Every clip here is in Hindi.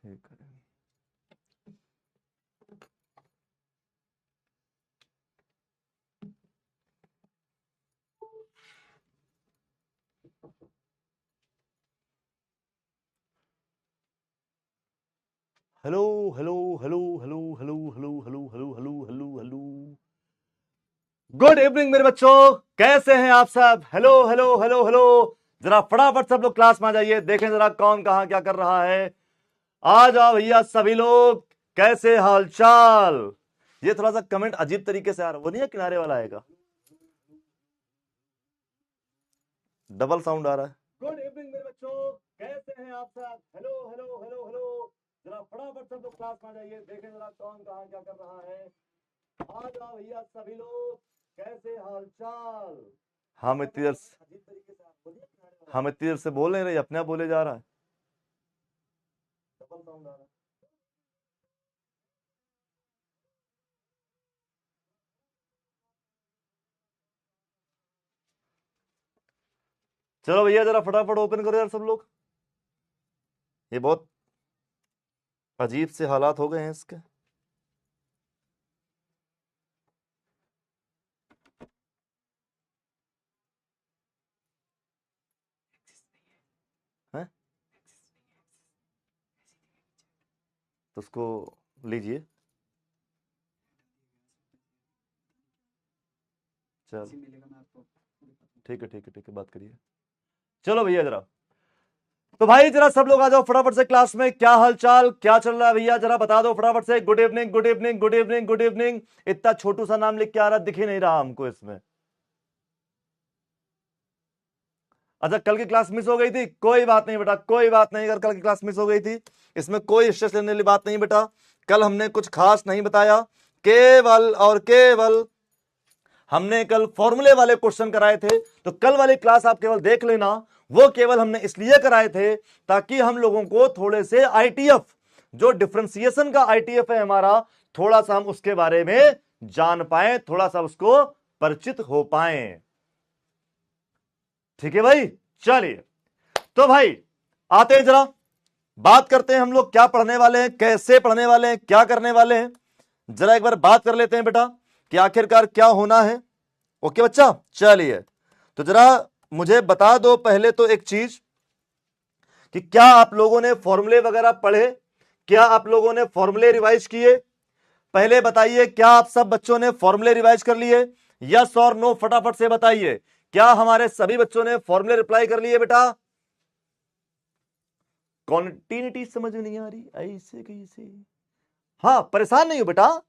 ये करें। Hello hello hello hello hello hello hello hello hello hello hello good evening मेरे बच्चों, कैसे हैं आप सब? Hello hello hello hello. जरा फटाफट सब लोग क्लास में आ जाइए, देखें जरा कौन कहां क्या कर रहा है। आ जाओ भैया सभी लोग, कैसे हालचाल? ये थोड़ा सा कमेंट अजीब तरीके से आ रहा, वो नहीं है किनारे वाला आएगा, डबल साउंड आ रहा है। गुड इवनिंग मेरे बच्चों, कैसे हैं आप सब? Hello hello hello hello. जरा फटाफट सब लोग क्लास में आ जाइए, देखें जरा कौन कहां क्या कर रहा है। आ जाओ भैया सभी लोग, कैसे हालचाल? हम इतनी देर से बोल नहीं रहे, अपने आप बोले जा रहा है, डबल साउंड आ रहा है। चलो भैया जरा फटाफट ओपन करो यार सब लोग, ये बहुत अजीब से हालात हो गए हैं इसके। हैं तो उसको लीजिए, चल ठीक है ठीक है ठीक है, बात करिए। चलो भैया जरा, तो भाई जरा सब लोग आ जाओ फटाफट से क्लास में। क्या हालचाल, क्या चल रहा है भैया, जरा बता दो फटाफट से। Good evening good evening good evening good evening. इतना छोटू सा नाम लिख के आ रहा, दिख ही नहीं रहा हमको इसमें। अच्छा कल की क्लास मिस हो गई थी, कोई बात नहीं बेटा, कोई बात नहीं। अगर कल की क्लास मिस हो गई थी, इसमें कोई स्ट्रेस लेने वाली बात नहीं बेटा। कल हमने कुछ खास नहीं बताया, केवल और केवल हमने कल फॉर्मूले वाले क्वेश्चन कराए थे। तो कल वाली क्लास आप केवल देख लेना, वो केवल हमने इसलिए कराए थे ताकि हम लोगों को थोड़े से आईटीएफ, जो डिफरेंशिएशन का आईटीएफ है हमारा, थोड़ा सा हम उसके बारे में जान पाए, थोड़ा सा उसको परिचित हो पाए। ठीक है भाई, चलिए तो भाई आते हैं, जरा बात करते हैं हम लोग क्या पढ़ने वाले हैं, कैसे पढ़ने वाले हैं, क्या करने वाले हैं। जरा एक बार बात कर लेते हैं बेटा कि आखिरकार क्या होना है। ओके बच्चा, चलिए तो जरा मुझे बता दो पहले तो एक चीज कि क्या आप लोगों ने फॉर्मूले वगैरह पढ़े, क्या आप लोगों ने फॉर्मूले रिवाइज किए? पहले बताइए, क्या आप सब बच्चों ने फॉर्मूले रिवाइज कर लिए? यस और नो फटाफट से बताइए। क्या हमारे सभी बच्चों ने फॉर्मूले रिप्लाई कर लिए बेटा? कॉन्टिन्यूटी समझ में नहीं आ रही, ऐसे कैसे? हाँ परेशान नहीं हो बेटा,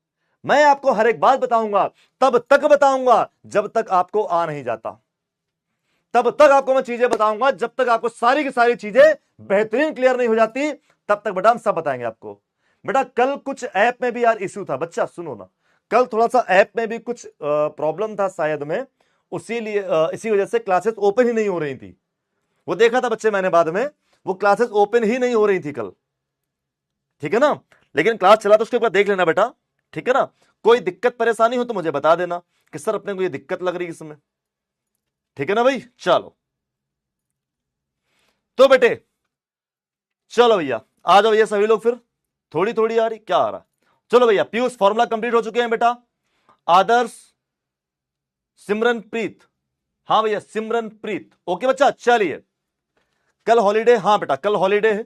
मैं आपको हर एक बात बताऊंगा, तब तक बताऊंगा जब तक आपको आ नहीं जाता। तब तक आपको मैं चीजें बताऊंगा जब तक आपको सारी की सारी चीजें बेहतरीन क्लियर नहीं हो जाती, तब तक बेटा हम सब बताएंगे आपको। बेटा कल कुछ ऐप में भी यार इश्यू था, बच्चा सुनो ना, कल थोड़ा सा ऐप में भी कुछ प्रॉब्लम था शायद में, इसी वजह से क्लासेस ओपन ही नहीं हो रही थी। वो देखा था बच्चे मैंने बाद में, वो क्लासेस ओपन ही नहीं हो रही थी कल। ठीक है ना, लेकिन क्लास चला तो उसके बाद देख लेना बेटा, ठीक है ना। कोई दिक्कत परेशानी हो तो मुझे बता देना कि सर अपने को ये दिक्कत लग रही है इसमें, ठीक है ना भाई। चलो तो बेटे, चलो भैया आ जाओ ये सभी लोग, फिर थोड़ी थोड़ी आ रही, क्या आ रहा है? चलो भैया, पीयूष फॉर्मूला कंप्लीट हो चुके हैं बेटा। आदर्श, सिमरनप्रीत, हाँ भैया सिमरनप्रीत, ओके बच्चा। चलिए कल हॉलीडे, हाँ बेटा कल हॉलीडे है,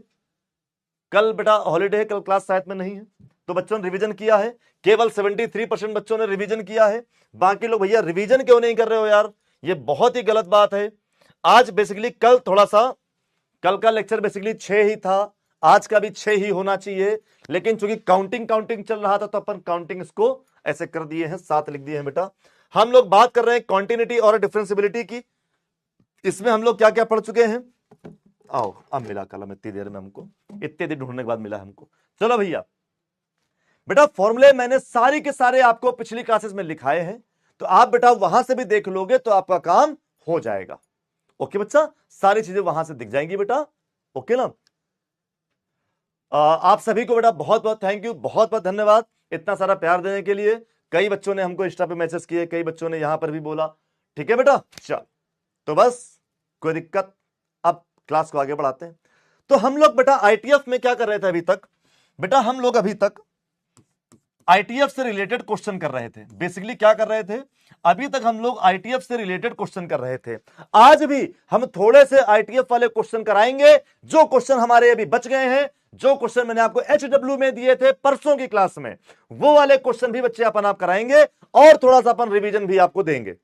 कल बेटा हॉलीडे है, कल क्लास शायद में नहीं है। तो बच्चों ने रिवीजन किया है, केवल 73% बच्चों ने रिवीजन किया है। बाकी लोग भैया रिवीजन क्यों नहीं कर रहे हो यार, ये बहुत ही गलत बात है। आज बेसिकली कल थोड़ा सा, कल का लेक्चर बेसिकली 6 ही था, आज का भी 6 ही होना चाहिए, लेकिन चूंकि काउंटिंग काउंटिंग चल रहा था तो अपन काउंटिंग इसको ऐसे कर दिए हैं, 7 लिख दिए हैं बेटा। हम लोग बात कर रहे हैं कॉन्टिन्यूटी और डिफरेंसिबिलिटी की। इसमें हम लोग क्या क्या पढ़ चुके हैं, आओ अब मिला कलम इतनी देर में हमको, इतने दिन ढूंढने के बाद मिला हमको। चलो भैया, बेटा फॉर्मूले मैंने सारी के सारे आपको पिछली क्लासेस में लिखाए हैं, तो आप बेटा वहां से भी देख लोगे तो आपका काम हो जाएगा। ओके बच्चा, सारी चीजें वहां से दिख जाएंगी बेटा, ओके ना। आप सभी को बेटा बहुत बहुत थैंक यू, बहुत बहुत धन्यवाद इतना सारा प्यार देने के लिए। कई बच्चों ने हमको इंस्टा पे मैसेज किए, कई बच्चों ने यहां पर भी बोला, ठीक है बेटा। चल तो बस कोई दिक्कत, अब क्लास को आगे बढ़ाते हैं। तो हम लोग बेटा आईटीएफ में क्या कर रहे थे अभी तक? बेटा हम लोग अभी तक आईटीएफ से रिलेटेड क्वेश्चन कर रहे थे। बेसिकली क्या कर रहे थे? अभी तक हम लोग आईटीएफ से रिलेटेड क्वेश्चन कर रहे थे। आज भी हम थोड़े से आईटीएफ वाले क्वेश्चन कराएंगे। जो क्वेश्चन हमारे अभी बच गए हैं, जो क्वेश्चन मैंने आपको एचडब्ल्यू में दिए थे परसों की क्लास में, वो वाले क्वेश्चन भी बच्चे अपन आप कराएंगे और थोड़ा सा अपन रिवीजन भी आपको देंगे।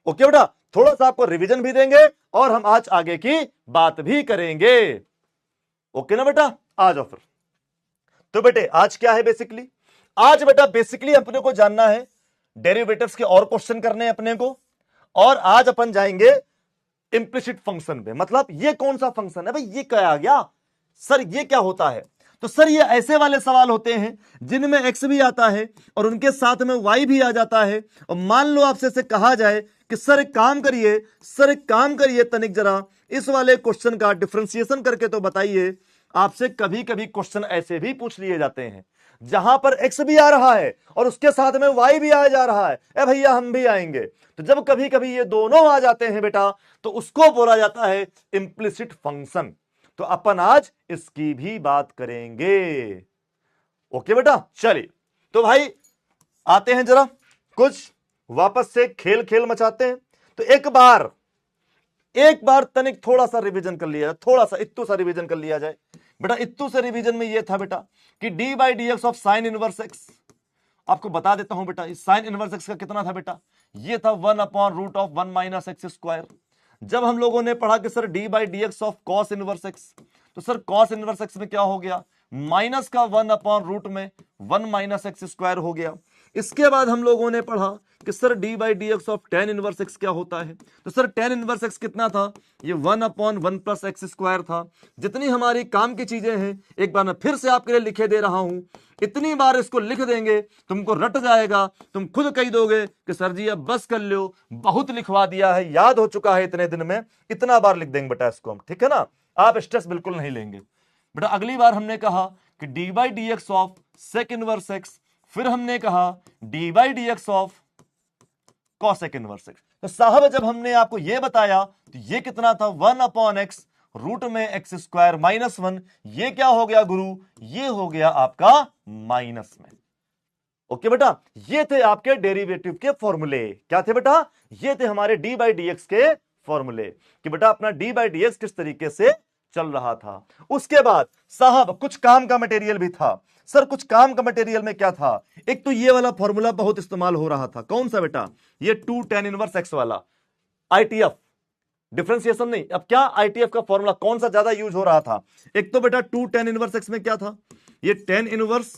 ओके बेटा, थोड़ा सा आपको रिवीजन भी देंगे और हम आज आगे की बात भी करेंगे। ओके ना बेटा, आ जाओ फिर। तो बेटे आज क्या है बेसिकली? आज बेटा बेसिकली अपने को जानना है डेरिवेटिव्स के और क्वेश्चन करने हैं अपने को, और आज अपन जाएंगे इंप्लिसिट फंक्शन पे। मतलब ये कौन सा फंक्शन है भाई? ये क्या आ गया सर, ये क्या होता है? तो सर ये ऐसे वाले सवाल होते हैं जिनमें एक्स भी आता है और उनके साथ में वाई भी आ जाता है। और मान लो आपसे से कहा जाए कि सर एक काम करिए, सर एक काम करिए तनिक जरा इस वाले क्वेश्चन का डिफरेंशिएशन करके तो बताइए। आपसे कभी कभी क्वेश्चन ऐसे भी पूछ लिए जाते हैं जहां पर एक्स भी आ रहा है और उसके साथ में वाई भी आ जा रहा है। ए भैया हम भी आएंगे। तो जब कभी कभी ये दोनों आ जाते हैं बेटा, तो उसको बोला जाता है इंप्लिसिट फंक्शन। तो अपन आज इसकी भी बात करेंगे। ओके बेटा, चलिए तो भाई आते हैं जरा कुछ वापस से खेल खेल मचाते हैं। तो एक बार तनिक थोड़ा सा रिवीजन कर लिया जाए, थोड़ा सा इत्तू सा रिवीजन कर लिया जाए बेटा। इत्तू से रिवीजन में ये था बेटा कि d by d x of sine inverse x. आपको बता देता हूं बेटा, इस साइन इनवर्स एक्स का कितना था बेटा? ये था 1/√1 माइनस एक्स स्क्वायर। जब हम लोगों ने पढ़ा कि sir d by d x of cos inverse x, तो सर कॉस इनवर्स एक्स में क्या हो गया? माइनस का 1/√1 में 1 माइनस एक्स स्क्वायर हो गया। इसके बाद हम लोगों ने पढ़ा कि sir d by d x of tan inverse x क्या होता है? तो सर टेन इनवर्स एक्स कितना था? ये 1/1 प्लस एक्स स्क्वायर था। जितनी हमारी काम की चीजें हैं एक बार मैं फिर से आपके लिए लिखे दे रहा हूं। इतनी बार इसको लिख देंगे तुमको रट जाएगा, तुम खुद कह दोगे कि सर जी अब बस कर लो, बहुत लिखवा दिया है, याद हो चुका है इतने दिन में। इतना बार लिख देंगे बेटा इसको हम, ठीक है ना? आप स्ट्रेस बिल्कुल नहीं लेंगे बेटा। अगली बार हमने कहा कि d by d x of sec inverse x, फिर हमने कहा d by d x of cosec inverse x. तो साहब जब हमने आपको यह बताया तो ये कितना था? 1/x रूट में एक्स स्क्वायर माइनस 1। ये क्या हो गया गुरु? ये हो गया आपका माइनस में। ओके बेटा, ये थे आपके डेरिवेटिव के फॉर्मूले। क्या थे बेटा? ये थे हमारे डी बाई डी एक्स के फॉर्मूले कि बेटा अपना डी बाई डी एक्स किस तरीके से चल रहा था। उसके बाद साहब कुछ काम का मटेरियल भी था। सर कुछ काम का मटेरियल में क्या था? एक तो ये वाला फॉर्मूला बहुत इस्तेमाल हो रहा था। कौन सा बेटा? ये 2 tan इनवर्स एक्स वाला आईटीएफ, डिफरेंशिएशन नहीं। अब क्या आईटीएफ का फॉर्मूला कौन सा ज्यादा यूज हो रहा था? एक तो बेटा 2 tan इनवर्स एक्स में क्या था? ये tan inverse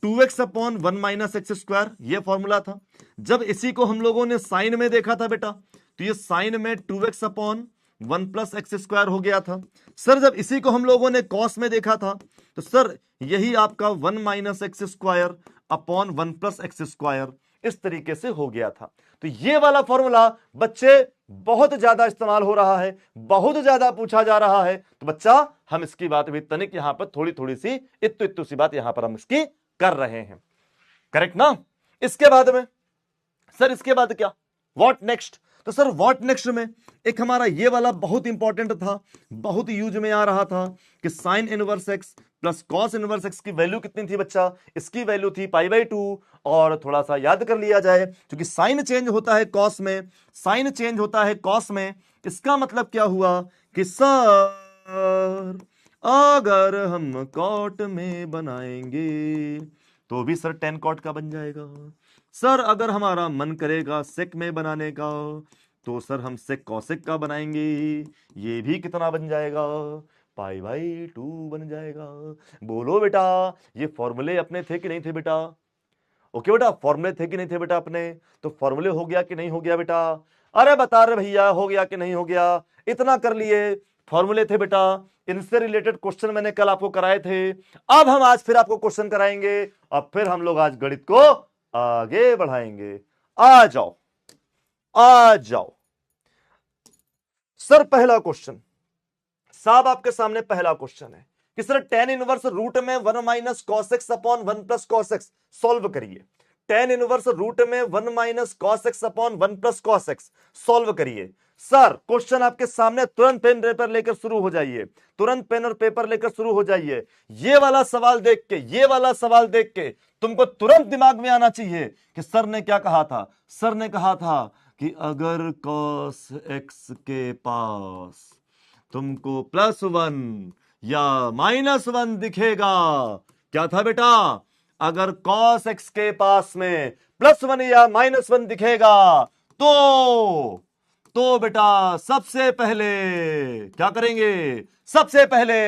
2x/1 minus x square, ये फॉर्मूला था। जब इसी को हम लोगों ने साइन में देखा था बेटा, तो ये साइन में 2x/1 प्लस एक्स स्क्वायर हो गया था। सर जब इसी को हम लोगों ने कॉस में देखा था, तो सर यही आपका 1 minus x square upon 1 plus x square इस तरीके से हो गया था। तो ये वाला फॉर्मूला बच्चे बहुत ज्यादा इस्तेमाल हो रहा है, बहुत ज्यादा पूछा जा रहा है। तो बच्चा हम इसकी बात भी तनिक यहां पर थोड़ी थोड़ी सी इत्तू सी बात यहां पर हम इसकी कर रहे हैं। करेक्ट ना? इसके बाद में सर इसके बाद क्या? What next? तो सर व्हाट नेक्स्ट में एक हमारा ये वाला बहुत इंपॉर्टेंट था, बहुत यूज में आ रहा था कि sign inverse x plus cos inverse x की वैल्यू कितनी थी बच्चा? इसकी वैल्यू थी π/2। और थोड़ा सा याद कर लिया जाए, क्योंकि साइन चेंज होता है कॉस में, साइन चेंज होता है कॉस में। इसका मतलब क्या हुआ कि सर अगर हम कॉट में बनाएंगे तो भी सर tan कॉट का बन जाएगा। सर अगर हमारा मन करेगा सेक में बनाने का तो सर हम सेक कॉसेक का बनाएंगे। ये भी कितना बन जाएगा? π/2 बन जाएगा। बोलो बेटा, ये फॉर्मूले अपने थे कि नहीं थे बेटा? ओके बेटा, फॉर्मूले थे कि नहीं थे बेटा अपने? तो फॉर्मूले हो गया कि नहीं हो गया बेटा? अरे बता रहे भैया हो गया कि नहीं हो गया? इतना कर लिए, फॉर्मूले थे बेटा। इनसे रिलेटेड क्वेश्चन मैंने कल आपको कराए थे। अब हम आज फिर आपको क्वेश्चन कराएंगे और फिर हम लोग आज गणित को आगे बढ़ाएंगे। आ जाओ आ जाओ। सर पहला क्वेश्चन साहब आपके सामने पहला क्वेश्चन है कि सर tan इनवर्स रूट में 1 minus cos x upon 1 plus cos x solve करिए। tan इनवर्स रूट में 1 minus cos x upon 1 plus cos x solve करिए। सर क्वेश्चन आपके सामने, तुरंत पेन पेपर लेकर शुरू हो जाइए, तुरंत पेन और पेपर लेकर शुरू हो जाइए। ये वाला सवाल देख के, ये वाला सवाल देख के तुमको तुरंत दिमाग में आना चाहिए कि सर ने क्या कहा था। सर ने कहा था कि अगर cos x के पास तुमको +1 या -1 दिखेगा, क्या था बेटा, अगर cos x के पास में +1 या -1 दिखेगा तो बेटा सबसे पहले क्या करेंगे, सबसे पहले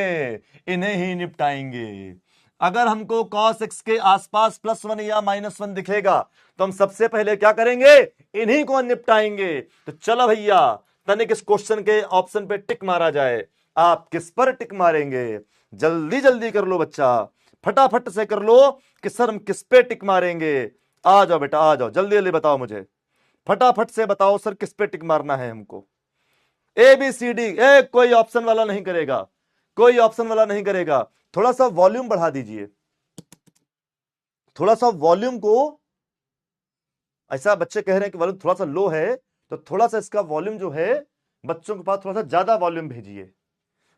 इन्हें ही निपटाएंगे। अगर हमको cos x के आसपास +1 या -1 दिखेगा तो हम सबसे पहले क्या करेंगे, इन्हीं को निपटाएंगे। तो चलो भैया तनिक इस क्वेश्चन के ऑप्शन पे टिक मारा जाए। आप किस पर टिक मारेंगे, जल्दी जल्दी कर लो बच्चा, फटाफट से कर लो कि सर हम किस पे टिक मारेंगे। आ जाओ बेटा आ जाओ, जल्दी जल्दी बताओ मुझे, फटाफट से बताओ सर किस पे टिक मारना है हमको। ABCD कोई ऑप्शन वाला नहीं करेगा, कोई ऑप्शन वाला नहीं करेगा। थोड़ा सा वॉल्यूम बढ़ा दीजिए, थोड़ा सा वॉल्यूम को, ऐसा बच्चे कह रहे हैं कि वॉल्यूम थोड़ा सा लो है, तो थोड़ा सा इसका वॉल्यूम जो है बच्चों के पास थोड़ा सा ज्यादा वॉल्यूम भेजिए।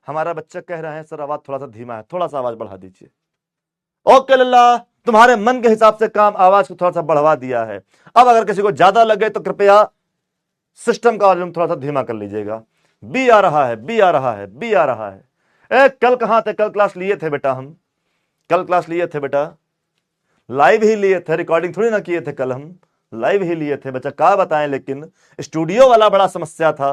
हमारा बच्चा कह रहा है सर आवाज थोड़ा सा धीमा है, थोड़ा सा आवाज बढ़ा दीजिए। ओके लल्ला, तुम्हारे मन के हिसाब से काम, आवाज को थोड़ा सा बढ़वा दिया है। अब अगर किसी को ज्यादा लगे तो कृपया सिस्टम का वॉल्यूम थोड़ा सा धीमा कर लीजिएगा। बी आ रहा है, बी आ रहा है, बी आ रहा है। कल कहां थे, कल क्लास लिए थे बेटा हम, कल क्लास लिए थे बेटा, लाइव ही लिए थे, रिकॉर्डिंग थोड़ी ना किए थे कल, हम लाइव ही लिए थे बच्चा, क्या बताएं। लेकिन स्टूडियो वाला बड़ा समस्या था,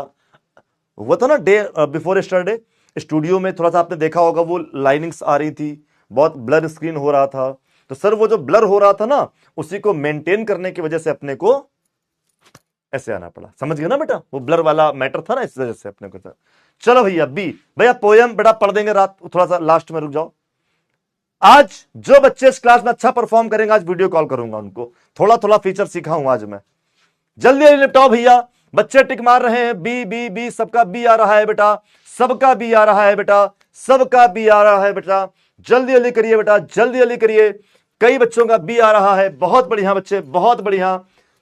वो था ना डे बिफोर यस्टरडे, स्टूडियो में थोड़ा सा आपने देखा होगा वो लाइनिंग्स आ रही थी, बहुत ब्लर स्क्रीन हो रहा था। तो सर वो जो ब्लर हो रहा था ना, उसी को मेंटेन करने की वजह से अपने को ऐसे आना पड़ा, समझ गए ना बेटा, वो ब्लर वाला मैटर था ना, इस वजह से अपने को था। चलो भैया बी, भैया पोयम बेटा पढ़ देंगे रात, थोड़ा सा लास्ट में रुक जाओ। आज जो बच्चे इस क्लास में अच्छा परफॉर्म करेंगे आज वीडियो कॉल करूंगा उनको, थोड़ा थोड़ा फीचर सीखा हूं आज मैं। जल्दी जल्दी निपटाओ भैया, बच्चे टिक मार रहे हैं, बी बी बी, सबका बी आ रहा है बेटा, सबका बी आ रहा है बेटा, सबका बी आ रहा है बेटा, जल्दी जल्दी करिए बेटा, जल्दी जल्दी करिए। कई बच्चों का बी आ रहा है, बहुत बढ़िया बच्चे, बहुत बढ़िया।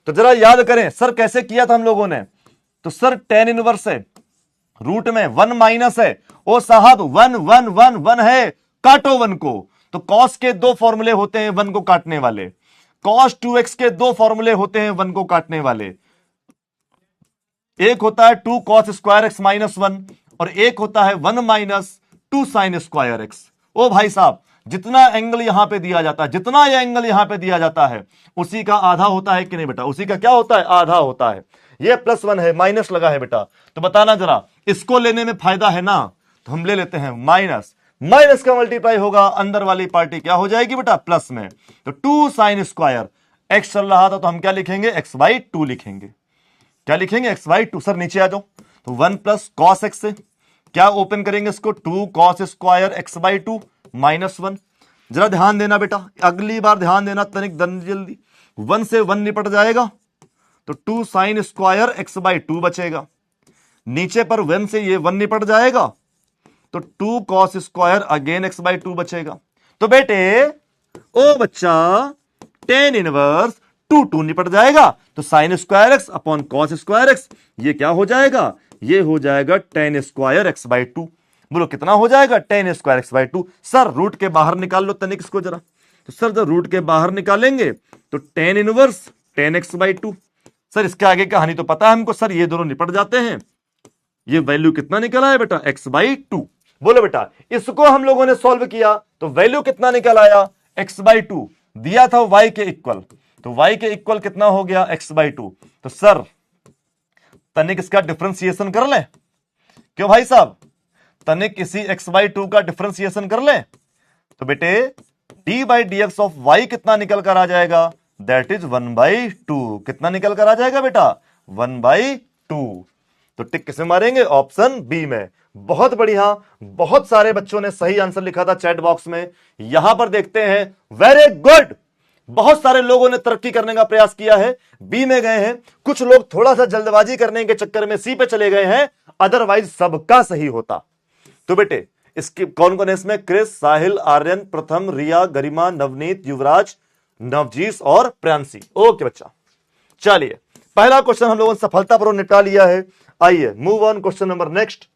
तो जरा याद करें सर कैसे किया था हम लोगों ने। तो सर tan इनवर्स है, रूट में 1 माइनस है, ओ साहब 1 1 1 1 है, काटो 1 को। तो cos के 2 फॉर्मूले होते हैं 1 को काटने वाले, cos 2x के 2 फॉर्मूले होते हैं 1 को काटने वाले। एक होता है 2 cos स्क्वायर x माइनस 1 और एक होता है 1 माइनस 2 साइन स्क्वायर x। ओ भाई साहब जितना एंगल यहां पे दिया जाता है, जितना यह एंगल यहां पे दिया जाता है उसी का आधा होता है कि नहीं बेटा, उसी का क्या होता है, आधा होता है। ये +1 है, माइनस लगा है बेटा, तो बताना जरा, इसको लेने में फायदा है ना, तो हम ले लेते हैं माइनस, माइनस का मल्टीप्लाई होगा, अंदर वाली पार्टी क्या हो जाएगी बेटा, प्लस में। तो 2 साइन स्क्वायर x चल रहा था तो हम क्या लिखेंगे, x/2 लिखेंगे। क्या लिखेंगे, x/2। सर नीचे आ जाओ, तो 1 प्लस cos x से क्या ओपन करेंगे इसको, 2 cos स्क्वायर x/2 -1। जरा ध्यान देना बेटा, अगली बार ध्यान देना तनिक जल्दी, 1 से 1 निपट जाएगा तो 2 साइन स्क्वायर x/2 बचेगा। नीचे पर 1 से ये 1 निपट जाएगा तो 2 cos स्क्वायर अगेन x/2 बचेगा। तो बेटे ओ बच्चा tan इनवर्स 2 निपट जाएगा, तो sine square x upon cos square x, ये क्या हो जाएगा, ये हो जाएगा tan स्क्वायर x/2। बोलो कितना हो जाएगा, tan square x/2। Sir root के बाहर निकाल लो तनिक इसको जरा। तो सर जब रूट के बाहर निकालेंगे तो tan inverse tan x/2। Sir इसके आगे कहानी तो पता है हमको, सर ये दोनों निपट जाते हैं, ये वैल्यू कितना निकल आया बेटा, x/2। बोलो बेटा इसको हम लोगों ने सॉल्व किया तो वैल्यू कितना निकल आया, x/2 दिया था y के इक्वल, तो y के इक्वल कितना हो गया, x/2। तो सर तनिक इसका डिफरेंशिएशन कर ले, क्यों भाई साहब, तनिक इसी x/2 का डिफरेंशिएशन कर ले। तो बेटे d/dx ऑफ y कितना निकल कर आ जाएगा, दैट इज 1/2। कितना निकल कर आ जाएगा बेटा, 1/2। तो टिक किसे मारेंगे, ऑप्शन बी में। बहुत बढ़िया, बहुत सारे बच्चों ने सही आंसर लिखा था चैट बॉक्स में। यहां पर देखते हैं, वेरी गुड, बहुत सारे लोगों ने तरक्की करने का प्रयास किया है, बी में गए हैं। कुछ लोग थोड़ा सा जल्दबाजी करने के चक्कर में सी पे चले गए हैं, अदरवाइज सबका सही होता। तो बेटे इसके कौन कौन है इसमें, क्रिस, साहिल, आर्यन, प्रथम, रिया, गरिमा, नवनीत, युवराज, नवजीत और प्रियांशी। ओके बच्चा, चलिए पहला क्वेश्चन हम लोगों ने सफलतापूर्वक निपटा लिया है। आइए move on, question number next.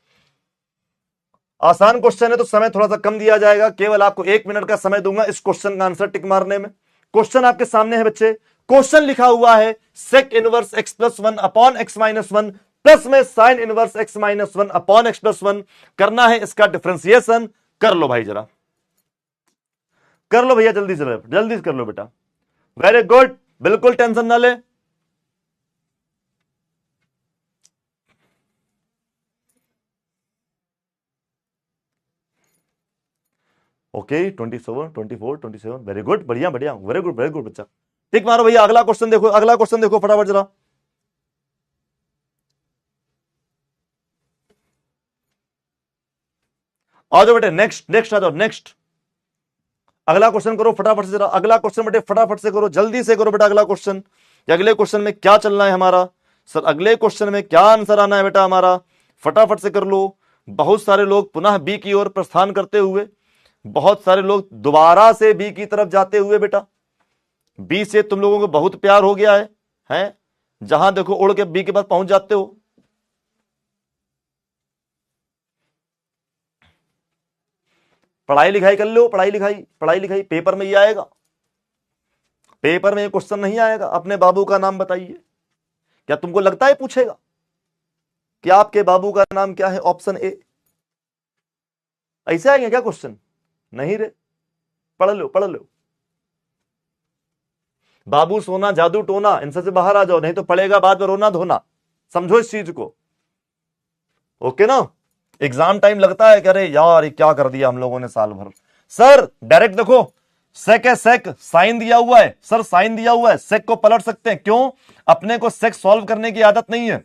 आसान क्वेश्चन है तो समय थोड़ा सा कम दिया जाएगा, केवल आपको 1 मिनट का समय दूंगा इस क्वेश्चन का आंसर टिक मारने में। क्वेश्चन आपके सामने है बच्चे, क्वेश्चन लिखा हुआ है sec inverse x plus one upon x minus one plus में sine inverse x minus one upon x plus one. करना है इसका डिफरेंशिएशन। कर लो भाई, जरा कर लो भैया, जल्दी से जल्दी कर लो बेटा। वेरी गुड, बिल्कुल टेंशन ना ले। ओके 27 24 27, वेरी गुड, बढ़िया बढ़िया, वेरी गुड बच्चा। टिक मारो भैया। अगला क्वेश्चन देखो, अगला क्वेश्चन देखो फटाफट जरा। आ जाओ बेटे, नेक्स्ट आ जाओ, नेक्स्ट अगला क्वेश्चन करो फटाफट से जरा। अगला क्वेश्चन बेटे फटाफट से करो, जल्दी से करो बेटा अगला क्वेश्चन। अगले क्वेश्चन में क्या चलना है हमारा सर, अगले क्वेश्चन में क्या आंसर आना है बेटा हमारा, फटाफट से कर लो। बहुत सारे लोग पुनः बी की ओर प्रस्थान करते हुए, बहुत सारे लोग दोबारा से बी की तरफ जाते हुए बेटा। बी से तुम लोगों को बहुत प्यार हो गया है? जहां देखो उड़ के बी के पास पहुंच जाते हो। पढ़ाई लिखाई कर लो, पढ़ाई लिखाई पेपर में ही आएगा, पेपर में क्वेश्चन नहीं आएगा। अपने बाबू का नाम बताइए। क्या तुमको लगता है पूछेगा कि आपके बाबू का नाम क्या है? Option A. ऐसे आएंगे क्या क्वेश्चन? नहीं रे, पढ़ लो। बाबू सोना जादू टोना, इनसे से बाहर आ जाओ, नहीं तो पड़ेगा बाद में रोना धोना। समझो इस चीज को, ओके ना। एग्जाम टाइम लगता है कि अरे यार ये क्या कर दिया हम लोगों ने साल भर। सर डायरेक्ट देखो, सेक है, सेक साइन दिया हुआ है सर, साइन दिया हुआ है, सेक को पलट सकते हैं। क्यों? अपने को सेक सॉल्व करने की आदत नहीं है,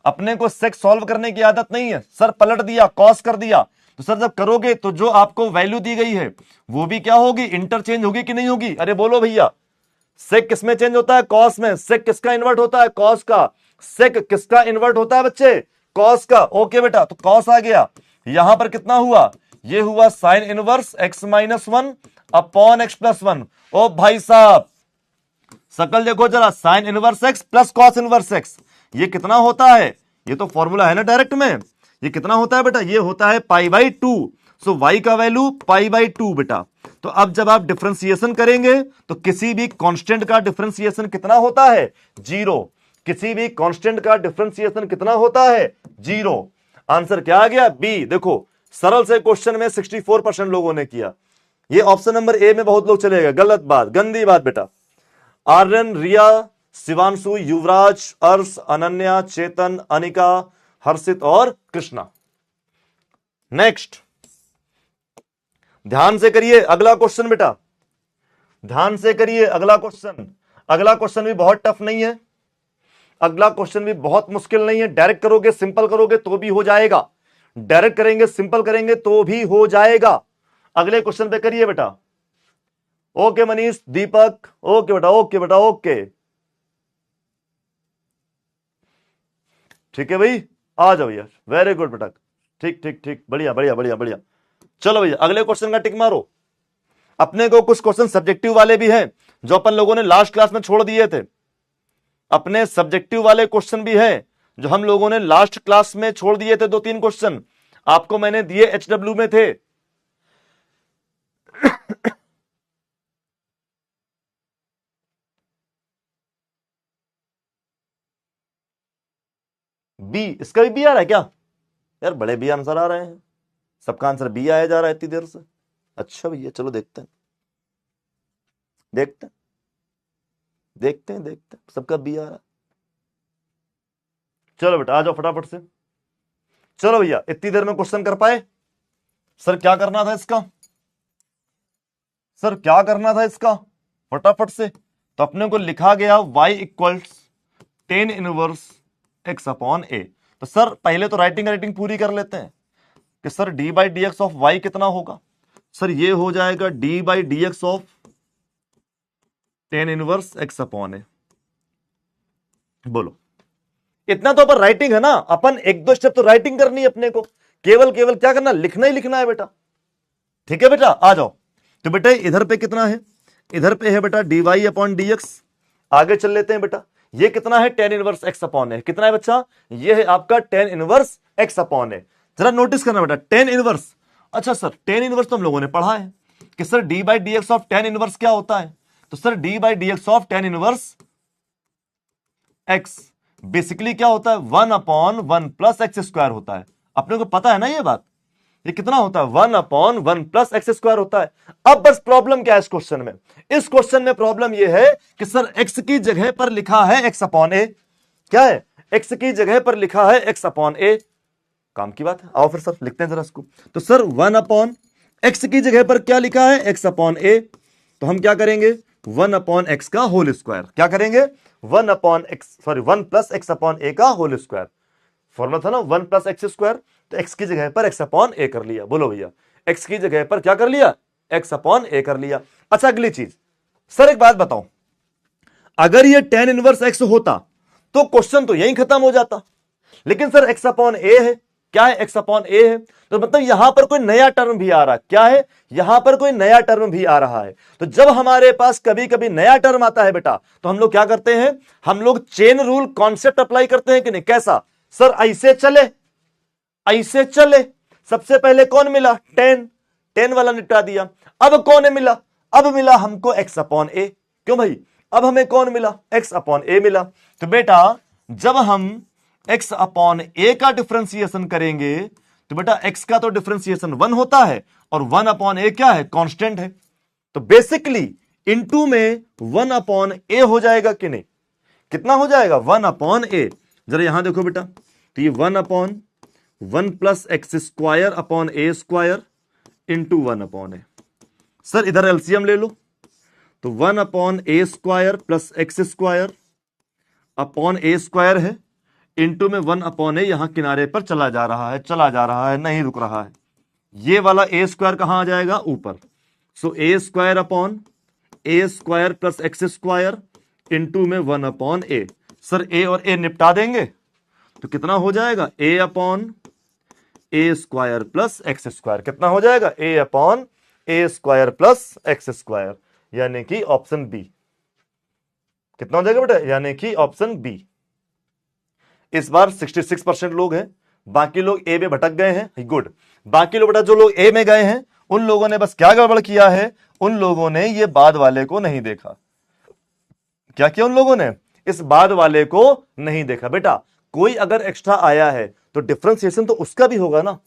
अपने को सेक सॉल्व करने की आदत नहीं है। सर पलट दिया, कॉस कर दिया, तो सर जब करोगे तो जो आपको वैल्यू दी गई है वो भी क्या होगी? इंटरचेंज होगी कि नहीं होगी? अरे बोलो भैया, सेक किसमें चेंज होता है? कॉस में। सेक किसका इन्वर्ट होता है? कॉस का। सेक किसका इन्वर्ट होता है बच्चे? कॉस का। ओके बेटा, तो कॉस आ गया। यहां पर कितना हुआ? ये हुआ sine inverse x minus one upon x plus one. ओ भाई साहब सकल देखो जरा, sine inverse x plus cos inverse x, ये कितना होता है? ये तो फॉर्मूला है ना डायरेक्ट में। ये कितना होता है बेटा? ये होता है pi by two. So y का वैल्यू पाई बाई टू बेटा। तो अब जब आप डिफरेंशिएशन करेंगे तो किसी भी कांस्टेंट का डिफरेंशिएशन कितना होता है? जीरो। किसी भी कांस्टेंट का डिफरेंशिएशन कितना होता है? जीरो। आंसर क्या आ गया? बी। देखो सरल से क्वेश्चन में 64% लोगों ने किया। ये ऑप्शन नंबर ए में बहुत लोग चले गए, गलत बात, गंदी बात बेटा। आर्यन, रिया, शिवांशु, युवराज, अर्श, अनन्या, चेतन, अनिका, हर्षित और कृष्णा। नेक्स्ट ध्यान से करिए अगला क्वेश्चन बेटा, ध्यान से करिए अगला क्वेश्चन। अगला क्वेश्चन भी बहुत टफ नहीं है, अगला क्वेश्चन भी बहुत मुश्किल नहीं है। डायरेक्ट करोगे, सिंपल करोगे तो भी हो जाएगा, डायरेक्ट करेंगे, सिंपल करेंगे तो भी हो जाएगा। अगले क्वेश्चन पे करिए बेटा। ओके मनीष, दीपक, ओके बेटा, ओके बेटा, ओके ठीक है भाई, आ जाओ यार, वेरी गुड बेटा, ठीक ठीक ठीक, बढ़िया बढ़िया बढ़िया बढ़िया। चलो भैया अगले क्वेश्चन का टिक मारो। अपने को कुछ क्वेश्चन सब्जेक्टिव वाले भी हैं जो अपन लोगों ने लास्ट क्लास में छोड़ दिए थे। अपने सब्जेक्टिव वाले क्वेश्चन भी हैं जो हम लोगों ने लास्ट क्लास में छोड़ दिए थे। 2-3 क्वेश्चन आपको मैंने दिए, HW में थे। बी, इसका भी बी आ रहा है क्या यार? बड़े बी आंसर आ रहे हैं, सबका आंसर बी आया जा रहा है इतनी देर से। अच्छा भैया चलो देखते हैं, देखते हैं देखते हैं देखते हैं, सबका बी आ रहा है। चलो बेटा आ जाओ फटाफट से। चलो भैया इतनी देर में क्वेश्चन कर पाए? सर क्या करना था इसका, सर क्या करना था इसका फटाफट से। तो अपने को लिखा गया y equals tan inverse x upon a. तो सर पहले तो राइटिंग पूरी कर लेते हैं कि sir d by d x of y कितना होगा। सर ये हो जाएगा d by d x of tan inverse x upon a. बोलो, इतना तो अपन राइटिंग है ना, अपन 1-2 स्टेप तो राइटिंग करनी है अपने को, केवल क्या करना, लिखना ही लिखना है बेटा। ठीक है बेटा आ जाओ। तो बेटा इधर पे कितना है? इधर पे है बेटा dy अपॉन dx। आगे चल लेते हैं बेटा, ये कितना है, टेन इनवर्स एक्स अपॉन ए, कितना है बच्चा, ये है आपका टेन इनवर्स एक्स अपॉन ए। जरा नोटिस करना बेटा, टेन इनवर्स, अच्छा सर टेन इनवर्स तो हम लोगों ने पढ़ा है कि sir d by d x of tan inverse क्या होता है, तो sir d by d x of tan inverse x basically क्या होता है, one upon one plus x square होता है। अपने को पता है ना ये बात, ये कितना होता है, one upon one plus x square होता है। अब बस प्रॉब्लम क्या है इस क्वेश्चन में, इस क्वेश्चन में प्रॉब्लम ये है कि सर एक्स की जगह पर लिखा है एक्स अपॉन ए, क्या है, एक्स की जगह पर लिखा है एक्स अपॉन ए, काम की बात है। आओ फिर सर लिखते हैं जरा इसको, तो सर वन अपॉन एक्स की जगह पर क्या लिखा है, एक्स अपॉन ए, तो हम क्या करेंगे, वन अपॉन एक्स का होल स्क्वायर, क्या करेंगे, one upon x, sorry one plus x upon a का होल स्क्वायर, फॉर्मूला था ना वन प्लस एक्स स्क्वायर, तो एक्स की जगह पर एक्स अपॉन ए कर लिया। बोलो भैया, एक्स की जगह पर क्या कर लिया, एक्स अपॉन ए कर लिया। अच्छा अगली चीज, सर एक बात बताओ, अगर ये टेन इनवर्स एक्स होता तो क्वेश्चन तो यहीं खत्म हो जाता, लेकिन सर एक्स अपॉन ए है, क्या है, एक्स अपॉन ए है, तो मतलब यहां पर कोई नया टर्म भी आ रहा है, क्या है, यहां पर कोई नया टर्म भी आ रहा है। तो जब हमारे पास कभी कभी नया टर्म आता है बेटा, तो हम लोग क्या करते हैं, हम लोग चेन रूल कॉन्सेप्ट अप्लाई करते हैं कि नहीं, कैसा, सर ऐसे चले, ऐसे चले, सबसे पहले कौन मिला, टेन, टेन वाला निपटा दिया, अब कौन मिला, अब मिला हमको एक्स अपॉन ए, क्यों भाई, अब हमें कौन मिला, एक्स अपॉन ए मिला। तो बेटा जब हम x अपॉन ए का डिफरेंशिएशन करेंगे तो बेटा x का तो डिफरेंशिएशन 1 होता है और 1 अपॉन ए क्या है, कांस्टेंट है, तो बेसिकली इनटू में 1 अपॉन ए हो जाएगा कि नहीं, कितना हो जाएगा, 1 अपॉन ए। जरा यहां देखो बेटा, तो ये 1 upon 1 plus x square upon a square into 1 upon a. Sir इधर एलसीएम ले लो, तो 1 upon a square plus x square upon a square है, इंटू में 1 अपॉन ए, यहां किनारे पर चला जा रहा है, चला जा रहा है, नहीं रुक रहा है, ये वाला ए स्क्वायर कहां आ जाएगा, ऊपर, so a square upon a square plus x square into में 1 अपॉन ए। सर ए और ए निपटा देंगे तो कितना हो जाएगा, ए upon a square plus x square, कितना हो जाएगा, ए upon a square plus x square, यानी कि ऑप्शन बी, कितना हो जाएगा बेटा, यानी कि ऑप्शन बी। इस बार 66% लोग हैं, बाकी लोग ए में भटक गए हैं, गुड। बाकी लोग बेटा जो लोग ए में गए हैं उन लोगों ने बस क्या गड़बड़ किया है, उन लोगों ने ये बाद वाले को नहीं देखा, क्या किया उन लोगों ने, इस बाद वाले को नहीं देखा। बेटा कोई अगर एक्स्ट्रा आया है तो डिफरेंशिएशन तो उसका भी होगा ना,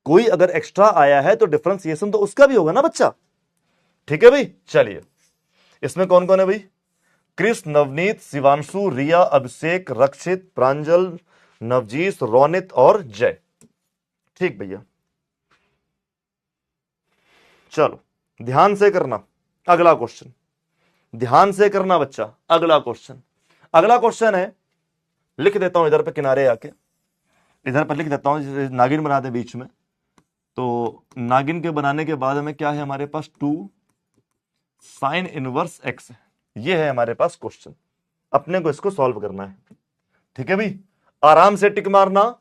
कोई अगर एक्स्ट्रा आया है तो डिफरेंशिएशन तो उसका भी होगा ना बच्चा, ठीक है भाई। चलिए इसमें कौन कौन है भाई, क्रिस, नवनीत, शिवांशु, रिया, अभिषेक, रक्षित, प्रांजल, नवजीत, रोनित और जय, ठीक भैया। चलो ध्यान से करना, अगला क्वेश्चन ध्यान से करना बच्चा, अगला क्वेश्चन है, लिख देता हूं इधर पे किनारे आके, इधर पर लिख देता हूं, नागिन बना दे बीच में, तो नागिन के बनाने के बाद हमें क्या है, हमारे पास 2 साइन इनवर्स एक्स है, ये है हमारे पास क्वेश्चन, अपने को इसको सॉल्व करना है, ठीक है भाई। आराम से टिक मारना,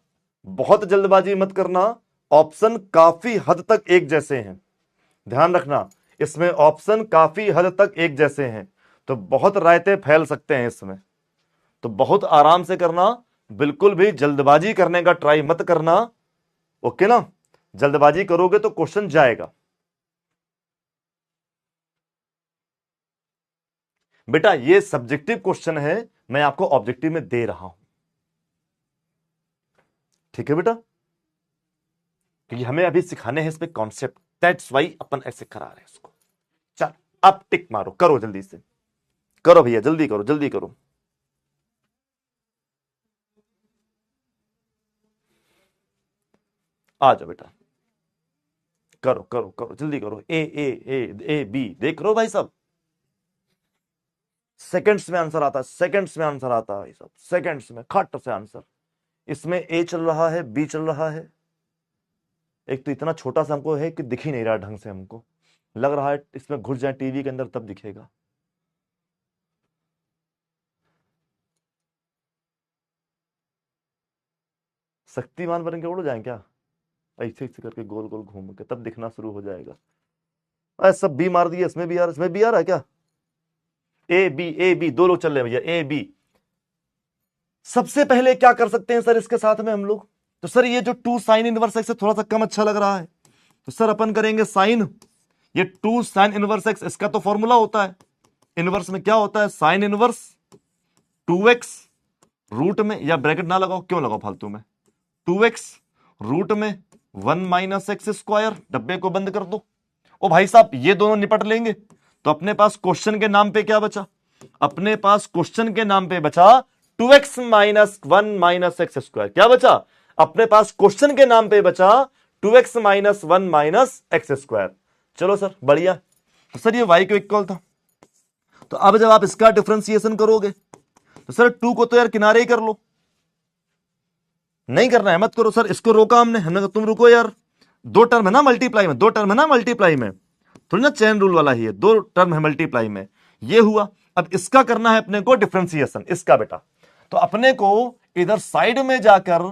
बहुत जल्दबाजी मत करना, ऑप्शन काफी हद तक एक जैसे हैं, ध्यान रखना, इसमें ऑप्शन काफी हद तक एक जैसे हैं, तो बहुत रायते फैल सकते हैं इसमें, तो बहुत आराम से करना, बिल्कुल भी जल्दबाजी करने का ट्राई मत करना, ओके ना, जल्दबाजी करोगे तो क्वेश्चन जाएगा। बेटा ये सब्जेक्टिव क्वेश्चन है, मैं आपको ऑब्जेक्टिव में दे रहा हूं, ठीक है बेटा, क्योंकि हमें अभी सिखाने हैं इस पे कॉन्सेप्ट, दैट्स वाई अपन ऐसे करा रहे हैं इसको। चल अब टिक मारो, करो जल्दी से, करो भैया, जल्दी करो, जल्दी करो। आ जाओ बेटा, करो करो करो, जल्दी करो, ए ए ए ए बी, देख रो भाई साहब, सेकंड्स में आंसर आता है, सेकंड्स में आंसर आता है भाई साहब, सेकंड्स में खट से आंसर। इसमें ए चल रहा है, बी चल रहा है, एक तो इतना छोटा सा हमको है कि दिख ही नहीं रहा ढंग से, हमको लग रहा है इसमें घुस जाए टीवी के अंदर तब दिखेगा। शक्तिमान बन के उड़ जाए क्या, ऐसे ऐसे करके गोल गोल घूम के तब दिखना शुरू हो जाएगा। अरे सब बी मार दिए, इसमें भी यार, इसमें भी आ रहा है क्या, ए बी दो लोग चल रहे हैं भैया, ए बी, सबसे पहले क्या कर सकते हैं सर इसके साथ में हम लोग, तो सर ये जो 2 साइन इनवर्स एक्स थोड़ा सा कम अच्छा लग रहा है, तो सर अपन करेंगे साइन, ये 2 साइन इनवर्स एक्स, इसका तो फॉर्मूला होता है इनवर्स में, क्या होता है साइन इनवर्स 2x रूट में, या ब्रैकेट ना लगाओ, क्यों लगाओ फालतू में, 2x रूट में 1 माइनस एक्स स्क्वायर, डब्बे को बंद कर दो। ओ भाई साहब ये दोनों निपट लेंगे तो अपने पास क्वेश्चन के नाम पे क्या बचा, अपने पास क्वेश्चन के नाम पे बचा 2x minus 1 minus x square, क्या बचा अपने पास क्वेश्चन के नाम पे बचा 2x minus 1 minus x square. चलो सर बढ़िया, तो सर ये y को इक्वल था, तो अब जब आप इसका डिफरेंशिएशन करोगे तो सर 2 को तो यार किनारे ही कर लो, नहीं करना है मत करो सर, इसको रोका हमने कहा तुम रुको यार, 2 टर्म है ना मल्टीप्लाई में, 2 टर्म है ना मल्टीप्लाई में, थोड़ी ना चेन रूल वाला ही है, 2 टर्म है मल्टीप्लाई में, ये हुआ। अब इसका करना है अपने को डिफरेंशिएशन, इसका बेटा, तो अपने को इधर साइड में जाकर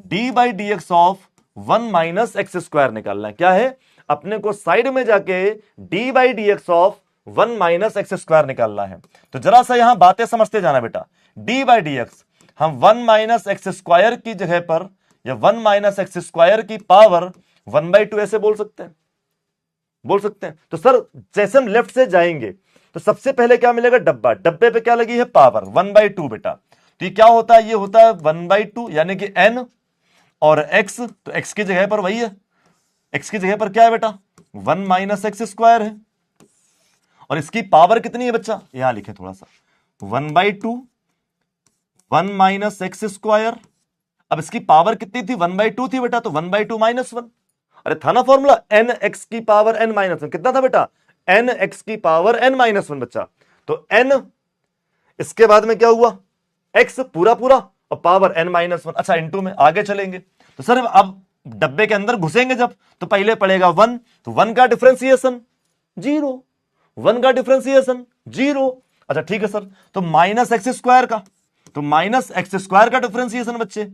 D by d x of 1 minus x square निकालना है, क्या है अपने को साइड में जाके D by d x of 1 minus x square निकालना है। तो जरा सा यहां बातें समझते जाना बेटा, डी बाई डी एक्स हम 1 माइनस एक्स स्क्वायर की जगह पर, या 1 माइनस एक्स स्क्वायर की पावर 1/2 ऐसे बोल सकते हैं, बोल सकते हैं। तो सर जैसे हम लेफ्ट से जाएंगे तो सबसे पहले क्या मिलेगा, डब्बा, डब्बे पे क्या लगी है पावर 1/2 बेटा, तो ये क्या होता है, ये होता है 1/2 यानी कि n और x, तो x की जगह पर वही है, x की जगह पर क्या है बेटा 1 माइनस एक्स स्क्वायर है, और इसकी पावर कितनी है बच्चा, यहां लिखे थोड़ा सा 1/2 1 माइनस एक्स स्क्वायर, अब इसकी पावर कितनी थी 1/2 थी बेटा, तो 1/2 माइनस 1, अरे था ना फॉर्मूला एन एक्स की पावर n माइनस 1, कितना था बेटा एन एक्स की पावर n माइनस 1 बच्चा, तो n, इसके बाद में क्या हुआ x पूरा पूरा और पावर n माइनस 1, अच्छा इनटू में आगे चलेंगे, तो सर अब डब्बे के अंदर घुसेंगे जब, तो पहले पड़ेगा 1, तो 1 का डिफरेंशिएशन 0, 1 का डिफरेंशिएशन 0, अच्छा ठीक है सर, तो माइनस एक्स स्क्वायर का, तो माइनस एक्स स्क्वायर का डिफरेंशिएशन बच्चे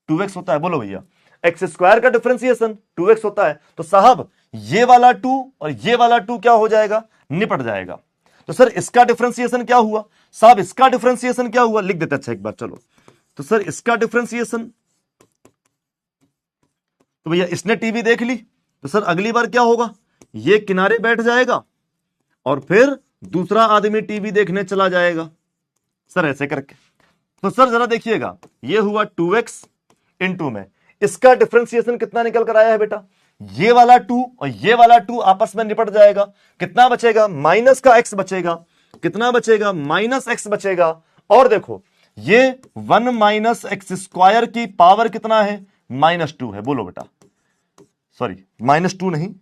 2x होता है, बोलो भैया एक्स स्क्वायर का डिफरेंशिएशन 2x होता है, तो साहब ये वाला 2 और ये वाला 2 क्या हो जाएगा, निपट जाएगा। तो सर इसका डिफरेंशिएशन क्या हुआ, साहब इसका डिफरेंशिएशन क्या हुआ, लिख देते अच्छा एक बार, चलो तो सर इसका डिफरेंशिएशन, तो भैया इसने टीवी देख ली, तो सर अगली बार क्या होगा, ये किनारे बैठ जाएगा और फिर दूसरा आदमी टीवी देखने चला जाएगा, सर ऐसे करके। तो सर जरा देखिएगा ये हुआ 2x इंटू में, इसका डिफरेंशिएशन कितना निकल कर आया है बेटा, ये वाला 2 और ये वाला 2 आपस में निपट जाएगा, कितना बचेगा माइनस का x बचेगा, कितना बचेगा माइनस x बचेगा, और देखो ये 1 माइनस एक्स स्क्वायर की पावर कितना है -2 है, बोलो बेटा, सॉरी -2 नहीं,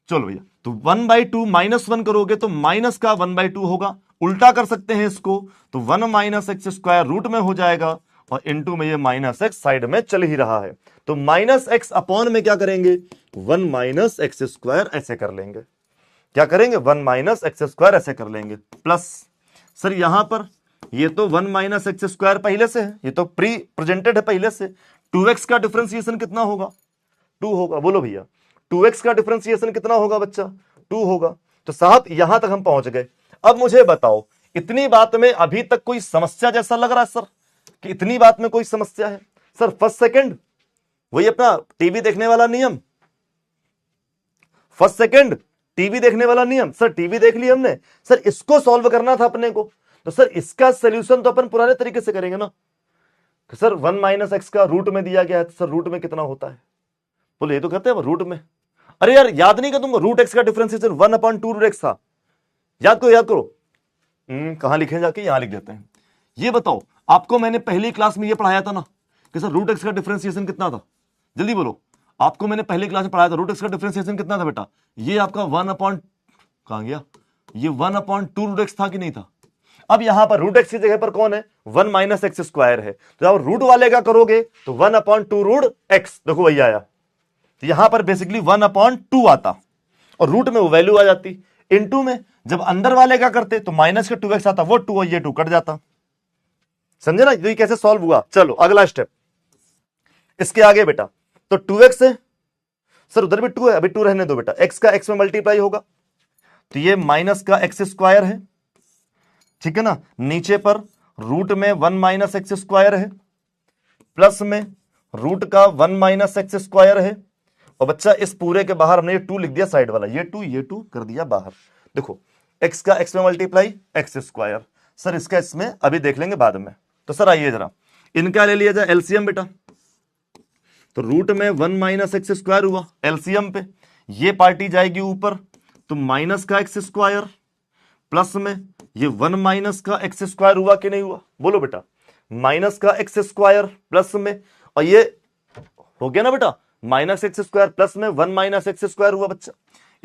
चलो भैया, तो 1/2 -1 करोगे तो माइनस का 1/2 होगा, उल्टा कर सकते हैं इसको, तो 1 माइनस एक्स स्क्वायर रूट में हो जाएगा और इनटू में ये माइनस एक्स साइड में चल ही रहा है, तो माइनस एक्स अपॉन में क्या करेंगे 1 माइनस एक्स स्क्वायर ऐसे कर लेंगे, क्या करेंगे 1 माइनस एक्स स्क्वायर ऐसे कर लेंगे, प्लस सर यहां पर ये तो 1 माइनस एक्स स्क्वायर पहले से है, ये तो प्री प्रेजेंटेड है पहले से, 2x का डिफरेंशिएशन कितना होगा 2 होगा, बोलो भैया 2x का डिफरेंशिएशन कितना होगा बच्चा 2 होगा, तो साहब यहां तक हम पहुंच गए। अब मुझे बताओ इतनी बात में अभी तक कोई समस्या जैसा लग रहा है सर, कि इतनी बात में कोई समस्या है सर, फर्स्ट सेकंड वही अपना टीवी देखने वाला नियम, फर्स्ट सेकंड टीवी देखने वाला नियम, सर टीवी देख लिया हमने, सर इसको सॉल्व करना था अपने को, तो सर इसका सॉल्यूशन तो अपन पुराने तरीके से करेंगे ना, सर 1 माइनस एक्स का रूट में दिया गया है, तो सर रूट में कितना होता है, बोले ये तो कहते हैं रूट में, अरे यार याद नहीं कर तुमको रूट एक्स का डिफरेंशिएशन 1/2 रूट एक्स था, याद करो याद करो, कहां लिखे जाके यहां लिख देते हैं। ये बताओ आपको मैंने पहली क्लास में ये पढ़ाया था ना कि सर रूट एक्स का डिफरेंशिएशन कितना था, जल्दी बोलो, आपको मैंने पहली क्लास में पढ़ाया था रूट एक्स का डिफरेंशिएशन कितना था बेटा, ये आपका 1/, कहां गया, ये 1/2 रूट एक्स था कि नहीं था। अब यहां पर रूट एक्स की जगह पर कौन है 1 माइनस एक्स स्क्वायर है, तो जब रूट वाले का करोगे तो 1/2 रूट एक्स, देखो वही आया, तो यहां पर बेसिकली 1/2 आता और रूट में वो वैल्यू आ जाती, इनटू में जब अंदर वाले का करते तो माइनस का 2x आता, वो 2 और ये 2 कट जाता, समझे ना, तो ये कैसे सॉल्व हुआ। चलो अगला स्टेप इसके आगे बेटा, तो 2x है सर, उधर भी 2 है, अभी 2 रहने दो बेटा, x का x में मल्टीप्लाई होगा तो ये माइनस का एक्स स्क्वायर है, ठीक है ना, नीचे पर रूट में 1 माइनस एक्स स्क्वायर है, प्लस में रूट का 1 माइनस एक्स स्क्वायर है, और बच्चा इस पूरे के बाहर हमने ये 2 लिख दिया साइड वाला, ये टू कर दिया बाहर। देखो एक्स का एक्स में मल्टीप्लाई एक्स स्क्वायर, सर इसका इसमें अभी देख लेंगे बाद में। तो सर आइए जरा इनका ले लिया जाए एलसीएम बेटा, तो रूट में 1 माइनस एक्स स्क्वायर हुआ, एलसीएम पे ये पार्टी जाएगी ऊपर, तो माइनस का एक्स स्क्वायर प्लस में ये 1 माइनस का एक्स स्क्वायर हुआ कि नहीं हुआ, बोलो बेटा, माइनस का एक्स स्क्वायर प्लस में, और ये हो गया ना बेटा माइनस एक्स स्क्वायर प्लस में 1 माइनस एक्स स्क्वायर हुआ बच्चा।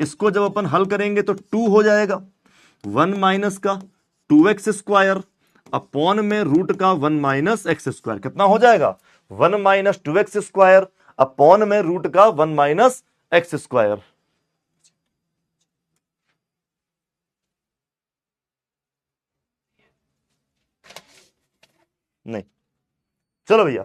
इसको जब अपन हल करेंगे तो 2 हो जाएगा, 1 माइनस का 2x स्क्वायर अपॉन में रूट का 1 माइनस एक्स स्क्वायर, कितना हो जाएगा 1 माइनस 2x स्क्वायर अपॉन में रूट का 1 माइनस एक्स स्क्वायर। नहीं, चलो भैया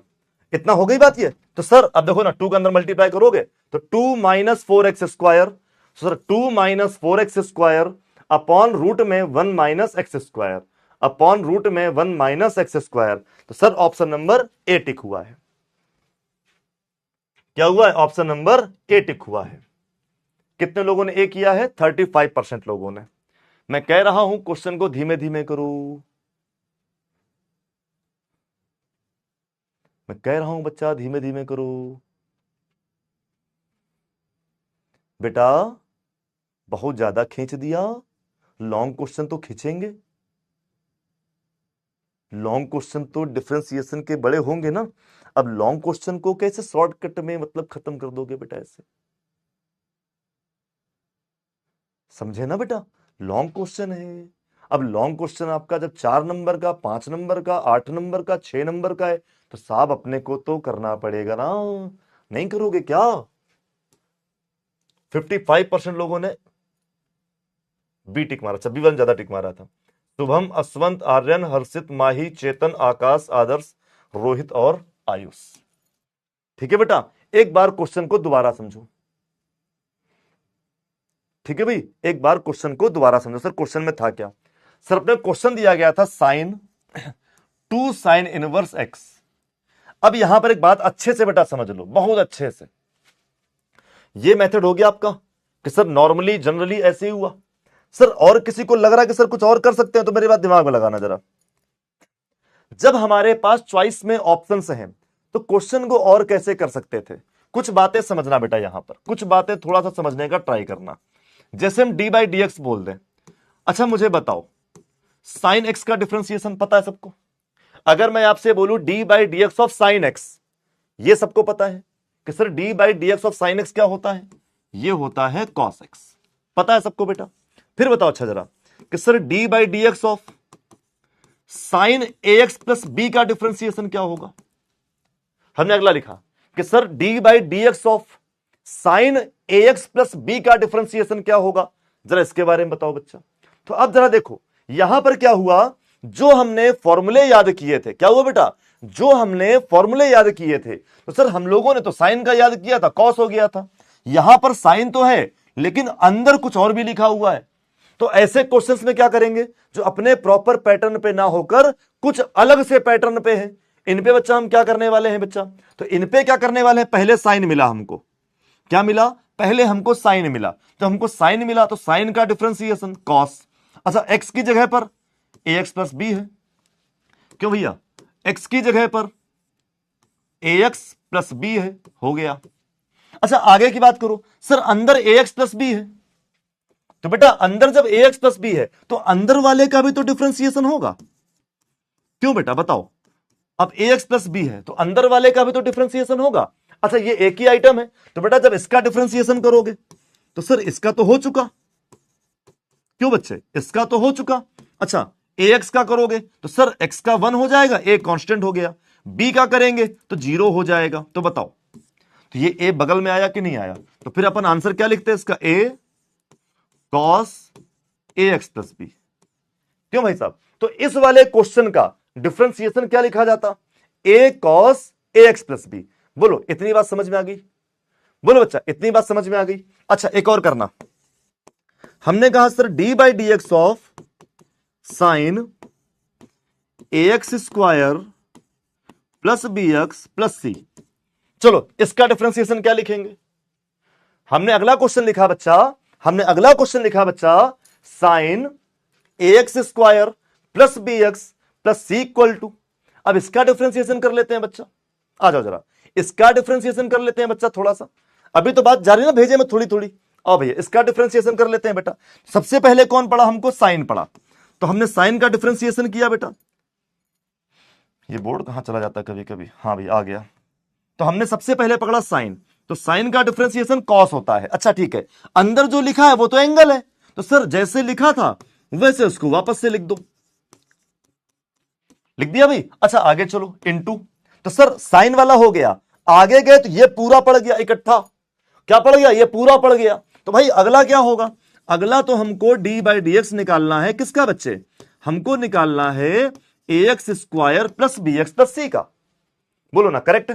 इतना हो गई बात ये। तो सर अब देखो ना 2 के अंदर मल्टीप्लाई करोगे तो 2 minus 4x square, sir 2 minus 4x square upon root में 1 minus x square upon root में 1 माइनस एक्स स्क्वायर। तो sir option number A tick हुआ है। क्या हुआ है, ऑप्शन नंबर ए टिक हुआ है। कितने लोगों ने ए किया है, 35% लोगों ने। मैं कह रहा हूं क्वेश्चन को धीमे धीमे करो, मैं कह रहा हूं बच्चा धीमे धीमे करो। बेटा बहुत ज्यादा खींच दिया, लॉन्ग क्वेश्चन तो खींचेंगे, लॉन्ग क्वेश्चन तो डिफरेंशिएशन के बड़े होंगे ना। अब लॉन्ग क्वेश्चन को कैसे शॉर्टकट में मतलब खत्म कर दोगे बेटा, ऐसे समझे ना बेटा, लॉन्ग क्वेश्चन है। अब लॉन्ग क्वेश्चन आपका जब 4 नंबर का, 5 नंबर का, 8 नंबर का, 6 नंबर का है तो साहब अपने को तो करना पड़ेगा ना, नहीं करोगे क्या। 55% लोगों ने बी टिक मारा, 26 ज्यादा टिक मारा था। शुभम, अश्वंत, आर्यन, हर्षित, माही, चेतन, आकाश, आदर्श, रोहित और आयुष। ठीक है बेटा, एक बार क्वेश्चन को दोबारा समझो। ठीक है भाई, एक बार क्वेश्चन को दोबारा समझो। सर क्वेश्चन में था क्या, सर अपने क्वेश्चन दिया गया था साइन 2 साइन इनवर्स एक्स। अब यहां पर एक बात अच्छे से बेटा समझ लो, बहुत अच्छे से। ये मेथड हो गया आपका कि सर नॉर्मली जनरली ऐसे ही हुआ। सर और किसी को लग रहा है कि सर कुछ और कर सकते हैं तो मेरी बात दिमाग में लगाना जरा। जब हमारे पास चॉइस में ऑप्शंस हैं तो क्वेश्चन को और कैसे कर सकते थे, कुछ बातें समझना बेटा, यहां पर कुछ बातें थोड़ा सा समझने का ट्राई करना। जैसे हम डी बाई डी एक्स बोल दें, अच्छा मुझे बताओ साइन एक्स का डिफरेंशिएशन पता है सबको। अगर मैं आपसे बोलूं D by d x of sine x, ये सबको पता है कि sir d by d x of sine x क्या होता है, ये होता है कॉस एक्स, पता है सबको बेटा। फिर बताओ अच्छा जरा कि sir d by d x of sine a x plus b का डिफरेंशिएशन क्या होगा। हमने अगला लिखा कि sir d by d x of sine a x plus b का डिफरेंशिएशन क्या होगा, जरा इसके बारे में बताओ बच्चा। तो अब जरा देखो यहां पर क्या हुआ, जो हमने फॉर्मूले याद किए थे, क्या हुआ बेटा, जो हमने फॉर्मूले याद किए थे, तो सर हम लोगों ने तो साइन का याद किया था, कॉस हो गया था। यहां पर साइन तो है लेकिन अंदर कुछ और भी लिखा हुआ है। तो ऐसे क्वेश्चंस में क्या करेंगे, जो अपने प्रॉपर पैटर्न पे ना होकर कुछ अलग से पैटर्न पे है, इन पे बच्चा हम क्या करने वाले हैं बच्चा, तो इन पे क्या करने वाले हैं, पहले साइन मिला हमको, क्या मिला, पहले हमको साइन मिला, तो हमको साइन मिला तो साइन का डिफरेंशिएशन कॉस। अच्छा एक्स की जगह पर ए एक्स प्लस बी है, क्यों भैया, एक्स की जगह पर ए एक्स प्लस बी है, हो गया। अच्छा आगे की बात करो, सर अंदर ए एक्स प्लस बी है, तो बेटा अंदर जब ए एक्स प्लस बी है तो अंदर वाले का भी तो डिफरेंशिएशन होगा, क्यों बेटा बताओ। अब ए एक्स प्लस बी है तो अंदर वाले का भी तो डिफरेंशिएशन होगा। अच्छा ये एक ही आइटम है, तो बेटा जब इसका डिफरेंशिएशन करोगे तो सर इसका तो हो चुका, क्यों बच्चे, इसका तो हो चुका। अच्छा ए एक्स का करोगे तो सर एक्स का 1 हो जाएगा, ए कांस्टेंट हो गया, बी का करेंगे तो 0 हो जाएगा। तो बताओ तो ये ए बगल में आया कि नहीं आया, तो फिर अपन आंसर क्या लिखते हैं इसका, ए cos a x plus B, क्यों भाई साहब। तो इस वाले क्वेश्चन का डिफरेंशिएशन क्या लिखा जाता, ए cos a x plus B. बोलो इतनी बात समझ में आ गई, बोलो बच्चा इतनी बात समझ में आ गई। अच्छा एक और करना, हमने कहा sir d by d x of sine ax square plus bx plus c। चलो इसका डिफरेंशिएशन क्या लिखेंगे? हमने अगला क्वेश्चन लिखा बच्चा, sine ax square plus bx plus c equal to. अब इसका डिफरेंशिएशन कर लेते हैं बच्चा, आ जाओ जरा, इसका डिफरेंशिएशन कर लेते हैं बच्चा थोड़ा सा। अभी तो बात जारी ना भेजे में थोड़ी थोड़ी। आओ भैया इसका डिफरेंशिएशन कर लेते हैं बेटा। सबसे पहले कौन पढ़ा हमको? साइन पढ़ा, तो हमने साइन का डिफरेंशिएशन किया बेटा। ये बोर्ड कहां चला जाता है कभी कभी, हाँ भाई आ गया। तो हमने सबसे पहले पकड़ा साइन, तो साइन का डिफरेंशिएशन कॉस होता है। अच्छा ठीक है, अंदर जो लिखा है वो तो एंगल है, तो सर जैसे लिखा था वैसे उसको वापस से लिख दो। लिख दिया भाई। अच्छा आगे चलो, इनटू, तो सर साइन वाला हो गया, आगे गए तो ये पूरा पड़ गया इकट्ठा। क्या पड़ गया? ये पूरा पड़ गया। तो भाई अगला क्या होगा? अगला तो हमको डी बाई डी एक्स निकालना है। किसका बच्चे? हमको निकालना है a x square plus b x plus c का। बोलो ना करेक्ट।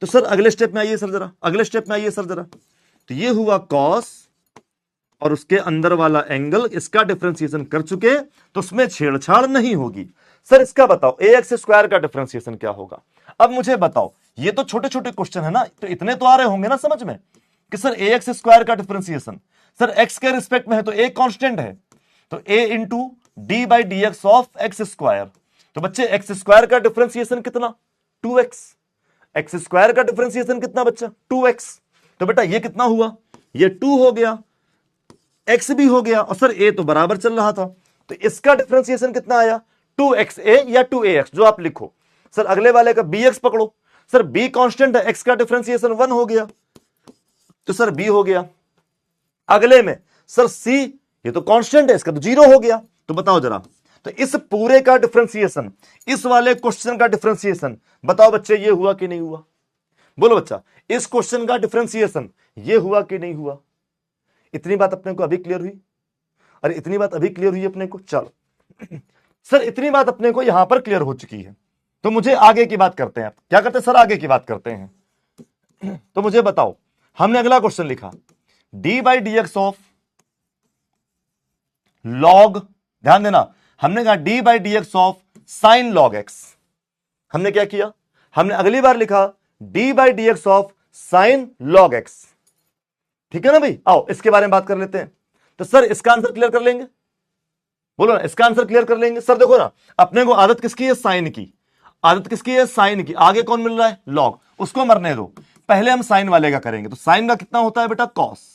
तो सर अगले स्टेप में आइए सर जरा, अगले स्टेप में आइए सर जरा। तो ये हुआ कॉस और उसके अंदर वाला एंगल, इसका डिफरेंशिएशन कर चुके, तो उसमें छेड़छाड़ नहीं होगी। सर इसका बताओ ए एक्स स्क्वायर का डिफरेंशिएशन क्या होगा? अब मुझे बताओ, ये तो छोटे छोटे क्वेश्चन है ना, तो इतने तो आ रहे होंगे ना समझ में कि सर ए एक्स स्क्वायर का डिफरेंशिएशन, सर एक्स के रिस्पेक्ट में है तो ए कांस्टेंट है, तो a into d by d x of x square. तो बच्चे एक्स स्क्वायर का डिफरेंशिएशन कितना? 2x। एक्स स्क्वायर का डिफरेंशिएशन कितना बच्चा? 2x। तो बेटा ये कितना हुआ? ये 2 हो गया, x भी हो गया, और सर a तो बराबर चल रहा था, तो इसका डिफरेंशिएशन कितना आया? 2xa या 2ax, जो आप लिखो। सर अगले वाले का bx पकड़ो, सर b कांस्टेंट है, x का डिफरेंशिएशन 1 हो गया, तो सर b हो गया। अगले में सर c, ये तो कांस्टेंट है, इसका तो 0 हो गया। तो बताओ जरा, तो इस पूरे का डिफरेंशिएशन, इस वाले क्वेश्चन का डिफरेंशिएशन बताओ बच्चे, ये हुआ कि नहीं हुआ? बोलो बच्चा, इस क्वेश्चन का डिफरेंशिएशन ये हुआ कि नहीं हुआ? इतनी बात अपने को अभी क्लियर हुई? अरे इतनी बात अभी क्लियर हुई अपने को? चलो सर इतनी बात अपने को यहां पर क्लियर हो चुकी है, तो मुझे आगे की बात करते हैं। क्या करते हैं सर? आगे की बात करते हैं। तो मुझे बताओ, हमने अगला क्वेश्चन लिखा D by d x of log, ध्यान देना, हमने कहा d by d x of sign log x. हमने क्या किया? हमने अगली बार लिखा D by d x of sign log x. ठीक है ना भाई? आओ इसके बारे में बात कर लेते हैं। तो सर इसका आंसर क्लियर कर लेंगे? बोलो ना, इसका आंसर क्लियर कर लेंगे। सर देखो ना, अपने को आदत किसकी है? साइन की। आदत किसकी है? साइन की। आगे कौन मिल रहा है? लॉग। उसको मरने दो, पहले हम साइन वाले का करेंगे। तो साइन का कितना होता है बेटा? कॉस।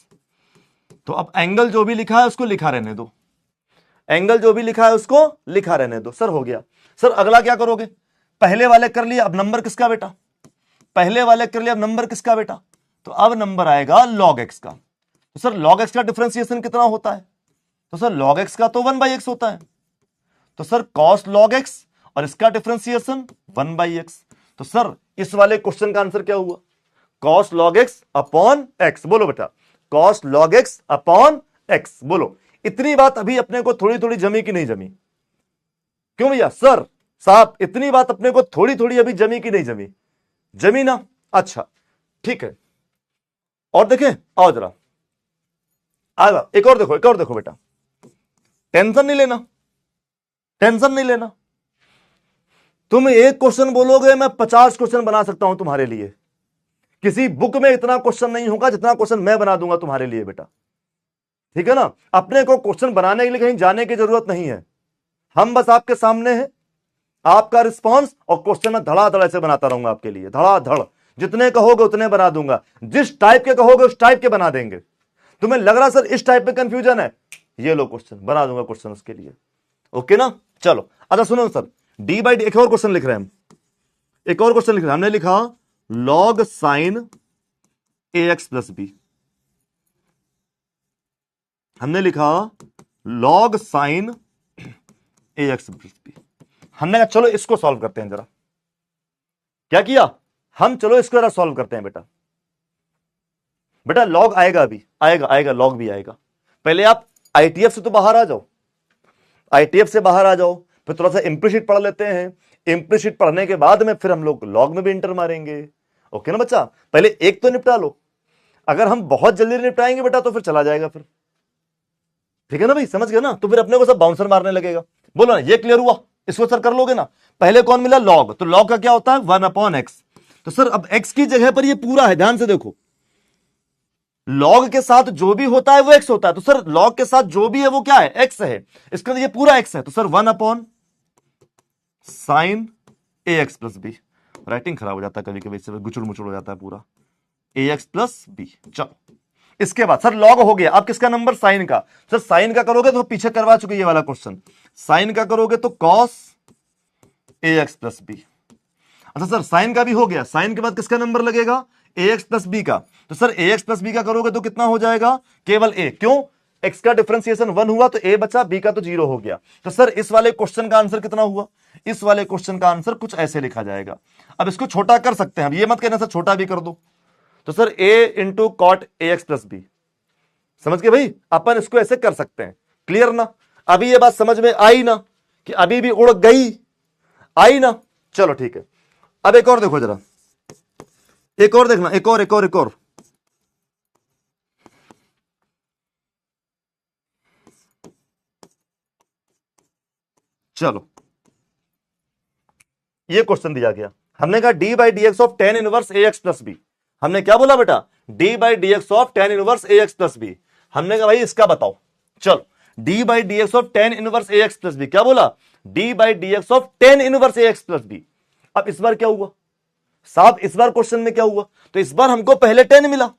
तो अब एंगल जो भी लिखा है उसको लिखा रहने दो, एंगल जो भी लिखा है उसको लिखा रहने दो। सर हो गया। सर अगला क्या करोगे? पहले वाले कर लिया, अब नंबर किसका बेटा? पहले वाले कर लिया, अब नंबर किसका बेटा? तो अब नंबर आएगा लॉग एक्स का। तो सर लॉग एक्स का डिफरेंशिएशन कितना होता है? तो सर लॉग एक्स का तो 1/x होता है, तो सर कॉस लॉग एक्स, और इसका डिफरेंशिएशन 1/x। तो सर इस वाले क्वेश्चन का आंसर क्या हुआ? Cos log x upon x. बोलो बेटा, cos log x upon x. बोलो, इतनी बात अभी अपने को थोड़ी थोड़ी जमी कि नहीं जमी? क्यों भैया? सर साहब इतनी बात अपने को थोड़ी थोड़ी अभी जमी कि नहीं जमी? जमी ना? अच्छा ठीक है, और देखें, आओ जरा आगा, एक और देखो, एक और देखो बेटा। टेंशन नहीं लेना, टेंशन नहीं लेना। तुम एक क्वेश्चन बोलोगे, मैं 50 क्वेश्चन बना सकता हूं तुम्हारे लिए। किसी बुक में इतना क्वेश्चन नहीं होगा जितना क्वेश्चन मैं बना दूंगा तुम्हारे लिए बेटा। ठीक है ना? अपने को क्वेश्चन बनाने के लिए कहीं जाने की जरूरत नहीं है, हम बस आपके सामने हैं, आपका रिस्पॉन्स और क्वेश्चन में धड़ाधड़ ऐसे बनाता रहूंगा आपके लिए, धड़ाधड़। जितने कहोगे उतने बना दूंगा, जिस टाइप के कहोगे उस टाइप के बना देंगे। तुम्हें लग रहा सर इस टाइप में कंफ्यूजन है, ये लो क्वेश्चन बना दूंगा क्वेश्चन उसके लिए। ओके ना? चलो अच्छा सुनो सर, डी बाई डी, एक और क्वेश्चन लिख रहे हैं हम, एक और क्वेश्चन लिख रहे हैं। हमने लिखा log sign a x plus b. हमने लिखा log sign a x plus b. हमने कहा चलो इसको सॉल्व करते हैं जरा। क्या किया हम? चलो इसको जरा सॉल्व करते हैं बेटा। बेटा लॉग आएगा, अभी आएगा, आएगा लॉग भी आएगा। पहले आप आईटीएफ से तो बाहर आ जाओ, आईटीएफ से बाहर आ जाओ, फिर थोड़ा सा इम्प्लीसिट पढ़ लेते हैं। इम्प्लीसिट पढ़ने के बाद में फिर हम लोग लॉग में भी इंटर मारेंगे। ओके ना बच्चा? पहले एक तो निपटा लो, अगर हम बहुत जल्दी निपटाएंगे बेटा तो फिर चला जाएगा फिर। ठीक है ना भाई? समझ गए ना? तो फिर अपने को सब बाउंसर मारने लगेगा। बोलो ना, ये क्लियर हुआ? इसको सर कर लोगे ना, पहले कौन मिला लॉग, तो लॉग का क्या होता है 1/x। तो सर अब x की जगह पर ये पूरा है, ध्यान से देखो, लॉग के साथ जो भी होता है वो x होता है, तो सर लॉग के साथ जो भी है वो क्या है x है, इसका ये पूरा x है, तो sir 1/sin ax plus b. Writing खराब हो जाता है कभी कभी, इससे गुचुड़ मुचुड़ हो जाता है पूरा, ax प्लस बी। चलो इसके बाद सर लॉग हो गया, अब किसका नंबर साइन का, सर साइन का करोगे तो पीछे करवा चुके ये वाला क्वेश्चन, साइन का करोगे तो cos ax प्लस बी। अच्छा सर साइन का भी हो गया, साइन के बाद किसका नंबर लगेगा ax प्लस बी का, तो सर ax प्लस बी का करोगे तो कितना हो जाएगा केवल a, क्यों x का डिफरेंशिएशन 1 हुआ तो a बचा, b का तो 0 हो गया। तो सर इस वाले क्वेश्चन का आंसर कितना हुआ, इस वाले क्वेश्चन का आंसर कुछ ऐसे लिखा जाएगा। अब इसको छोटा कर सकते हैं, अब ये मत कहना सर छोटा भी कर दो, तो sir a into cot ax plus b, समझ गए भाई, अपन इसको ऐसे कर सकते हैं, क्लियर ना, अभी ये बात समझ में आई ना, कि अभी भी उड़ गई, आई ना, चलो ठीक है। अब एक और देखो जरा, एक और देखना, एक और चलो ये क्वेश्चन दिया गया, हमने कहा d by d x of tan inverse a x plus b, हमने क्या बोला बेटा d by d x of tan inverse a x plus b, हमने कहा भाई इसका बताओ, चलो d by d x of tan inverse a x plus b, क्या बोला d by d x of tan inverse a x plus b. अब इस बार क्या हुआ साहब, इस बार क्वेश्चन में क्या हुआ, तो इस बार हमको पहले 10 मिला,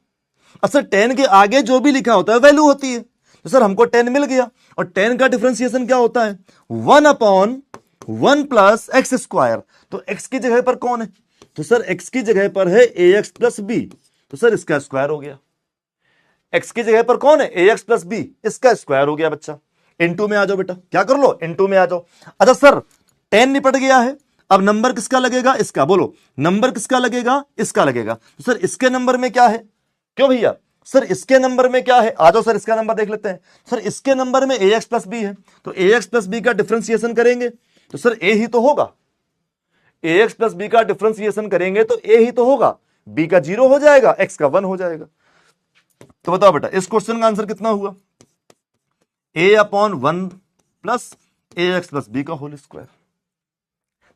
असल 10 के आगे जो भी लिखा होता है वैल्यू होती है, तो सर हमको 10 मिल गया, और 10 का डिफरेंशिएशन क्या होता है 1/1 प्लस एक्स स्क्वायर, तो x की जगह पर कौन है, तो सर x की जगह पर है ax प्लस बी, तो सर इसका स्क्वायर हो गया, x की जगह पर कौन है ax प्लस बी, इसका स्क्वायर हो गया बच्चा। इनटू में आ जाओ बेटा, क्या कर लो इनटू में आ जाओ। अच्छा सर 10 निपट गया है, अब नंबर किसका लगेगा इसका, बोलो नंबर किसका लगेगा इसका लगेगा, तो सर इसके नंबर में क्या है, क्यों भैया सर इसके नंबर में क्या है, आ जाओ सर इसका नंबर देख लेते हैं, सर इसके नंबर में ax प्लस बी है, तो ax प्लस बी का डिफरेंशिएशन करेंगे तो सर a ही तो होगा, ax प्लस बी का डिफरेंशिएशन करेंगे तो a ही तो होगा, b का 0 हो जाएगा, x का 1 हो जाएगा। तो बताओ बेटा इस क्वेश्चन का आंसर कितना हुआ a/1 plus ax plus b का होल स्क्वायर।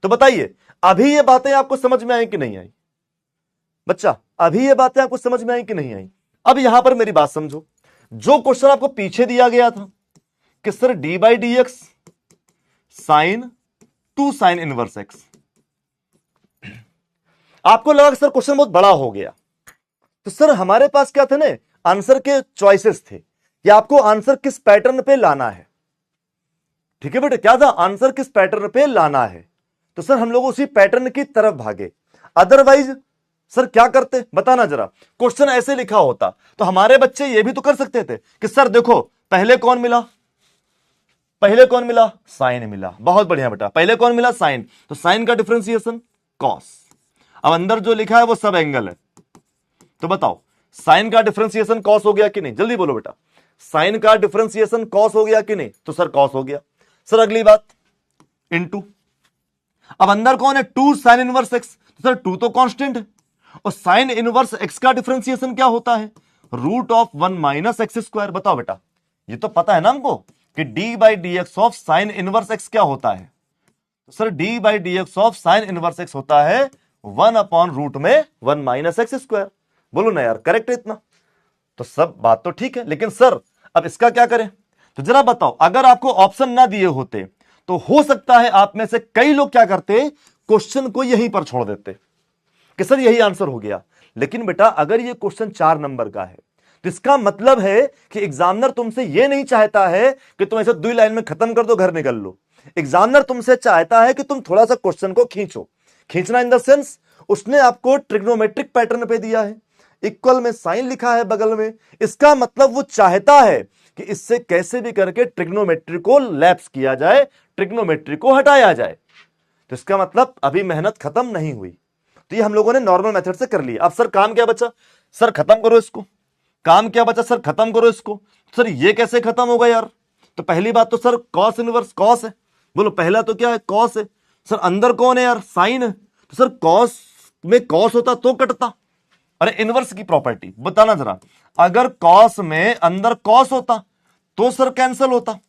तो बताइए अभी ये बातें आपको समझ में आई कि नहीं आई बच्चा, अभी ये बातें आपको समझ में आई कि नहीं आई। अब यहां पर मेरी बात समझो, जो क्वेश्चन आपको पीछे दिया गया था कि sir d by d x sine 2 sine inverse x, आपको लगा कि सर क्वेश्चन बहुत बड़ा हो गया, तो सर हमारे पास क्या थे ना आंसर के चॉइसेस थे कि आपको आंसर किस पैटर्न पे लाना है, ठीक है बेटा, क्या था आंसर किस पैटर्न पे लाना है, तो सर हम लोग उसी पैटर्न की तरफ भागे, अदरवाइज सर क्या करते बताना जरा, क्वेश्चन ऐसे लिखा होता तो हमारे बच्चे ये भी तो कर सकते थे कि सर देखो पहले कौन मिला, पहले कौन मिला साइन मिला, बहुत बढ़िया बेटा, पहले कौन मिला साइन, तो साइन का डिफरेंशिएशन कॉस, अब अंदर जो लिखा है वो सब एंगल है, तो बताओ साइन का डिफरेंशिएशन कॉस हो गया कि नहीं, जल्दी बोलो बेटा, साइन का डिफरेंशिएशन कॉस हो गया कि नहीं, तो सर कॉस हो गया। सर अगली बात इनटू, अब अंदर कौन है 2 साइन इनवर्स एक्स, तो सर 2 तो कांस्टेंट है, और साइन इनवर्स एक्स का डिफरेंशिएशन क्या होता है root of 1 minus x square. बताओ बेटा ये तो पता है ना हमको कि d by d x of sine inverse x क्या होता है, तो sir d by d x of sine inverse x होता है 1/रूट में 1 माइनस एक्स स्क्वायर। बोलो ना यार करेक्ट है इतना, तो सब बात तो ठीक है, लेकिन सर अब इसका क्या करें, तो जरा बताओ अगर आपको ऑप्शन ना दिए होते तो हो सकता है आप में से कई लोग क्या करते क्वेश्चन को यहीं पर छोड़ देते कि सर यही आंसर हो गया। लेकिन बेटा अगर ये क्वेश्चन 4 नंबर का है तो इसका मतलब है कि एग्जामिनर तुमसे ये नहीं चाहता है कि तुम ऐसे 2 लाइन में खत्म कर दो घर निकल लो, एग्जामिनर तुमसे चाहता है कि तुम थोड़ा सा क्वेश्चन को खींचो, खींचना इन द सेंस उसने आपको ट्रिग्नोमेट्रिक पैटर्न पे दिया है, इक्वल में साइन लिखा है बगल में, इसका मतलब वो चाहता है कि इससे कैसे भी करके ट्रिग्नोमेट्री को लैप्स किया जाए, ट्रिग्नोमेट्री को हटाया जाए, तो इसका मतलब अभी मेहनत खत्म नहीं हुई। तो ये हम लोगों ने नॉर्मल मेथड से कर लिया। अब सर काम क्या बचा, सर खत्म करो इसको, काम क्या बचा सर खत्म करो इसको, सर ये कैसे खत्म होगा यार, तो पहली बात तो सर कॉस इनवर्स कॉस है, बोलो पहला तो क्या है कॉस है, सर अंदर कौन है यार साइन है, तो सर कॉस में कॉस होता तो कटता, अरे इनवर्स की प्रॉपर्टी बताना जरा, अगर कॉस में अंदर कॉस होता तो सर कैंसिल होता,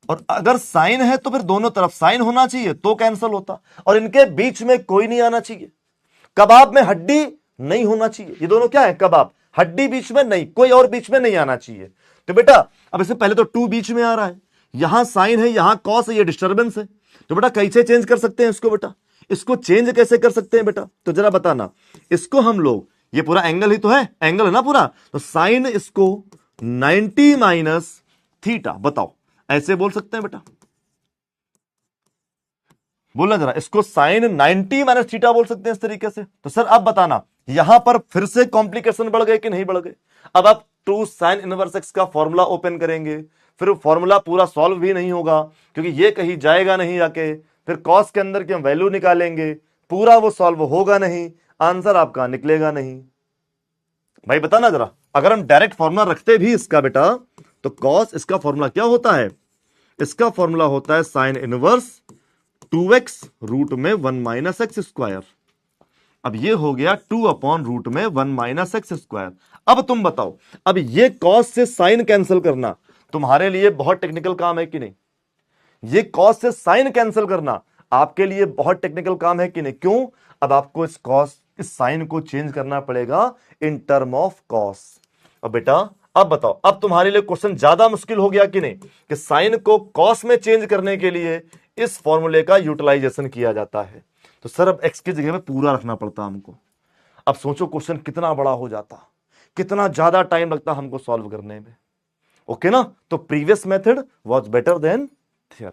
और अगर साइन है तो फिर दोनों तरफ साइन होना चाहिए तो कैंसिल होता, और इनके बीच में कोई नहीं आना चाहिए। कबाब में हड्डी नहीं होना चाहिए, ये दोनों क्या है, कबाब, हड्डी बीच में नहीं, कोई और बीच में नहीं आना चाहिए। तो बेटा अब इससे पहले तो टू बीच में आ रहा है, यहां साइन है, यहां कॉस है, ये डिस्टर्बेंस है। तो बेटा कैसे चेंज कर सकते हैं इसको, बेटा इसको चेंज कैसे कर सकते हैं बेटा, तो जरा बताना। इसको हम लोग, ये पूरा एंगल ही तो है, एंगल है ना पूरा, तो साइन इसको 90 माइनस थीटा, बताओ ऐसे बोल सकते हैं बेटा, बोलना जरा, इसको साइन 90 माइनस थीटा बोल सकते हैं इस तरीके से। तो सर अब बताना, यहां पर फिर से कॉम्प्लिकेशन बढ़ गए कि नहीं बढ़ गए। अब आप टू साइन इनवर्स एक्स का फॉर्मूला ओपन करेंगे, फिर फॉर्मूला पूरा सॉल्व भी नहीं होगा क्योंकि ये कहीं जाएगा नहीं जाके, फिर कॉस के अंदर की हम वैल्यू निकालेंगे, पूरा वो सॉल्व होगा नहीं, आंसर आपका निकलेगा नहीं। भाई बताना जरा, अगर हम डायरेक्ट फॉर्मूला रखते भी इसका बेटा, तो कॉस इसका फॉर्मूला क्या होता है, इसका फॉर्मूला होता है साइन इनवर्स 2x रूट में 1 माइनस एक्स स्क्वायर। अब ये हो गया 2 अपॉन रूट में 1 माइनस एक्स स्क्वायर। अब तुम बताओ, अब ये कॉस से साइन कैंसिल करना तुम्हारे लिए बहुत टेक्निकल काम है कि नहीं, ये कॉस से साइन कैंसिल करना आपके लिए बहुत टेक्निकल काम है कि नहीं, क्यों, अब आपको इस कॉस, इस साइन को चेंज करना पड़ेगा इन टर्म ऑफ कॉस। अब बेटा अब बताओ, अब तुम्हारे लिए क्वेश्चन ज्यादा मुश्किल हो गया कि नहीं, कि साइन को कॉस में चेंज करने के लिए इस फॉर्मूले का यूटिलाइजेशन किया जाता है। तो सर अब एक्स की जगह में पूरा रखना पड़ता हमको। अब सोचो क्वेश्चन कितना बड़ा हो जाता, कितना ज्यादा टाइम लगता हमको सॉल्व करने में। ओके ना, तो previous method was better than there.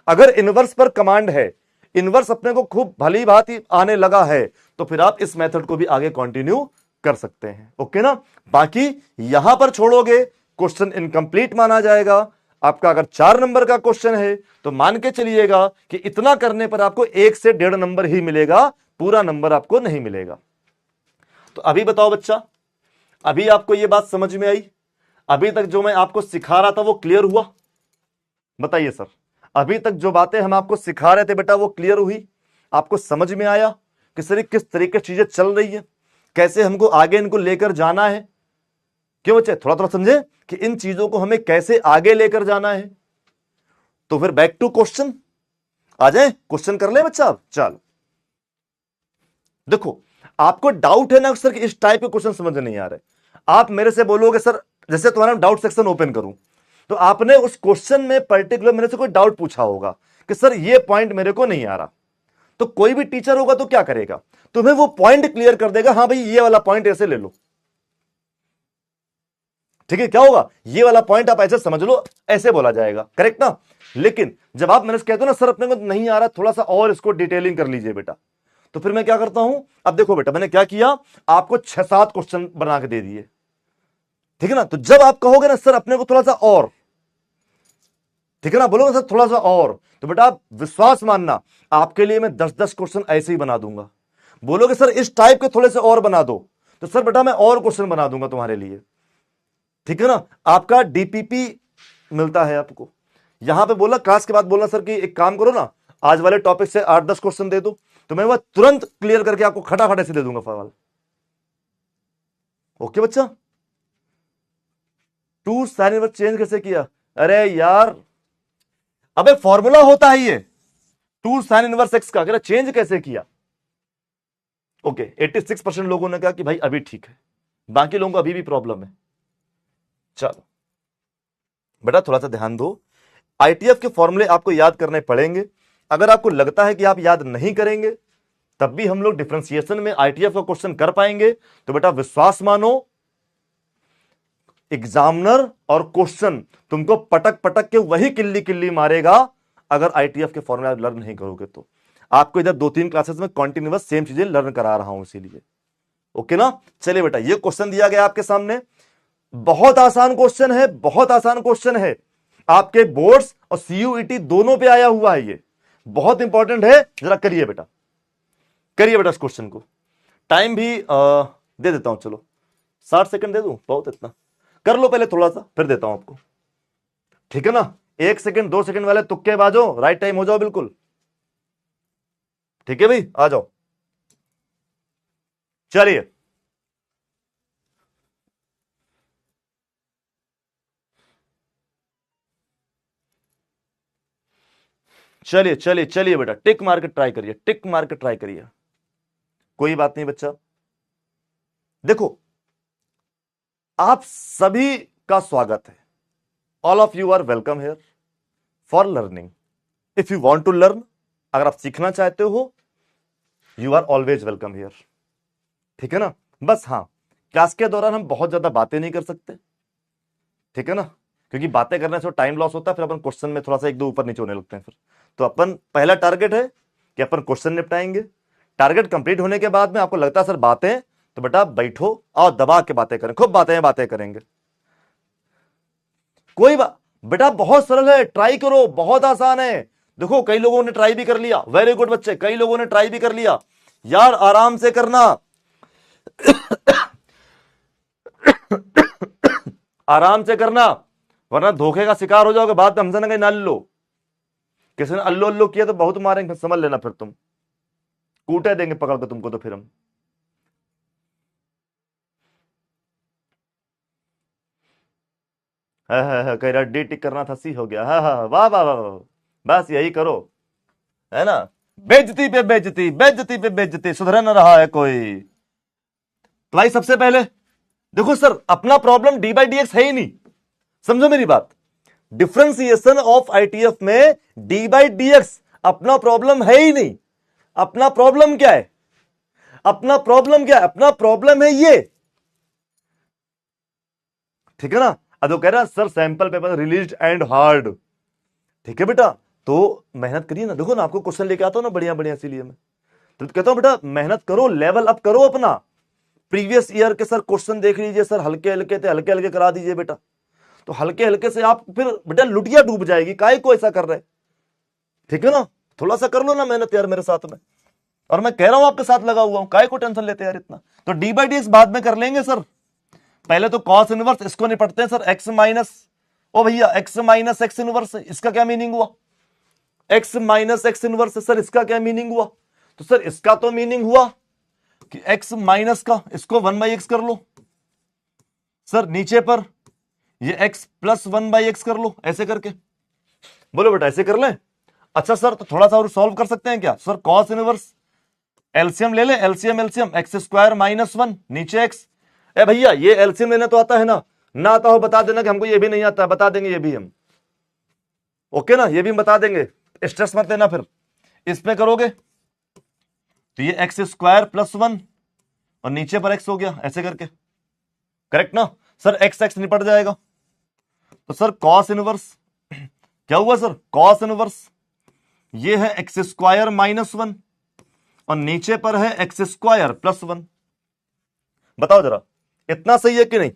अगर इनवर्स पर कमांड है, इनवर्स अपने को खूब भली भांति आने लगा है, तो फिर आप इस मेथड को भी आगे कंटिन्यू कर सकते हैं। ओके ना, बाकी यहां पर छोड़ोगे क्वेश्चन इनकंप्लीट माना जाएगा। आपका अगर 4 नंबर का क्वेश्चन है तो मान के चलिएगा कि इतना करने पर आपको 1 से 1.5 नंबर ही मिलेगा, पूरा नंबर आपको नहीं मिलेगा। तो अभी बताओ बच्चा, अभी आपको यह बात समझ में आई, अभी तक जो मैं आपको सिखा रहा था वो क्लियर हुआ, बताइए सर। अभी तक जो बातें हम आपको सिखा रहे थे बेटा वो क्लियर हुई, आपको समझ में आया कि सर किस तरीके से चीजें चल रही है, कैसे हमको आगे इनको लेकर जाना है। क्यों बच्चे, थोड़ा थोड़ा समझे कि इन चीजों को हमें कैसे आगे लेकर जाना है। तो फिर बैक टू क्वेश्चन आ जाए, क्वेश्चन कर ले बच्चा। अब चल देखो, आपको डाउट है ना सर कि इस टाइप के क्वेश्चन समझ नहीं आ रहे, आप मेरे से बोलोगे सर, जैसे तुम्हारा डाउट सेक्शन ओपन करूं तो आपने उस क्वेश्चन में पर्टिकुलर मेरे से कोई डाउट पूछा होगा कि सर ये पॉइंट मेरे को नहीं आ रहा, तो कोई भी टीचर होगा तो क्या करेगा, तुम्हें वो पॉइंट क्लियर कर देगा, हाँ भाई ये वाला पॉइंट ऐसे ले लो, ठीक है, क्या होगा, ये वाला पॉइंट आप ऐसे समझ लो, ऐसे बोला जाएगा, करेक्ट ना। लेकिन जब आप मेरे से कहते हो ना सर अपने को नहीं आ रहा, थोड़ा सा और इसको डिटेलिंग कर लीजिए बेटा, तो फिर मैं क्या करता हूं, अब देखो बेटा मैंने क्या किया, आपको 6-7 क्वेश्चन बना के दे दिए, ठीक है ना। तो जब आप कहोगे ना सर अपने को थोड़ा सा और, ठीक है ना, बोलोगे सर थोड़ा सा और, तो बेटा आप विश्वास मानना, आपके लिए मैं 10-10 क्वेश्चन ऐसे ही बना दूंगा। बोलोगे सर इस टाइप के थोड़े से और बना दो, तो सर बेटा मैं और क्वेश्चन बना दूंगा तुम्हारे लिए, ठीक है ना। आपका डीपीपी मिलता है आपको, यहां पे बोला क्लास के बाद बोलना सर कि एक काम करो ना, आज वाले टॉपिक से 8-10 क्वेश्चन दे दो, तो मैं वह तुरंत क्लियर करके आपको खटाखट से दे दूंगा सवाल। ओके बच्चा, टू साइन इनवर्स चेंज कैसे किया, अरे यार अबे फॉर्मूला होता है ये टू साइन इनवर्स एक्स का, अगर चेंज कैसे किया। ओके 86% लोगों ने कहा कि भाई अभी ठीक है, बाकी लोगों को अभी भी प्रॉब्लम है। चलो बेटा थोड़ा सा ध्यान दो, आईटीएफ के फॉर्मूले आपको याद करने पड़ेंगे। अगर आपको लगता है कि आप याद नहीं करेंगे तब भी हम लोग डिफरेंशिएशन में आईटीएफ का क्वेश्चन कर पाएंगे, तो बेटा विश्वास मानो, एग्जामिनर और क्वेश्चन तुमको पटक पटक के वही किल्ली किल्ली मारेगा अगर आईटीएफ के फॉर्मूला लर्न नहीं करोगे तो। आपको इधर 2-3 क्लासेस में कंटिन्यूअस सेम चीजें लर्न करा रहा हूं इसीलिए। ओके ना, चलिए बेटा ये क्वेश्चन दिया गया आपके सामने, बहुत आसान क्वेश्चन है, बहुत आसान क्वेश्चन है, आपके बोर्ड्स और सीयूईटी दोनों पे आया हुआ है, ये बहुत इंपॉर्टेंट है, जरा करिए बेटा, करिए बेटा इस क्वेश्चन को। टाइम भी दे देता हूं, चलो 60 सेकंड दे दूं, बहुत इतना कर लो पहले थोड़ा सा, फिर देता हूं आपको, ठीक है ना। 1 सेकंड 2 सेकंड वाले तुक्के बाजो, राइट टाइम हो जाओ बिल्कुल, ठीक है भाई, आ जाओ। चलिए चलिए चलिए चलिए बेटा, टिक मार के ट्राई करिए, टिक मार के ट्राई करिए, कोई बात नहीं बच्चा। देखो आप सभी का स्वागत है, all of you are welcome here for learning. If you want to learn, अगर आप सीखना चाहते हो, you are always welcome here, ठीक है ना। बस हाँ, क्लास के दौरान हम बहुत ज्यादा बातें नहीं कर सकते, ठीक है ना, क्योंकि बातें करने से टाइम लॉस होता है, फिर अपन क्वेश्चन में थोड़ा सा एक दो ऊपर नीचे होने लगते हैं फिर। तो अपन पहला टारगेट है कि अपन क्वेश्चन निपटाएंगे। टारगेट कंप्लीट होने के बाद में आपको लगता है सर बातें, तो बेटा बैठो और दबा के बातें करें, खूब बातें करेंगे। कोई बात बेटा, बहुत सरल है, ट्राई करो, बहुत आसान है। देखो कई लोगों ने ट्राई भी कर लिया, वेरी गुड बच्चे, कई लोगों ने ट्राई भी कर लिया यार, आराम से करना आराम से करना, वरना धोखे का शिकार हो जाओगे, बाद में हमसे ना कहीं ना लो। किसी ने अल्लो अल्लो किया तो बहुत मारेंगे, समझ लेना, फिर तुम कूटे देंगे पकड़ के तुमको, तो फिर हम कह रहा डी टिक करना था, सी हो गया। वाह वाह वाह वाह, बस यही करो, है ना। बेइज्जती पे बेइज्जती, बेइज्जती पे बेइज्जती, सुधर न रहा है कोई। तो भाई सबसे पहले देखो सर, अपना problem D by d x है ही नहीं, समझो मेरी बात। डिफरेंशिएशन ऑफ आईटीएफ में डी बाई डी एक्स अपना प्रॉब्लम है ही नहीं। अपना प्रॉब्लम क्या है? अपना प्रॉब्लम क्या है? अपना प्रॉब्लम है ये, ठीक है ना। अब तो कह रहा sir sample paper release and hard, ठीक है बेटा, तो मेहनत करिए ना। देखो ना, आपको क्वेश्चन लेके आता हूं ना बढ़िया बढ़िया, इसीलिए मैं तो कहता हूं बेटा मेहनत करो, लेवल अप करो अपना। प्रीवियस ईयर के सर क्वेश्चन देख लीजिए सर, हल्के हल्के थे, हल्के हल्के करा दीजिए बेटा। तो हल्के हल्के से आप फिर बेटा लुटिया डूब जाएगी, काहे को ऐसा कर रहे, ठीक है ना। थोड़ा सा कर लो ना मेहनत यार मेरे साथ में, और मैं कह रहा हूं आपके साथ लगा हुआ हूं, काहे को टेंशन लेते यार इतना। तो डी बाई डी एक्स बाद में कर लेंगे सर, पहले तो कॉस इनवर्स इसको निपटते हैं सर। एक्स माइनस, ओ भैया एक्स माइनस एक्स इनवर्स, इसका क्या मीनिंग हुआ? X minus x inverse sir, इसका क्या मीनिंग हुआ? तो सर इसका तो मीनिंग हुआ कि एक्स माइनस का इसको 1/x कर लो सर, नीचे पर ये x प्लस 1/x कर लो, ऐसे करके। बोलो बेटा ऐसे कर ले। अच्छा सर, तो थोड़ा सा और सॉल्व कर सकते हैं क्या सर? कॉस इनवर्स एलसीएम ले ले, LCM LCM, x square minus 1 नीचे x। ए भैया ये एलसीएम लेना तो आता है ना आता हो बता देना कि हमको ये भी नहीं आता, बता देंगे ये भी हम, ओके ना, ये भी हम बता देंगे, स्ट्रेस मत लेना। फिर इस पे करोगे तो ये एक्स स्क्वायर प्लस 1 और नीचे पर x हो गया, ऐसे करके, करेक्ट ना सर। एक्स एक्स निपट जाएगा। तो सर कॉस इनवर्स क्या हुआ सर? कॉस इनवर्स ये है एक्स स्क्वायर माइनस 1 और नीचे पर है एक्स स्क्वायर प्लस 1। बताओ जरा, इतना सही है कि नहीं?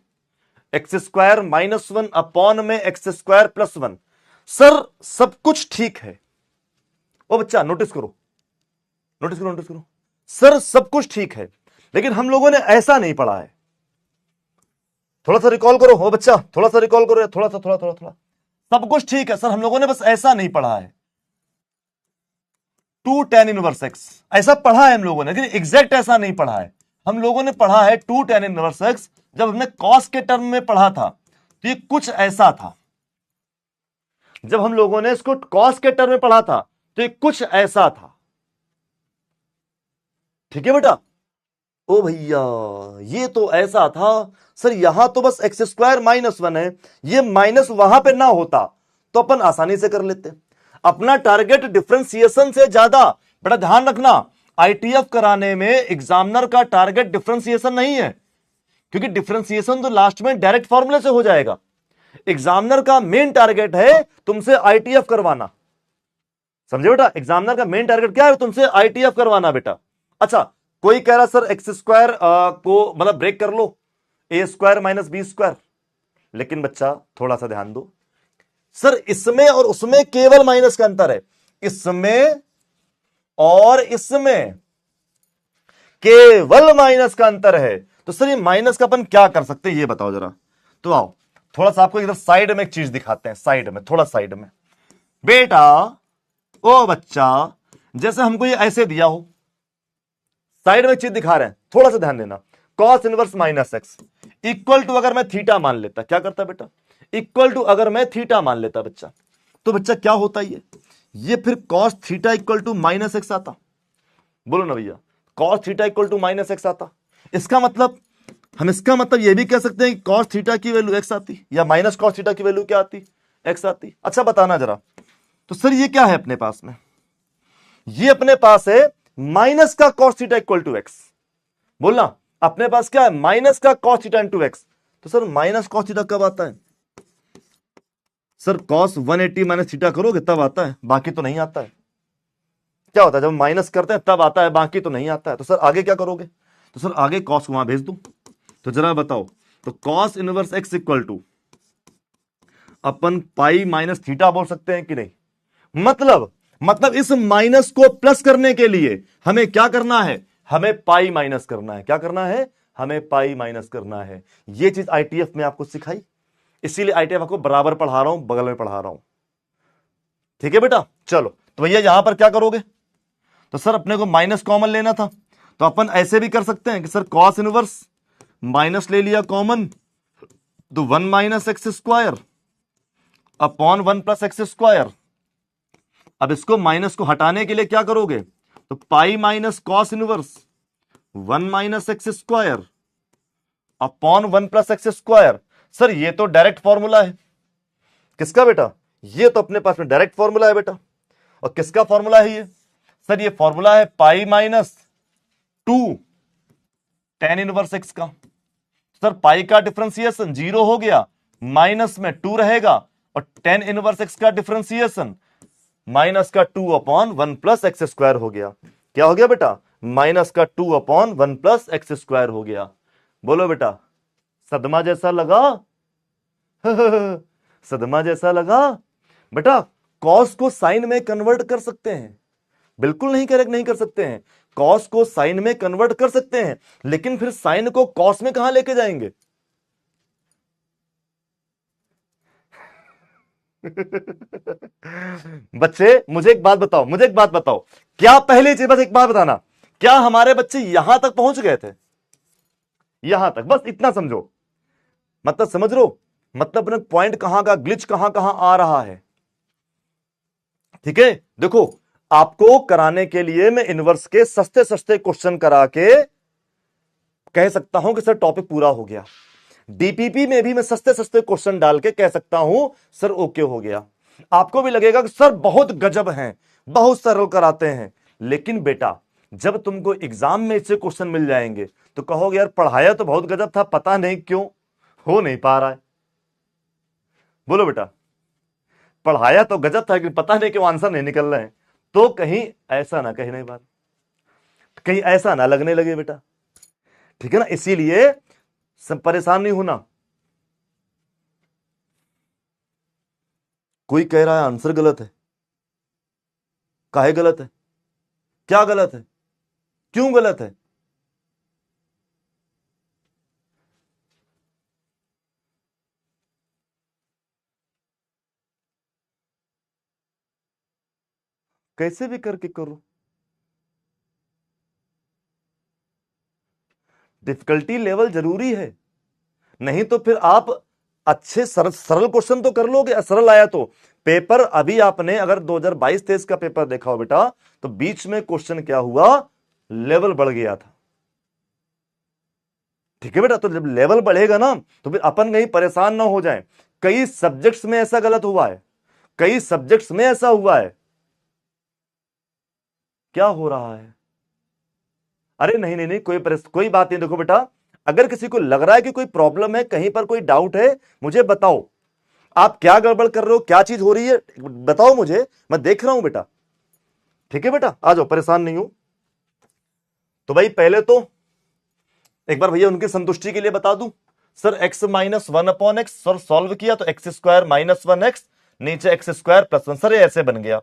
एक्स स्क्वायर माइनस 1 अपॉन में एक्स स्क्वायर प्लस 1। सर सब कुछ ठीक है। ओ बच्चा नोटिस करो, नोटिस करो, नोटिस करो, सर सब कुछ ठीक है, लेकिन हम लोगों ने ऐसा नहीं पढ़ा है। थोड़ा सा रिकॉल करो, हो बच्चा थोड़ा सा रिकॉल करो, थोड़ा सा, थोड़ा थोड़ा थोड़ा। सब कुछ ठीक है सर, हम लोगों ने बस ऐसा नहीं पढ़ा है, 2 tan इनवर्स x ऐसा पढ़ा है हम लोगों ने, लेकिन एग्जैक्ट ऐसा नहीं पढ़ा है। हम लोगों ने पढ़ा है 2 tan इनवर्स x, जब हमने कॉस के टर्म में पढ़ा था तो ये कुछ ऐसा था। जब हम लोगों ने इसको कॉस के टर्म में पढ़ा था तो ये कुछ ऐसा था, ठीक है बेटा। ओ भैया ये तो ऐसा था सर, यहां तो बस एक्स स्क्वायर माइनस 1 है, ये माइनस वहां पे ना होता तो अपन आसानी से कर लेते। अपना टारगेट डिफरेंशिएशन से ज्यादा, बड़ा ध्यान रखना, आईटीएफ कराने में एग्जामिनर का टारगेट डिफरेंशिएशन नहीं है, क्योंकि डिफरेंशिएशन तो लास्ट में डायरेक्ट फॉर्मूले से हो जाएगा। एग्जामिनर का मेन टारगेट है तुमसे आईटीएफ करवाना, समझे बेटा। एग्जामिनर का मेन टारगेट क्या है? तुमसे आईटीएफ करवाना बेटा। अच्छा कोई कह रहा सर एक्स स्क्वायर को मतलब ब्रेक कर लो, ए स्क्वायर माइनस बी स्क्वायर, लेकिन बच्चा थोड़ा सा ध्यान दो सर, इसमें और उसमें केवल माइनस का अंतर है, इसमें और इसमें केवल माइनस का अंतर है। तो सर ये माइनस का अपन क्या कर सकते हैं ये बताओ जरा। तो आओ थोड़ा सा आपको इधर साइड में एक चीज दिखाते हैं, साइड में, थोड़ा साइड में बेटा। ओ बच्चा जैसे हमको ये ऐसे दिया हो, साइड में एक चीज दिखा रहे हैं, थोड़ा सा ध्यान देना। Cos inverse minus x equal to, अगर मैं थीटा मान लेता, क्या करता बेटा? इक्वल टू अगर मैं थीटा मान लेता बच्चा, तो बच्चा क्या होता ये फिर cos theta equal to minus x आता। बोलो ना भैया, cos theta equal to minus x आता। इसका मतलब हम इसका मतलब ये भी कह सकते हैं कि कॉस थीटा की वैल्यू एक्स आती, या माइनस कॉस थीटा की वैल्यू क्या आती, एक्स आती। अच्छा बताना जरा, तो सर ये क्या है अपने पास में, ये अपने पास है माइनस का cos theta equal to x. बोलना, अपने पास क्या है, माइनस का कॉस थीटा इंटू एक्स। तो सर माइनस कॉस थीटा कब आता है, सर कॉस 180 माइनस थीटा करोगे तब आता है, बाकी तो नहीं आता है। क्या होता है जब माइनस करते हैं तब आता है, बाकी तो नहीं आता है। तो सर आगे क्या करोगे, तो सर आगे कॉस को वहां भेज दूं। तो जरा बताओ, तो cos inverse x equal to अपन पाई माइनस थीटा बोल सकते हैं कि नहीं। मतलब इस माइनस को प्लस करने के लिए हमें क्या करना है, हमें पाई माइनस करना है। क्या करना है, हमें पाई माइनस करना है। यह चीज आईटीएफ में आपको सिखाई, इसीलिए आईटीएफ आपको बराबर पढ़ा रहा हूं, बगल में पढ़ा रहा हूं। ठीक है बेटा, चलो तो भैया यहां पर क्या करोगे, तो सर अपने को माइनस कॉमन लेना था, तो अपन ऐसे भी कर सकते हैं कि सर कॉस इनवर्स माइनस ले लिया कॉमन, तो 1 minus x square upon 1 plus x square. अब इसको माइनस को हटाने के लिए क्या करोगे, तो pi minus cos inverse 1 minus x square upon 1 plus x square. Sir ये तो डायरेक्ट फॉर्मूला है, किसका बेटा, ये तो अपने पास में डायरेक्ट फॉर्मूला है बेटा। और किसका फॉर्मूला है ये, सर ये फॉर्मूला है pi minus 2 tan inverse x का। सर पाई का डिफरेंशिएशन 0 हो गया, माइनस में 2 रहेगा, और tan इनवर्स एक्स का डिफरेंशिएशन माइनस का 2 अपॉन 1 प्लस एक्स स्क्वायर हो गया। क्या हो गया बेटा, माइनस का 2 अपॉन 1 प्लस एक्स स्क्वायर हो गया। बोलो बेटा, सदमा जैसा लगा सदमा जैसा लगा बेटा। कॉस को साइन में कन्वर्ट कर सकते हैं, बिल्कुल नहीं करेक्ट नहीं कर सकते हैं, कॉस को साइन में कन्वर्ट कर सकते हैं, लेकिन फिर साइन को कॉस में कहां लेके जाएंगे बच्चे मुझे एक बात बताओ, मुझे एक बात बताओ, क्या पहली चीज, बस एक बात बताना, क्या हमारे बच्चे यहां तक पहुंच गए थे, यहां तक, बस इतना समझो, मतलब समझ लो, मतलब अपने पॉइंट कहां का, ग्लिच कहां कहां आ रहा है। ठीक है, देखो आपको कराने के लिए मैं इनवर्स के सस्ते सस्ते क्वेश्चन करा के कह सकता हूं कि सर टॉपिक पूरा हो गया। डीपीपी में भी मैं सस्ते सस्ते क्वेश्चन डाल के कह सकता हूं सर ओके हो गया। आपको भी लगेगा कि सर बहुत गजब हैं, बहुत सरल कराते हैं, लेकिन बेटा जब तुमको एग्जाम में इससे क्वेश्चन मिल जाएंगे तो कहोगे यार पढ़ाया तो बहुत गजब था, पता नहीं क्यों हो नहीं पा रहा है। बोलो बेटा, पढ़ाया तो गजब था लेकिन पता नहीं क्यों आंसर नहीं निकल रहे हैं। तो कहीं ऐसा ना कहने बात, कहीं ऐसा ना लगने लगे बेटा, ठीक है ना, इसीलिए सब परेशान नहीं होना। कोई कह रहा है आंसर गलत है, काहे गलत है, क्या गलत है, क्यों गलत है, कैसे भी करके करो। डिफिकल्टी लेवल जरूरी है, नहीं तो फिर आप अच्छे सरल क्वेश्चन तो कर लोगे, सरल आया तो पेपर, अभी आपने अगर 2022-23 का पेपर देखा हो बेटा, तो बीच में क्वेश्चन क्या हुआ, लेवल बढ़ गया था। ठीक है बेटा, तो जब लेवल बढ़ेगा ना तो फिर अपन कहीं परेशान ना हो जाए। कई सब्जेक्ट्स में ऐसा गलत हुआ है, कई सब्जेक्ट्स में ऐसा हुआ है। क्या हो रहा है, अरे नहीं नहीं नहीं, कोई बात नहीं। देखो बेटा, अगर किसी को लग रहा है कि कोई प्रॉब्लम है, कहीं पर कोई डाउट है, मुझे बताओ, आप क्या गड़बड़ कर रहे हो, क्या चीज हो रही है, बताओ मुझे, मैं देख रहा हूं बेटा। ठीक है बेटा, आ जाओ, परेशान नहीं हूं। तो भाई पहले तो एक बार भैया उनकी संतुष्टि के लिए बता दूं, sir x minus 1 upon x, sir solve किया तो एक्स स्क्वायर माइनस 1 एक्स, नीचे एक्स स्क्वायर प्लस 1, सर ये ऐसे बन गया।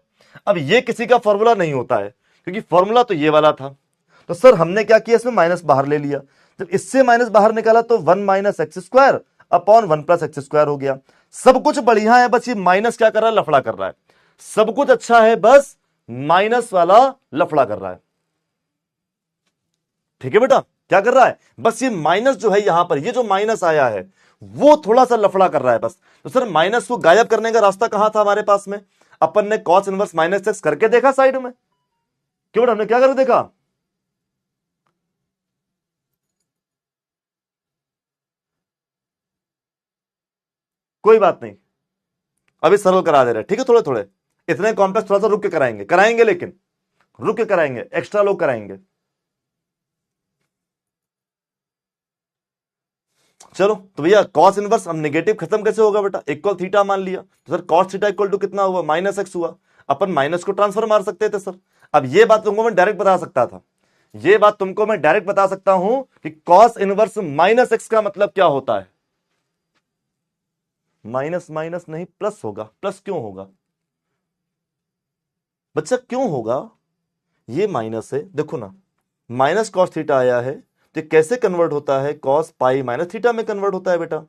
अब ये किसी का फॉर्मूला नहीं होता है, क्योंकि फॉर्मूला तो ये वाला था। तो सर हमने क्या किया, इसमें माइनस बाहर ले लिया, जब इससे माइनस बाहर निकाला तो 1 minus x square upon 1 plus x square हो गया। सब कुछ बढ़िया है, बस ये माइनस क्या कर रहा है, लफड़ा कर रहा है। सब कुछ अच्छा है, बस माइनस वाला लफड़ा कर रहा है। ठीक है बेटा, क्या कर रहा है, बस ये माइनस जो है यहां पर, ये जो माइनस आया है वो थोड़ा सा लफड़ा कर रहा है बस। तो सर माइनस को गायब करने का रास्ता कहां था हमारे पास में, अपन ने cos इनवर्स माइनस एक्स करके देखा साइड में, क्यों बेटा, हमने क्या करके देखा, कोई बात नहीं, अभी सरल करा दे रहे, ठीक है, थोड़े थोड़े, इतने कॉम्प्लेक्स थोड़ा सा रुक के कराएंगे, कराएंगे लेकिन रुक के कराएंगे, एक्स्ट्रा लोग कराएंगे। चलो तो भैया cos इनवर्स हम नेगेटिव खत्म कैसे होगा बेटा, इक्वल थीटा मान लिया, तो sir cos theta equal to कितना हुआ, माइनस एक्स हुआ, अपन माइनस को ट्रांसफर मार सकते थे सर। अब ये बात तुमको मैं डायरेक्ट बता सकता था, ये बात तुमको मैं डायरेक्ट बता सकता हूं कि cos इनवर्स माइनस एक्स का मतलब क्या होता है, माइनस माइनस नहीं प्लस होगा, प्लस क्यों होगा बच्चा, क्यों होगा, ये माइनस है, देखो ना, माइनस कॉस थीटा आया है, तो कैसे कन्वर्ट होता है, कॉस पाई माइनस थीटा में कन्वर्ट होता है बेटा,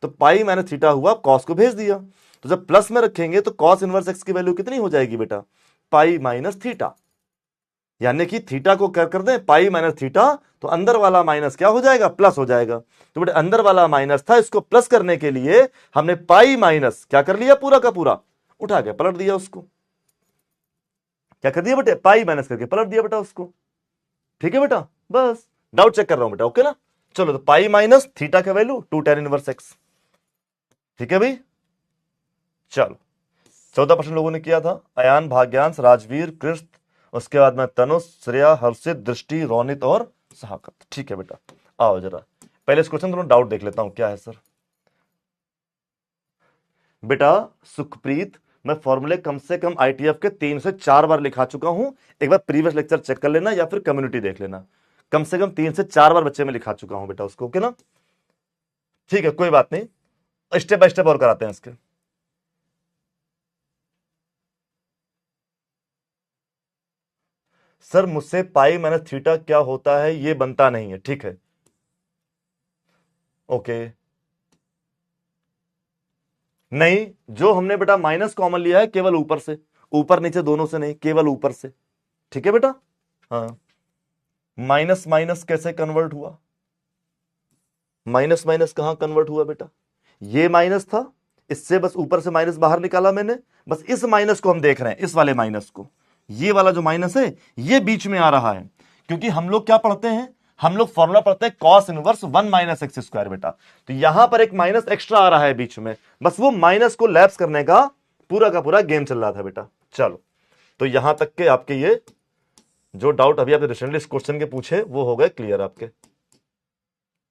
तो पाई माइनस थीटा हुआ, कॉस को भेज दिया, तो जब प्लस में रखेंगे तो कॉस इनवर्स एक्स की वैल्यू कितनी हो जाएगी बेटा, पाई माइनस थीटा, यानी कि थीटा को कर दें पाई माइनस थीटा, तो अंदर वाला माइनस क्या हो जाएगा, प्लस हो जाएगा, तो बेटा अंदर वाला माइनस था, इसको प्लस करने के लिए हमने पाई माइनस क्या कर लिया, पूरा का पूरा उठा के पलट दिया, उसको क्या कर दिया बेटा, पाई माइनस करके पलट दिया बेटा उसको, ठीक है बेटा, बस डाउट चेक कर रहा हूं बेटा, ओके ना। चलो तो पाई माइनस थीटा का वैल्यू 2 tan इनवर्स एक्स, ठीक है भाई। चलो 14% लोगों ने किया था, अयान, भाग्यांश, राजवीर, कृष्ण, उसके बाद में तनुष, श्रेया, हर्षित, दृष्टि, रोनित और सहाकत, ठीक है बेटा। आओ जरा पहले इस क्वेश्चन थोड़ा डाउट देख लेता हूं, क्या है सर। बेटा सुखप्रीत, मैं फॉर्मूले कम से कम आईटीएफ के 3 से 4 बार लिखा चुका हूं, एक बार प्रीवियस लेक्चर चेक कर लेना या फिर कम्युनिटी देख लेना, कम से कम 3 से 4 बार बच्चे में लिखा चुका हूं बेटा उसको, ओके ना, ठीक है, कोई बात नहीं, स्टेप बाय स्टेप और कराते हैं इसके। सर मुझसे पाई माइनस थीटा क्या होता है ये बनता नहीं है, ठीक है, ओके, नहीं, जो हमने बेटा माइनस कॉमन लिया है केवल ऊपर से, ऊपर नीचे दोनों से नहीं, केवल ऊपर से, ठीक है बेटा। हाँ, माइनस माइनस कैसे कन्वर्ट हुआ, माइनस माइनस कहां कन्वर्ट हुआ बेटा, ये माइनस था, इससे बस ऊपर से माइनस बाहर निकाला मैंने, बस इस माइनस को हम देख रहे हैं, इस वाले माइनस को, ये वाला जो माइनस है ये बीच में आ रहा है, क्योंकि हम लोग क्या पढ़ते हैं, हम लोग फॉर्मूला पढ़ते हैं cos inverse 1 minus x square बेटा, तो यहां पर एक माइनस एक्स्ट्रा आ रहा है बीच में, बस वो माइनस को लैप्स करने का पूरा गेम चल रहा था बेटा। चलो तो यहां तक के आपके ये जो डाउट अभी आपने रिसेंटली इस क्वेश्चन के पूछे वो हो गए क्लियर आपके,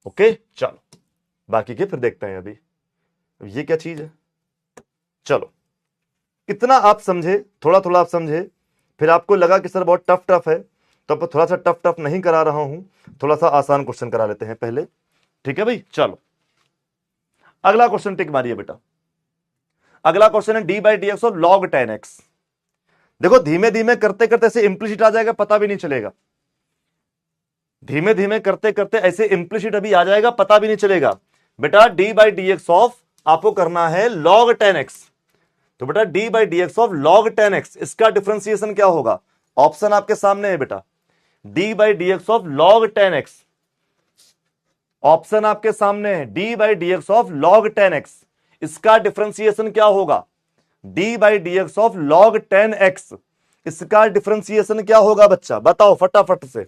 ओके। चलो बाकी के फिर देखते हैं, अभी ये क्या चीज है, चलो इतना आप समझे, थोड़ा थोड़ा आप समझे, फिर आपको लगा कि सर बहुत टफ टफ है, तो अब थोड़ा सा टफ टफ नहीं करा रहा हूं, थोड़ा सा आसान क्वेश्चन करा लेते हैं पहले, ठीक है भाई। चलो अगला क्वेश्चन टिक मारिए बेटा, अगला क्वेश्चन है d by d x of log 10x। देखो धीमे धीमे करते करते ऐसे इंप्लिसिट आ जाएगा, पता भी नहीं चलेगा, धीमे धीमे करते करते ऐसे इंप्लिसिट अभी आ जाएगा, पता भी नहीं चलेगा बेटा। D by d x of आपको करना है log 10x, तो बेटा d by d x of log 10x, इसका डिफरेंशिएशन क्या होगा, ऑप्शन आपके सामने है बेटा, d by d x of log 10x, option आपके सामने है, d by d x of log 10x, इसका डिफरेंशिएशन क्या होगा, D by d x of log 10x, इसका डिफरेंशिएशन क्या होगा बच्चा, बताओ फटाफट से।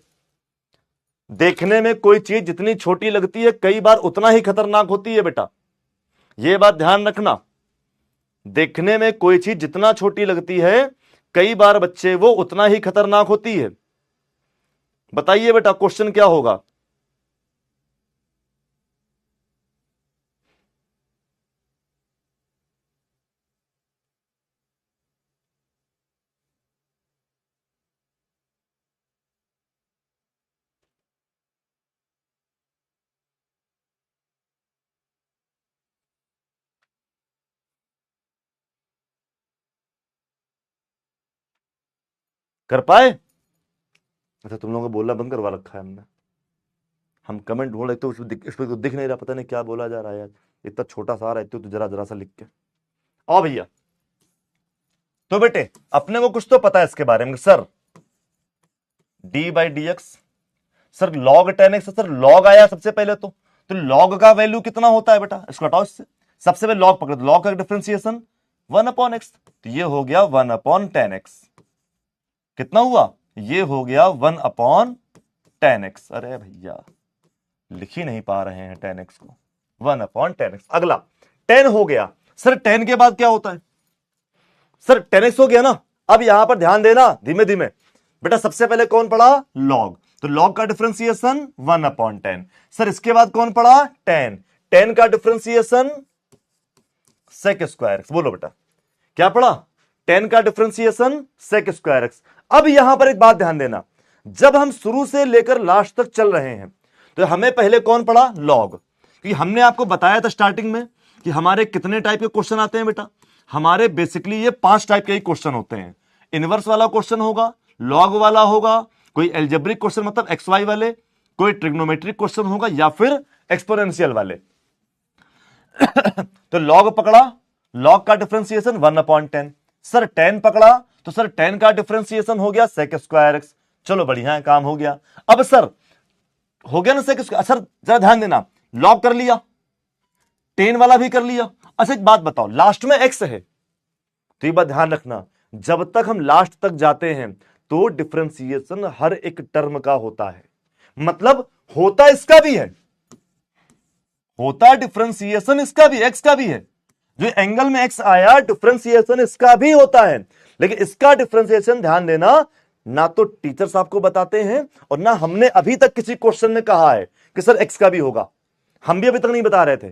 देखने में कोई चीज जितनी छोटी लगती है कई बार उतना ही खतरनाक होती है बेटा, यह बात ध्यान रखना, देखने में कोई चीज जितना छोटी लगती है कई बार बच्चे वो उतना ही खतरनाक होती है। बताइए बेटा क्वेश्चन क्या होगा, कर पाए, अच्छा तुम लोगों को बोलना बंद करवा रखा है हमने, हम कमेंट ढूंढ रहे तो इस पर तो दिख नहीं रहा, पता नहीं क्या बोला जा रहा है यार, इतना छोटा सा आ रहा है तो जरा जरा सा लिख के आओ भैया। तो बेटे अपने को कुछ तो पता है इसके बारे में, sir d by d x, sir log 10x, sir log आया सबसे पहले तो log का वैल्यू कितना होता है बेटा, इसको हटाओ इससे, सबसे पहले log पकड़ो, log का डिफरेंशिएशन 1/x, तो ये हो गया 1/10x। कितना हुआ? ये हो गया 1/10x। अरे भैया लिख ही नहीं पा रहे हैं 10x को, 1/10x। अगला 10 हो गया। सर 10 के बाद क्या होता है? सर 10x हो गया ना। अब यहां पर ध्यान देना धीमे धीमे बेटा, सबसे पहले कौन पढ़ा? लॉग, तो लॉग का डिफरेंशिएशन 1/10। सर इसके बाद कौन पढ़ा? 10, 10 का डिफरेंशिएशन सेक स्क्वायर एक्स। बोलो बेटा क्या पढ़ा? 10 का डिफरेंशिएशन सेक स्क्वायर एक्स। अब यहां पर एक बात ध्यान देना, जब हम शुरू से लेकर लास्ट तक चल रहे हैं तो हमें पहले कौन पढ़ा? लॉग। क्योंकि हमने आपको बताया था स्टार्टिंग में कि हमारे कितने टाइप के क्वेश्चन आते हैं बेटा, हमारे बेसिकली ये 5 टाइप के ही क्वेश्चन होते हैं। इनवर्स वाला क्वेश्चन होगा, लॉग वाला होगा, कोई एल्जेब्रिक क्वेश्चन मतलब एक्स वाई वाले, कोई ट्रिग्नोमेट्रिक क्वेश्चन होगा, या फिर एक्सपोनेंशियल वाले। तो लॉग पकड़ा, लॉग का डिफरेंशिएशन 1/10। सर 10 पकड़ा, तो सर 10 का डिफरेंशिएशन हो गया सेक स्क्वायर एक्स। चलो बढ़िया है, काम हो गया। अब सर हो गया ना सेक स्क्वायर। सर जरा ध्यान देना, लॉग कर लिया, 10 वाला भी कर लिया। अच्छा एक बात बताओ, लास्ट में एक्स है, तो ये बात ध्यान रखना, जब तक हम लास्ट तक जाते हैं तो डिफरेंशिएशन हर एक टर्म का होता है, मतलब होता इसका भी है, होता डिफरेंशिएशन इसका भी, एक्स का भी है। जो एंगल में एक्स आया डिफरेंशिएशन इसका भी होता है, लेकिन इसका डिफरेंशिएशन ध्यान देना ना तो टीचर्स आपको बताते हैं और ना हमने अभी तक किसी क्वेश्चन में कहा है कि सर एक्स का भी होगा। हम भी अभी तक नहीं बता रहे थे,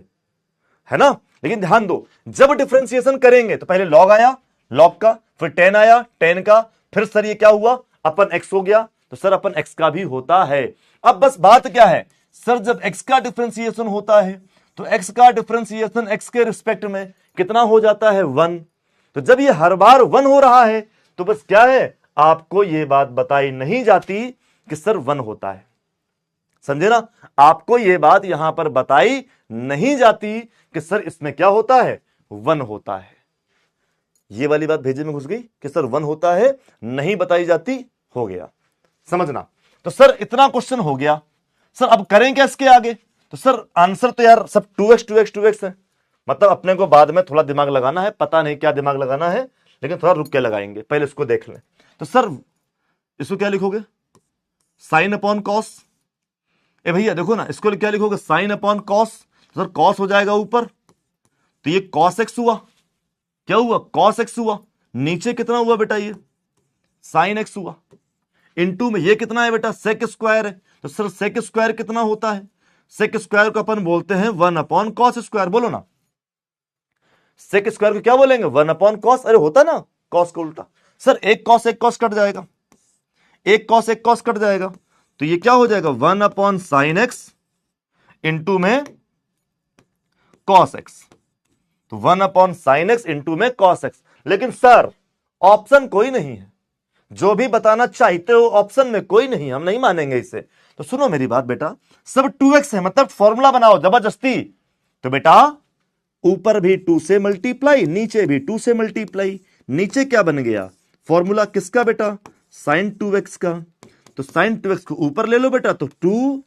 है ना। लेकिन ध्यान दो, जब डिफरेंशिएशन करेंगे तो पहले लॉग आया, लॉग का, फिर 10 आया, 10 का, फिर सर ये क्या हुआ? अपन एक्स हो गया, तो सर अपन एक्स का भी होता है। अब बस बात क्या है, सर जब एक्स का डिफरेंशिएशन होता है तो एक्स का डिफरेंशिएशन एक्स के रिस्पेक्ट में कितना हो जाता है? 1। तो जब ये हर बार 1 हो रहा है तो बस क्या है, आपको ये बात बताई नहीं जाती कि सर 1 होता है। समझे ना, आपको ये बात यहां पर बताई नहीं जाती कि सर इसमें क्या होता है? 1 होता है। ये वाली बात भेजे में घुस गई कि सर 1 होता है, नहीं बताई जाती, हो गया, समझना। तो सर इतना क्वेश्चन हो गया, सर अब करें क्या इसके आगे? तो सर आंसर तो यार सब 2x 2x 2x है, मतलब अपने को बाद में थोड़ा दिमाग लगाना है, पता नहीं क्या दिमाग लगाना है, लेकिन थोड़ा रुक के लगाएंगे, पहले इसको देख लें। तो सर इसको क्या लिखोगे? Sine upon cos. ए भैया देखो ना, इसको क्या लिखोगे? Sine upon cos. Sir cos हो जाएगा ऊपर, तो ये कॉस एक्स हुआ, क्या हुआ? कॉस एक्स हुआ। नीचे कितना हुआ बेटा? ये साइन एक्स हुआ। इनटू में ये कितना है बेटा? सेक स्क्वायर है। तो सर सेक स्क्वायर कितना होता है? सेक स्क्वायर को अपन बोलते हैं 1/cos स्क्वायर। बोलो ना, सेक स्क्वायर को क्या बोलेंगे? 1/cos। अरे होता ना कॉस को उल्टा। सर एक कॉस कट जाएगा, एक कॉस कट जाएगा, तो ये क्या हो जाएगा? 1/sin x इंटू में cos x। तो 1/sin x इंटू में cos x। लेकिन सर ऑप्शन कोई नहीं है, जो भी बताना चाहते हो ऑप्शन में कोई नहीं, हम नहीं मानेंगे इसे। तो सुनो मेरी बात बेटा, सब 2x है, मतलब फॉर्मूला बनाओ जबरदस्ती। तो बेटा ऊपर भी 2 से मल्टीप्लाई, नीचे भी 2 से मल्टीप्लाई, नीचे क्या बन गया? फॉर्मूला किसका बेटा? sin 2x का। तो sin 2x को ऊपर ले लो बेटा, तो 2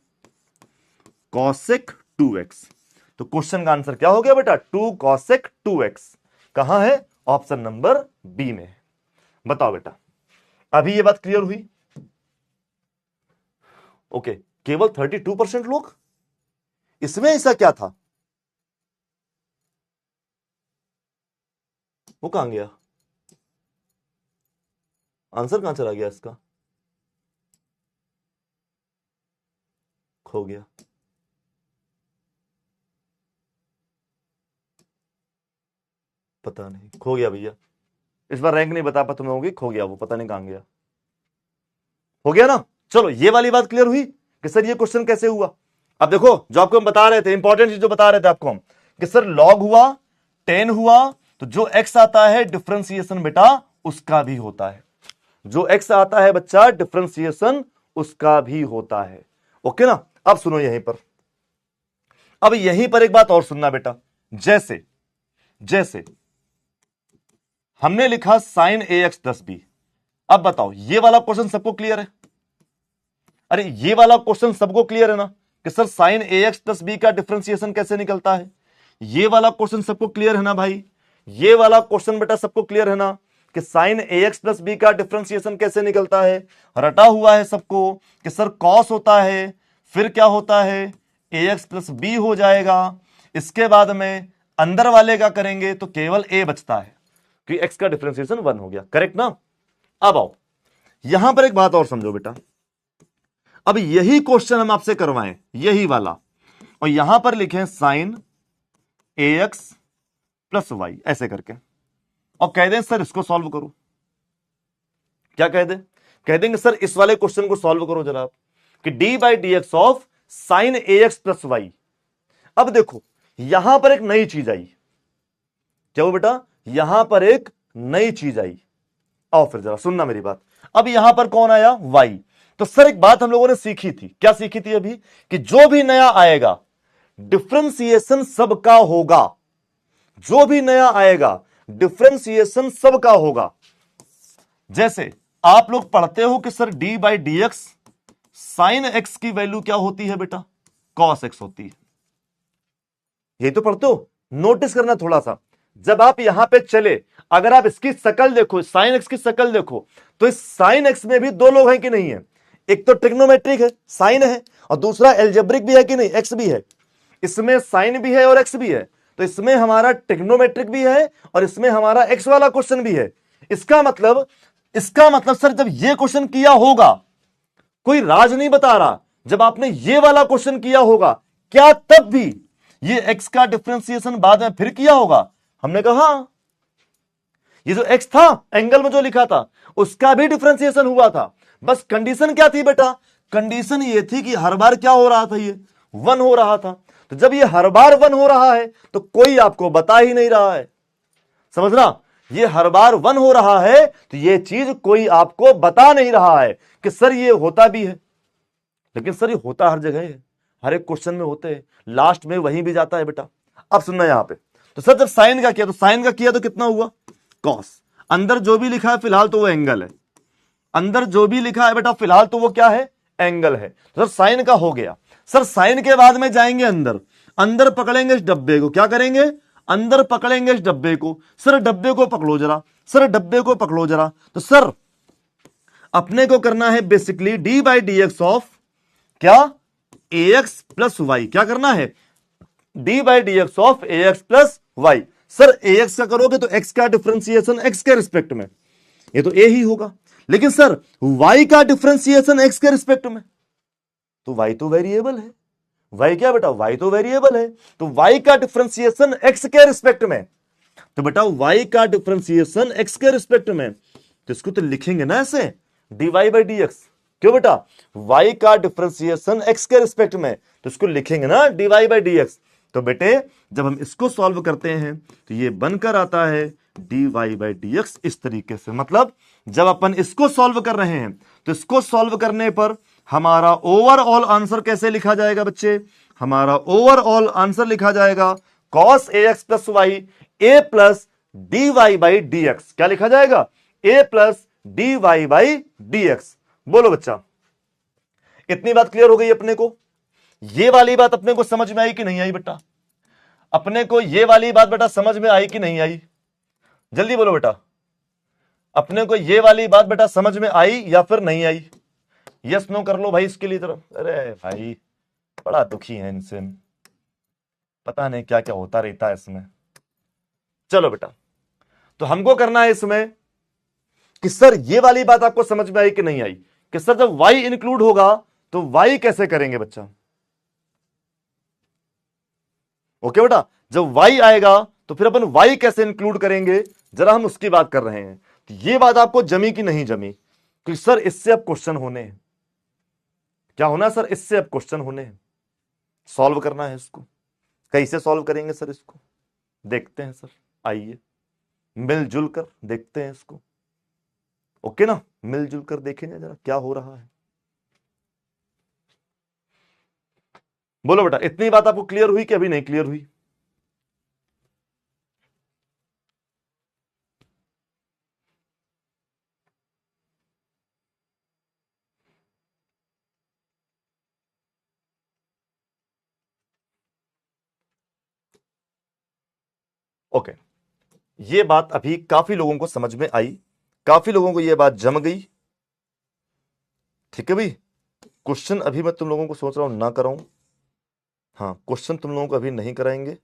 cosec 2x। तो क्वेश्चन का आंसर क्या हो गया बेटा? 2 cosec 2x। कहां है? ऑप्शन नंबर बी में है। बताओ बेटा, अभी ये बात क्लियर हुई? ओके, केवल 32% लोग, इसमें ऐसा क्या था? वो कहां गया? आंसर कहां चला गया इसका? खो गया। पता नहीं, खो गया भैया। इस बार रैंक नहीं बता पा तुम्हें होगी, खो गया वो, पता नहीं कहां गया। हो गया ना? चलो ये वाली बात क्लियर हुई कि सर ये क्वेश्चन कैसे हुआ। अब देखो जो आपको हम बता रहे थे, इंपॉर्टेंट चीज जो बता रहे थे आपको हम, कि सर लॉग हुआ, 10 हुआ, तो जो x आता है डिफरेंशिएशन बेटा उसका भी होता है। जो x आता है बच्चा डिफरेंशिएशन उसका भी होता है। ओके ना? अब सुनो यहीं पर, अब यहीं पर एक बात और सुनना बेटा, जैसे जैसे हमने लिखा साइन ax + b। अब बताओ ये वाला क्वेश्चन सबको क्लियर है? अरे ये वाला क्वेश्चन सबको क्लियर है ना कि सर साइन ax + b का डिफरेंशिएशन कैसे निकलता है? ये वाला क्वेश्चन सबको क्लियर है ना भाई ये वाला क्वेश्चन बेटा सबको क्लियर है ना कि साइन ax प्लस बी का डिफरेंशिएशन कैसे निकलता है? रटा हुआ है सबको कि सर कॉस होता है, फिर क्या होता है, ax प्लस बी हो जाएगा, इसके बाद में अंदर वाले का करेंगे तो केवल a बचता है कि x का डिफरेंशिएशन 1 हो गया। करेक्ट ना? अब आओ यहां पर एक बात और समझो बेटा, अब यही क्वेश्चन हम आपसे करवाएं, यही वाला, और यहां पर लिखें साइन ax प्लस वाई ऐसे करके, और कह दें सर इसको सॉल्व करो। क्या कह दें? कह देंगे सर इस वाले क्वेश्चन को सॉल्व करो जरा, कि d by d x of sine ax plus y. अब देखो यहां पर एक नई चीज आई। क्या वो बेटा? यहां पर एक नई चीज आई। आओ फिर जरा सुनना मेरी बात। अब यहां पर कौन आया? वाई। तो सर एक बात हम लोगों ने सीखी थी, क्या सीखी थी अभी? कि जो भी नया आएगा डिफरेंशिएशन सबका होगा। जो भी नया आएगा डिफरेंशिएशन सबका होगा। जैसे आप लोग पढ़ते हो कि sir d by d x sine x की वैल्यू क्या होती है बेटा? कॉस एक्स होती है। यही तो पढ़ते हो। नोटिस करना थोड़ा सा, जब आप यहां पे चले, अगर आप इसकी शकल देखो, साइन एक्स की शकल देखो, तो इस साइन एक्स में भी दो लोग हैं कि नहीं है? एक तो ट्रिग्नोमेट्रिक है, साइन है, और दूसरा एल्जेब्रिक भी है कि नहीं? एक्स भी है। इसमें साइन भी है और एक्स भी है, तो इसमें हमारा ट्रिग्नोमेट्रिक भी है और इसमें हमारा एक्स वाला क्वेश्चन भी है। इसका मतलब सर जब ये क्वेश्चन किया होगा, कोई राज नहीं बता रहा, जब आपने ये वाला क्वेश्चन किया होगा, क्या तब भी ये एक्स का डिफरेंशिएशन बाद में फिर किया होगा? हमने कहा हाँ। ये जो एक्स था एंगल में जो लिखा था उसका भी डिफरेंशिएशन हुआ था, बस कंडीशन क्या थी बेटा? कंडीशन ये थी कि हर बार क्या हो रहा था? ये 1 हो रहा था। तो जब ये हर बार 1 हो रहा है तो कोई आपको बता ही नहीं रहा है। समझना? ये हर बार 1 हो रहा है तो ये चीज कोई आपको बता नहीं रहा है कि सर ये होता भी है। लेकिन सर ये होता हर जगह है, हर एक क्वेश्चन में होते हैं, लास्ट में वहीं भी जाता है बेटा। अब सुनना यहां पे, तो सर जब साइन का किया तो कितना हुआ? कॉस। अंदर जो भी लिखा है फिलहाल तो वो एंगल है। अंदर जो भी लिखा है बेटा फिलहाल तो वो क्या है? एंगल है। तो सर साइन का हो गया। सर साइन के बाद में जाएंगे अंदर, अंदर पकड़ेंगे इस डब्बे को। क्या करेंगे? अंदर पकड़ेंगे इस डब्बे को। सर डब्बे को पकड़ो जरा, सर डब्बे को पकड़ो जरा। तो सर अपने को करना है basically d by d x of क्या? A x plus y. क्या करना है? D by d x of a x plus y. Sir a x का करोगे तो एक्स का डिफरेंशिएशन एक्स के रिस्पेक्ट में, ये तो ए ही होगा। लेकिन सर वाई का डिफरेंशिएशन एक्स के रिस्पेक्ट में, तो वाई तो वेरिएबल है। वाई क्या बेटा? वाई तो वेरिएबल है, तो वाई का डिफरेंशिएशन एक्स के रिस्पेक्ट में। तो बेटा वाई का डिफरेंशिएशन एक्स के रिस्पेक्ट में, तो इसको तो लिखेंगे ना ऐसे d y by d x. क्यों बेटा? वाई का डिफरेंशिएशन एक्स के रिस्पेक्ट में, तो इसको लिखेंगे ना d y by d x. तो बेटे जब हम इसको सॉल्व करते हैं तो ये बनकर आता है d y by d x इस तरीके से। मतलब जब अपन इसको सॉल्व कर रहे हैं तो इसको सॉल्व करने पर हमारा ओवरऑल आंसर कैसे लिखा जाएगा बच्चे? हमारा ओवरऑल आंसर लिखा जाएगा cos a x plus y a plus d y by d x. क्या लिखा जाएगा? A plus d y by d x. बोलो बच्चा, इतनी बात क्लियर हो गई अपने को? ये वाली बात अपने को समझ में आई कि नहीं आई बेटा? अपने को ये वाली बात बेटा समझ में आई कि नहीं आई? जल्दी बोलो बेटा, अपने को ये वाली बात बेटा समझ में आई या फिर नहीं आई? यस नो कर लो भाई इसके लिए तरफ। अरे भाई बड़ा दुखी है इनसे, पता नहीं क्या क्या होता रहता है इसमें। चलो बेटा, तो हमको करना है इसमें कि सर ये वाली बात आपको समझ में आई कि नहीं आई, कि सर जब y इंक्लूड होगा तो y कैसे करेंगे बच्चा? ओके बेटा, जब y आएगा तो फिर अपन y कैसे इंक्लूड करेंगे, जरा हम उसकी बात कर रहे हैं। तो ये बात आपको जमी कि नहीं जमी? कि सर इससे अब क्वेश्चन होने हैं। क्या होना सर? इससे अब क्वेश्चन होने हैं, सॉल्व करना है इसको। कैसे सॉल्व करेंगे सर इसको? देखते हैं सर, आइए मिलजुल कर देखते हैं इसको। ओके ना, मिलजुल कर देखेंगे जरा क्या हो रहा है। बोलो बेटा, इतनी बात आपको क्लियर हुई कि अभी नहीं क्लियर हुई? ओके, ये बात अभी काफी लोगों को समझ में आई, काफी लोगों को ये बात जम गई। ठीक है भाई, क्वेश्चन अभी मैं तुम लोगों को सोच रहा हूं ना कराऊं। हाँ, क्वेश्चन तुम लोगों को अभी नहीं कराएंगे,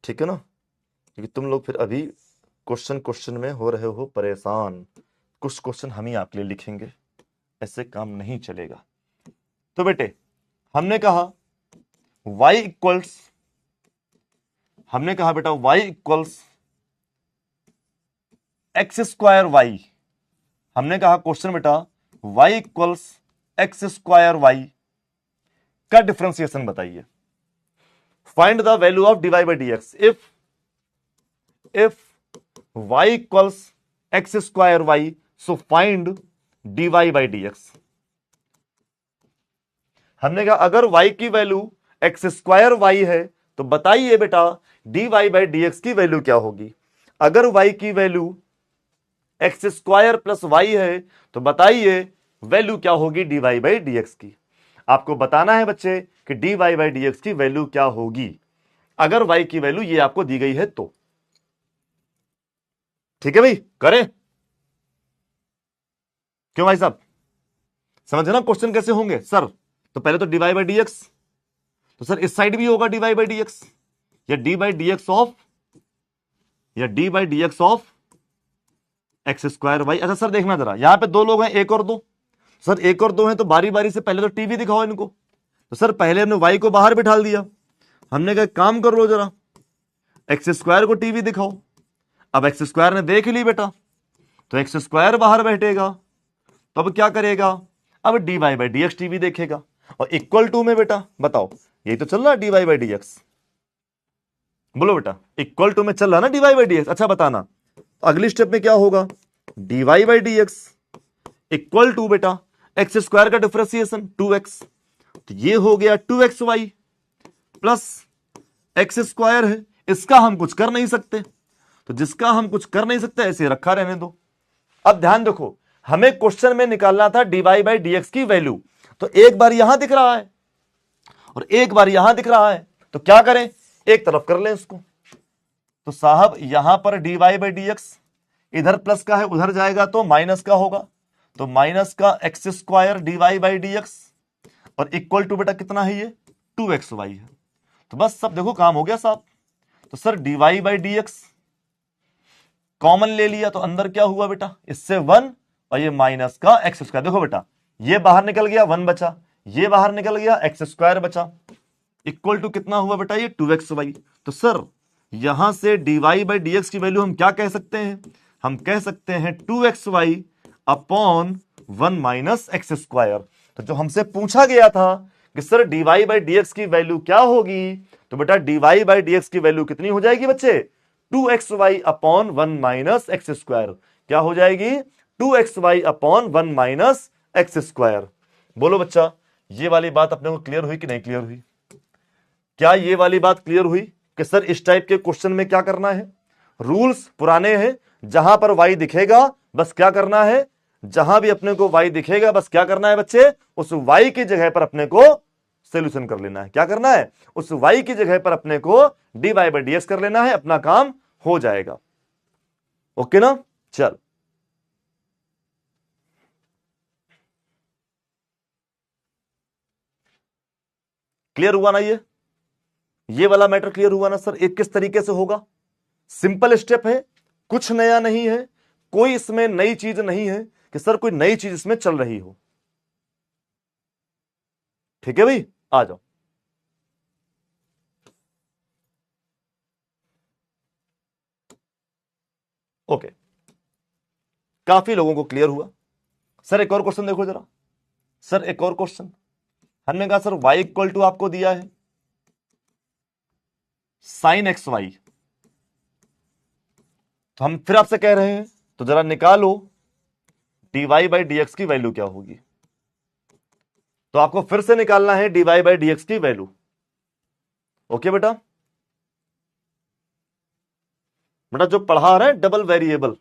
ठीक है ना, क्योंकि तुम लोग फिर अभी क्वेश्चन क्वेश्चन में हो रहे हो परेशान। कुछ क्वेश्चन हम ही आपके लिए लिखेंगे, ऐसे काम नहीं चलेगा। तो बेटे हमने कहा y इक्वल्स, हमने कहा बेटा y equals x square y, हमने कहा क्वेश्चन बेटा y equals x square y का डिफरेंशिएशन बताइए। Find the value of dy by d x if y equals x square y, so find dy by d x. हमने कहा अगर y की वैल्यू एक्स स्क्वायर वाई है तो बताइए बेटा dy बाई डी एक्स की वैल्यू क्या होगी। अगर y की value x square plus y है तो बताइए वैल्यू क्या होगी dy बाई डी एक्स की। आपको बताना है बच्चे कि dy बाई डी एक्स की वैल्यू क्या होगी अगर y की वैल्यू ये आपको दी गई है तो। ठीक है भाई, करें? क्यों भाई साहब, समझे ना क्वेश्चन कैसे होंगे सर? तो पहले तो dy बाई डी एक्स, तो सर इस साइड भी होगा dy बाई डी एक्स, या d by d x of, या d by d x of x square y. अच्छा सर देखना जरा, यहां पे दो लोग हैं, एक और दो। सर एक और दो हैं तो बारी बारी से पहले तो टीवी दिखाओ इनको। तो सर पहले हमने वाई को बाहर बिठा दिया, हमने कहा काम कर लो जरा, एक्स स्क्वायर को टीवी दिखाओ। अब एक्स स्क्वायर ने देख ली बेटा, तो एक्स स्क्वायर बाहर बैठेगा, तो अब क्या करेगा, अब d y by d x TV देखेगा। और इक्वल टू में बेटा बताओ, यही तो चल रहा है d y by d x. बोलो बेटा, इक्वल टू में चल रहा ना d y by d x. अच्छा बताना अगली स्टेप में क्या होगा, d y by d x equal to बेटा एक्स स्क्वायर का डिफरेंशिएशन 2x, तो ये हो गया 2xy प्लस एक्स स्क्वायर है, इसका हम कुछ कर नहीं सकते, तो जिसका हम कुछ कर नहीं सकते ऐसे रखा रहने दो। अब ध्यान देखो, हमें क्वेश्चन में निकालना था dy बाई डी एक्स की वैल्यू, तो एक बार यहां दिख रहा है और एक बार यहां दिख रहा है, तो क्या करें, एक तरफ कर लें इसको। तो साहब यहां पर dy बाई डी एक्स इधर प्लस का है, उधर जाएगा तो माइनस का होगा, तो माइनस का x square dy by d x और इक्वल टू बेटा कितना है ये 2xy है। तो बस सब देखो काम हो गया साहब। तो sir dy by d x common ले लिया, तो अंदर क्या हुआ बेटा, इससे 1 और ये माइनस का एक्स स्क्वायर। देखो बेटा ये बाहर निकल गया 1 बचा, ये बाहर निकल गया एक्स स्क्वायर बचा, इक्वल टू कितना हुआ बेटा ये 2xy। तो सर यहां से dy बाई डी एक्स की वैल्यू हम क्या कह सकते हैं, हम कह सकते हैं 2xy upon 1 minus x square. तो जो हमसे पूछा गया था कि sir dy by d x की वैल्यू क्या होगी, तो बेटा dy बाई डी एक्स की वैल्यू कितनी हो जाएगी बच्चे, 2xy upon 1 minus x square. क्या हो जाएगी, 2xy upon 1 minus x square. बोलो बच्चा ये वाली बात अपने को क्लियर हुई कि नहीं क्लियर हुई? क्या ये वाली बात क्लियर हुई कि सर इस टाइप के क्वेश्चन में क्या करना है, रूल्स पुराने हैं, जहां पर y दिखेगा बस क्या करना है, जहां भी अपने को y दिखेगा बस क्या करना है बच्चे, उस y की जगह पर अपने को सोल्यूशन कर लेना है। क्या करना है, उस y की जगह पर अपने को dy बाई डी एक्स कर लेना है, अपना काम हो जाएगा। ओके ना, चल क्लियर हुआ ना, ये वाला मैटर क्लियर हुआ ना सर। एक किस तरीके से होगा, सिंपल स्टेप है, कुछ नया नहीं है, कोई इसमें नई चीज नहीं है कि सर कोई नई चीज इसमें चल रही हो। ठीक है भाई, आ जाओ। ओके, काफी लोगों को क्लियर हुआ। सर एक और क्वेश्चन देखो जरा, सर एक और क्वेश्चन। हमने कहा सर y इक्वल टू आपको दिया है साइन एक्स वाई, तो हम फिर आपसे कह रहे हैं तो जरा निकालो dy बाई डी एक्स की वैल्यू क्या होगी। तो आपको फिर से निकालना है dy बाई डी एक्स की वैल्यू। ओके बेटा, बेटा जो पढ़ा रहे हैं डबल वेरिएबल,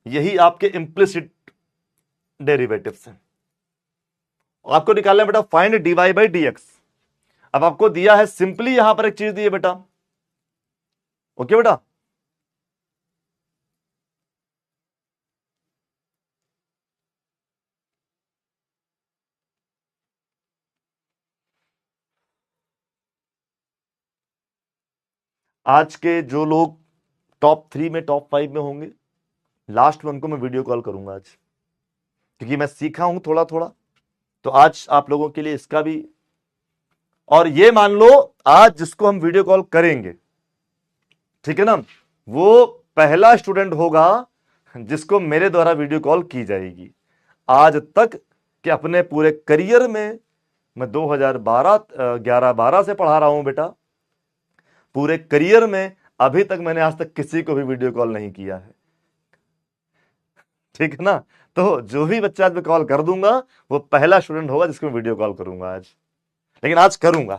यही आपके इंप्लिसिट डेरिवेटिव्स हैं। आपको निकालना है बेटा find dy by d x. अब आपको दिया है सिंपली, यहां पर एक चीज दी है बेटा। ओके बेटा, आज के जो लोग टॉप 3 में टॉप 5 में होंगे, लास्ट वन को मैं वीडियो कॉल करूंगा आज, क्योंकि मैं सीखा हूं थोड़ा थोड़ा, तो आज आप लोगों के लिए इसका भी। और ये मान लो आज जिसको हम वीडियो कॉल करेंगे, ठीक है ना, वो पहला स्टूडेंट होगा जिसको मेरे द्वारा वीडियो कॉल की जाएगी। आज तक कि अपने पूरे करियर में मैं 2011-12 से पढ़ा रहा हूं बेटा, पूरे करियर में अभी तक मैंने आज तक किसी को भी वीडियो कॉल नहीं किया है, ठीक है ना। तो जो भी बच्चा आज मैं कॉल कर दूंगा वो पहला स्टूडेंट होगा जिसको मैं वीडियो कॉल करूंगा आज। लेकिन आज करूंगा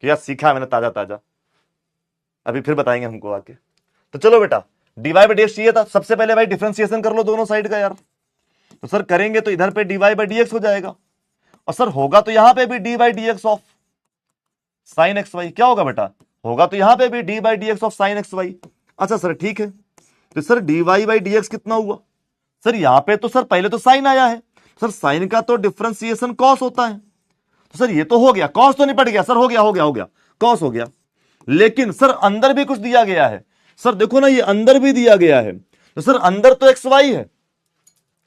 कि आज सीखा मैंने ताजा ताजा, अभी फिर बताएंगे हमको आके। तो चलो बेटा, डीवाई बाई डीएक्स चाहिए था, सबसे पहले भाई डिफरेंशिएशन कर लो दोनों साइड का यार। तो सर करेंगे तो इधर पे डीवाई बाई डीएक्स हो जाएगा, और सर होगा तो यहां पे भी d by d x of sine x y. क्या होगा बेटा, होगा तो यहां पे भी d by d x of sine x y. अच्छा सर ठीक है, तो sir d y by d x कितना हुआ, सर यहां पे तो सर पहले तो साइन आया है, सर साइन का तो डिफरेंशिएशन कॉस होता है, तो सर ये तो हो गया, कॉस तो निपट गया सर, हो गया कॉस हो गया। लेकिन सर अंदर भी कुछ दिया गया है, सर देखो ना ये अंदर भी दिया गया है, तो सर अंदर तो एक्स वाई है,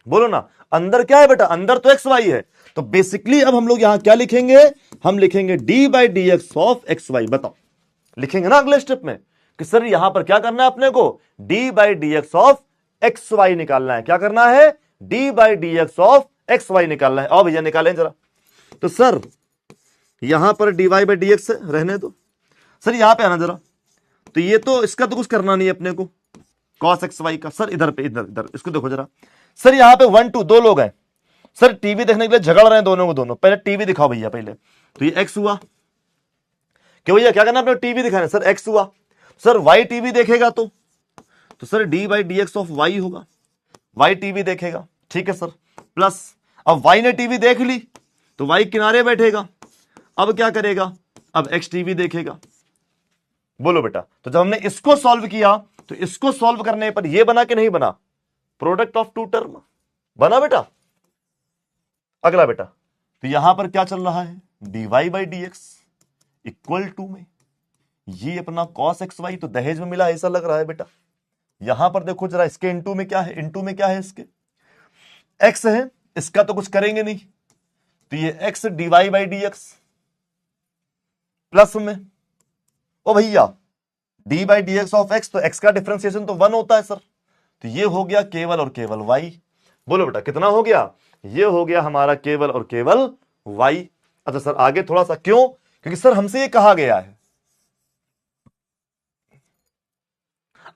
बोलो ना अंदर क्या है बेटा, अंदर तो एक्स वाई है। तो बेसिकली अब हम लोग यहां क्या लिखेंगे, हम लिखेंगे d by d x of x y. बताओ लिखेंगे ना अगले स्टेप में कि सर यहां पर क्या करना है अपने को, d by d x of x y निकालना है। क्या करना है, d by d x of x y निकालना है। और भैया निकालें जरा। तो सर यहां पर d y by d x रहने दो, सर यहां पे आना जरा। तो ये तो इसका तो कुछ करना नहीं है अपने को, कॉस एक्स वाई का। सर इधर पे इधर इसको देखो जरा। सर यहां पे 1 2 दो लोग हैं, सर टीवी देखने के लिए झगड़ रहे हैं दोनों को दोनों। पहले टीवी दिखाओ भैया पहले। तो ये एक्स हुआ, क्यों भैया क्या करना अपने टीवी दिखाना, सर एक्स हुआ। सर वाई टीवी देखेगा तो sir d by d x of y होगा, वाई टीवी देखेगा, ठीक है सर। प्लस अब वाई ने टीवी देख ली तो वाई किनारे बैठेगा, अब क्या करेगा, अब एक्स टीवी देखेगा। बोलो बेटा, तो जब हमने इसको सॉल्व किया तो इसको सॉल्व करने पर यह बना कि नहीं बना, प्रोडक्ट ऑफ टू टर्म बना बेटा। अगला बेटा, तो यहां पर क्या चल रहा है, d y by d x equal to में ये अपना कॉस एक्स वाई, तो दहेज में मिला ऐसा लग रहा है बेटा। यहां पर देखो जरा, इसके इनटू में क्या है, इनटू में क्या है, इसके एक्स है, इसका तो कुछ करेंगे नहीं, तो ये x d y by d x plus में, ओ भैया d by d x of x, तो एक्स का डिफरेंशिएशन तो 1 होता है सर, तो ये हो गया केवल और केवल वाई। बोलो बेटा कितना हो गया, ये हो गया हमारा केवल और केवल वाई। अच्छा सर आगे थोड़ा सा, क्यों, क्योंकि सर हमसे ये कहा गया है,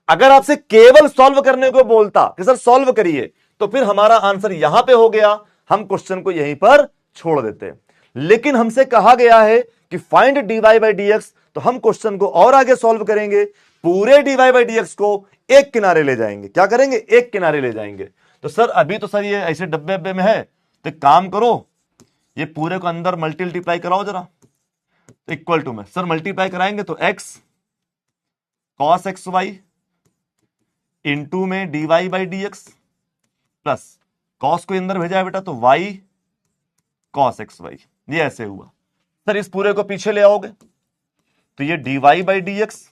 अगर आपसे केवल सॉल्व करने को बोलता कि सर सॉल्व करिए, तो फिर हमारा आंसर यहां पे हो गया, हम क्वेश्चन को यहीं पर छोड़ देते। लेकिन हमसे कहा गया है कि find d y by d x, तो हम क्वेश्चन को और आगे सॉल्व करेंगे, पूरे d y by d x को एक किनारे ले जाएंगे। क्या करेंगे, एक किनारे ले जाएंगे। तो सर अभी तो सर ये ऐसे डब्बे डब्बे में है, तो एक काम करो, ये पूरे को अंदर मल्टीप्लाई कराओ जरा, तो इक्वल टू में सर मल्टीप्लाई कराएंगे तो x cos x y into में d y by d x plus cos को अंदर भेजा है बेटा, तो वाई कॉस एक्स वाई, ये ऐसे हुआ। सर इस पूरे को पीछे ले आओगे तो ये d y by d x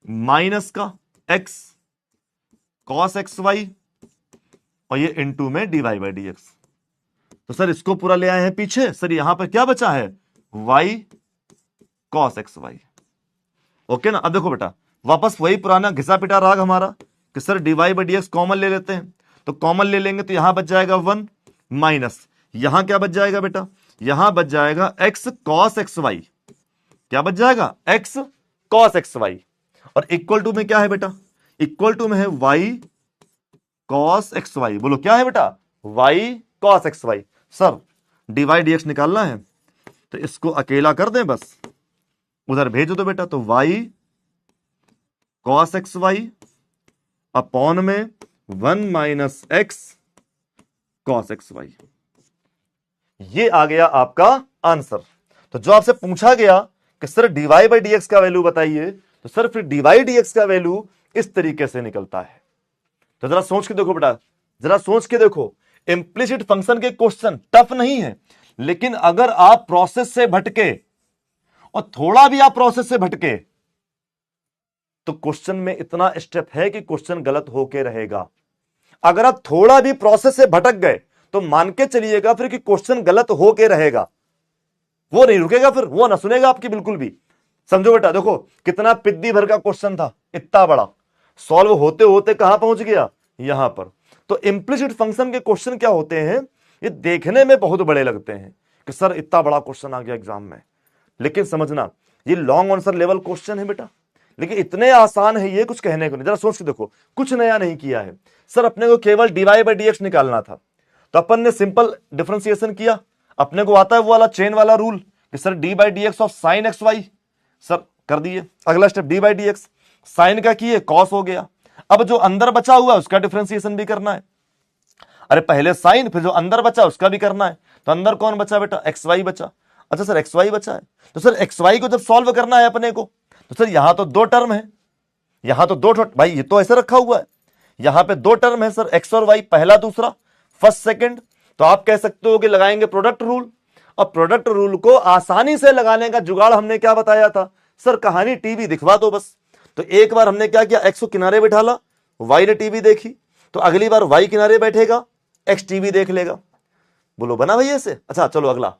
minus का एक्स कॉस एक्स वाई और ये इनटू में d y by d x. तो सर इसको पूरा ले आए हैं पीछे, सर यहां पर क्या बचा है, y cos x y. Okay ना। अब देखो बेटा वापस वही पुराना घिसा पिटा राग हमारा कि sir d y by d x common ले लेते हैं, तो कॉमन ले लेंगे तो यहां बच जाएगा 1 माइनस, यहां क्या बच जाएगा बेटा, यहां बच जाएगा एक्स कॉस एक्स वाई। क्या बच जाएगा, एक्स कॉस एक्स वाई, और इक्वल टू में क्या है बेटा, इक्वल टू में है वाई कॉस एक्स वाई। बोलो क्या है बेटा, y cos x y. Sir d y d x निकालना है तो इसको अकेला कर दें, बस उधर भेजो तो बेटा, तो y cos x y upon में 1 minus x cos x y. ये आ गया आपका आंसर। तो जो आपसे पूछा गया कि sir d y by d x का वैल्यू बताइए, तो सर फिर डी वाई डी एक्स का वैल्यू इस तरीके से निकलता है। तो जरा सोच के देखो बेटा, जरा सोच के देखो, इंप्लिसिट फंक्शन के क्वेश्चन टफ नहीं है, लेकिन अगर आप प्रोसेस से भटके और थोड़ा भी आप प्रोसेस से भटके तो क्वेश्चन में इतना स्टेप है कि क्वेश्चन गलत होके रहेगा। अगर आप थोड़ा भी प्रोसेस से भटक गए तो मान के चलिएगा फिर कि क्वेश्चन गलत होके रहेगा, वो नहीं रुकेगा, फिर वो ना सुनेगा आपकी बिल्कुल भी। समझो बेटा, देखो कितना पिद्दी भर का क्वेश्चन था, इतना बड़ा, सॉल्व होते होते कहां पहुंच गया, यहां पर। तो इंप्लिसिट फंक्शन के क्वेश्चन क्या होते हैं, ये देखने में बहुत बड़े लगते हैं कि सर इतना बड़ा क्वेश्चन आ गया एग्जाम में, लेकिन समझना ये लॉन्ग आंसर लेवल क्वेश्चन है बेटा, लेकिन इतने आसान है ये, कुछ कहने को नहीं। जरा सोच के देखो, कुछ नया नहीं किया है सर, अपने को केवल dy बाई dx निकालना था, तो अपन ने सिंपल डिफरेंशिएशन किया, अपने को आता है वो वाला चेन वाला रूल कि sir d by d x of sine x y, sir कर दिए। अगला step d by d x, sine का किए कॉस हो गया। अब जो अंदर बचा हुआ है उसका डिफरेंशिएशन भी करना है, अरे पहले साइन फिर जो अंदर बचा उसका भी करना है। तो अंदर कौन बचा बेटा, एक्स वाई बचा। अच्छा सर एक्स वाई बचा है, तो सर एक्स वाई को जब सॉल्व करना है अपने को, तो सर यहां तो दो टर्म है, यहां तो दो, भाई ये तो ऐसे रखा हुआ है, यहां पे दो टर्म है सर, एक्स और वाई, पहला दूसरा, फर्स्ट सेकंड। तो आप कह सकते हो कि लगाएंगे प्रोडक्ट रूल, और प्रोडक्ट रूल को आसानी से लगाने का जुगाड़ हमने क्या बताया था सर, कहानी टीवी दिखवा दो बस। तो एक बार हमने क्या किया, एक्स को किनारे बिठाला, वाई ने टीवी देखी, तो अगली बार वाई किनारे बैठेगा, एक्स टीवी देख लेगा। बोलो बना भाई ऐसे। अच्छा चलो अगला,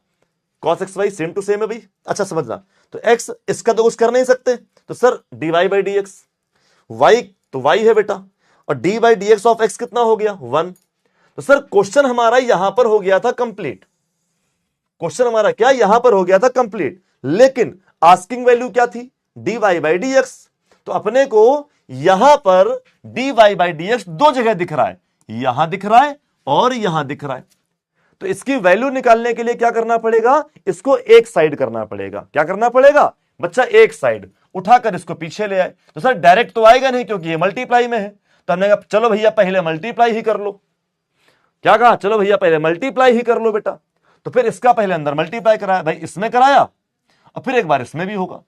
cos x y same to same है भाई, अच्छा समझना। तो एक्स इसका तो कुछ कर नहीं सकते, तो sir d y by d x, y तो वाई है बेटा, और d by d x of x कितना हो गया, 1। तो सर क्वेश्चन हमारा यहां पर हो गया था कंप्लीट, क्वेश्चन हमारा क्या यहां पर हो गया था कंप्लीट, लेकिन आस्किंग वैल्यू क्या थी, d y by d x. तो अपने को यहां पर d y by d x दो जगह दिख रहा है, यहां दिख रहा है और यहां दिख रहा है। तो इसकी वैल्यू निकालने के लिए क्या करना पड़ेगा, इसको एक साइड करना पड़ेगा। क्या करना पड़ेगा बच्चा, एक साइड उठाकर इसको पीछे ले आए। तो सर डायरेक्ट तो आएगा नहीं क्योंकि ये मल्टीप्लाई में है, तो हमने कहा चलो भैया पहले मल्टीप्लाई ही कर लो। क्या कहा, चलो भैया पहले मल्टीप्लाई ही कर लो बेटा। तो फिर इसका पहले अंदर मल्टीप्लाई कराया, भाई इसमें कराया और फिर एक बार इसमें भी होगा।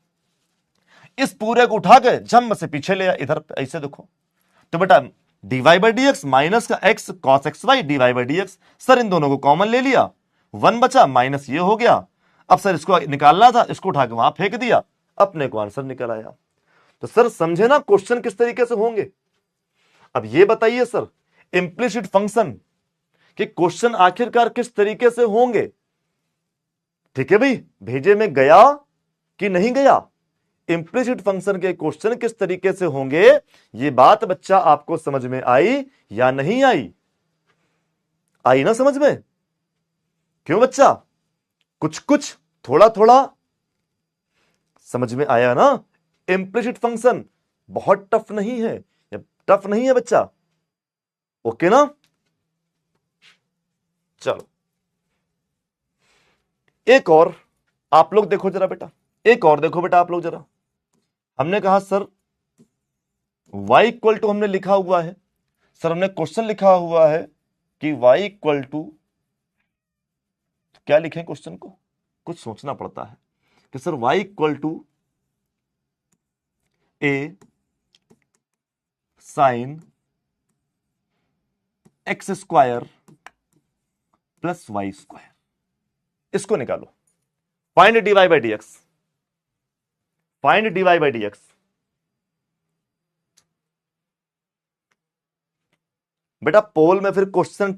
इस पूरे को उठा के जम से पीछे ले आया, इधर ऐसे देखो। तो बेटा d y by d x minus का x cos x y d y by d x, sir इन दोनों को कॉमन ले लिया, 1 बचा माइनस ये हो गया। अब सर इसको निकालना था, इसको उठा के वहां फेंक दिया, अपने को आंसर निकल आया। तो सर समझे ना क्वेश्चन किस तरीके से होंगे। अब ये बताइए सर इंप्लिसिट फंक्शन कि क्वेश्चन आखिरकार किस तरीके से होंगे। ठीक है भाई, भेजे में गया कि नहीं गया, इंप्लिसिट फंक्शन के क्वेश्चन किस तरीके से होंगे, ये बात बच्चा आपको समझ में आई या नहीं आई, आई ना समझ में। क्यों बच्चा, कुछ कुछ थोड़ा थोड़ा समझ में आया ना। इंप्लिसिट फंक्शन बहुत टफ नहीं है, टफ नहीं है बच्चा, ओके ना। चलो एक और आप लोग देखो जरा बेटा, एक और देखो बेटा आप लोग जरा। हमने कहा सर y इक्वल टू हमने लिखा हुआ है, सर हमने क्वेश्चन लिखा हुआ है कि y इक्वल टू क्या लिखें, क्वेश्चन को कुछ सोचना पड़ता है कि sir y equal to a sine x square plus y square, इसको निकालो। Find d y by d x, find d y by d x. बेटा पोल में फिर क्वेश्चन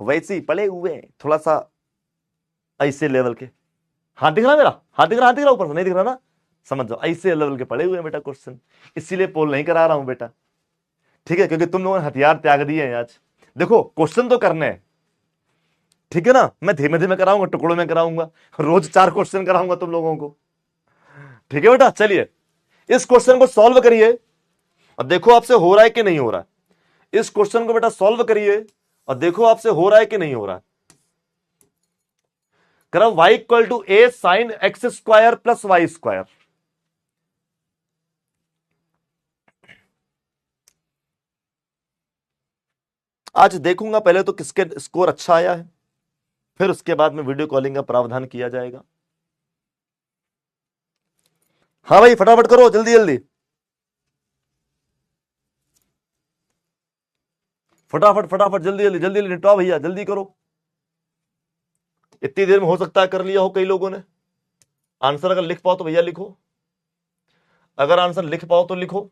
वैसे ही पड़े हुए हैं, थोड़ा सा ऐसे लेवल के। हाथ दिख रहा मेरा, हाथ दिख रहा, हाथ दिख रहा, ऊपर से नहीं दिख रहा ना, समझ जाओ ऐसे लेवल के पड़े हुए हैं बेटा क्वेश्चन, इसीलिए पोल नहीं करा रहा हूं बेटा, ठीक है, क्योंकि तुम लोगों ने हथियार त्याग दिए हैं आज। देखो क्वेश्चन तो करने हैं, ठीक है ना, मैं धीमे धीमे कराऊंगा, टुकड़ों में कराऊंगा, रोज 4 क्वेश्चन कराऊंगा तुम लोगों को, ठीक है बेटा। चलिए इस क्वेश्चन को सॉल्व करिए और देखो आपसे हो रहा है कि नहीं हो रहा है। इस क्वेश्चन को बेटा सॉल्व करिए और देखो आपसे हो रहा है कि नहीं हो रहा है। करो y equal to a sine x square plus y square. आज देखूंगा पहले तो किसके स्कोर अच्छा आया है, फिर उसके बाद में वीडियो कॉलिंग का प्रावधान किया जाएगा। हाँ भाई फटाफट करो, जल्दी जल्दी फटाफट फटाफट, जल्दी जल्दी जल्दी निपटाओ भैया, जल्दी करो। इतनी देर में हो सकता है कर लिया हो कई लोगों ने। आंसर अगर लिख पाओ तो भैया लिखो, अगर आंसर लिख पाओ तो लिखो।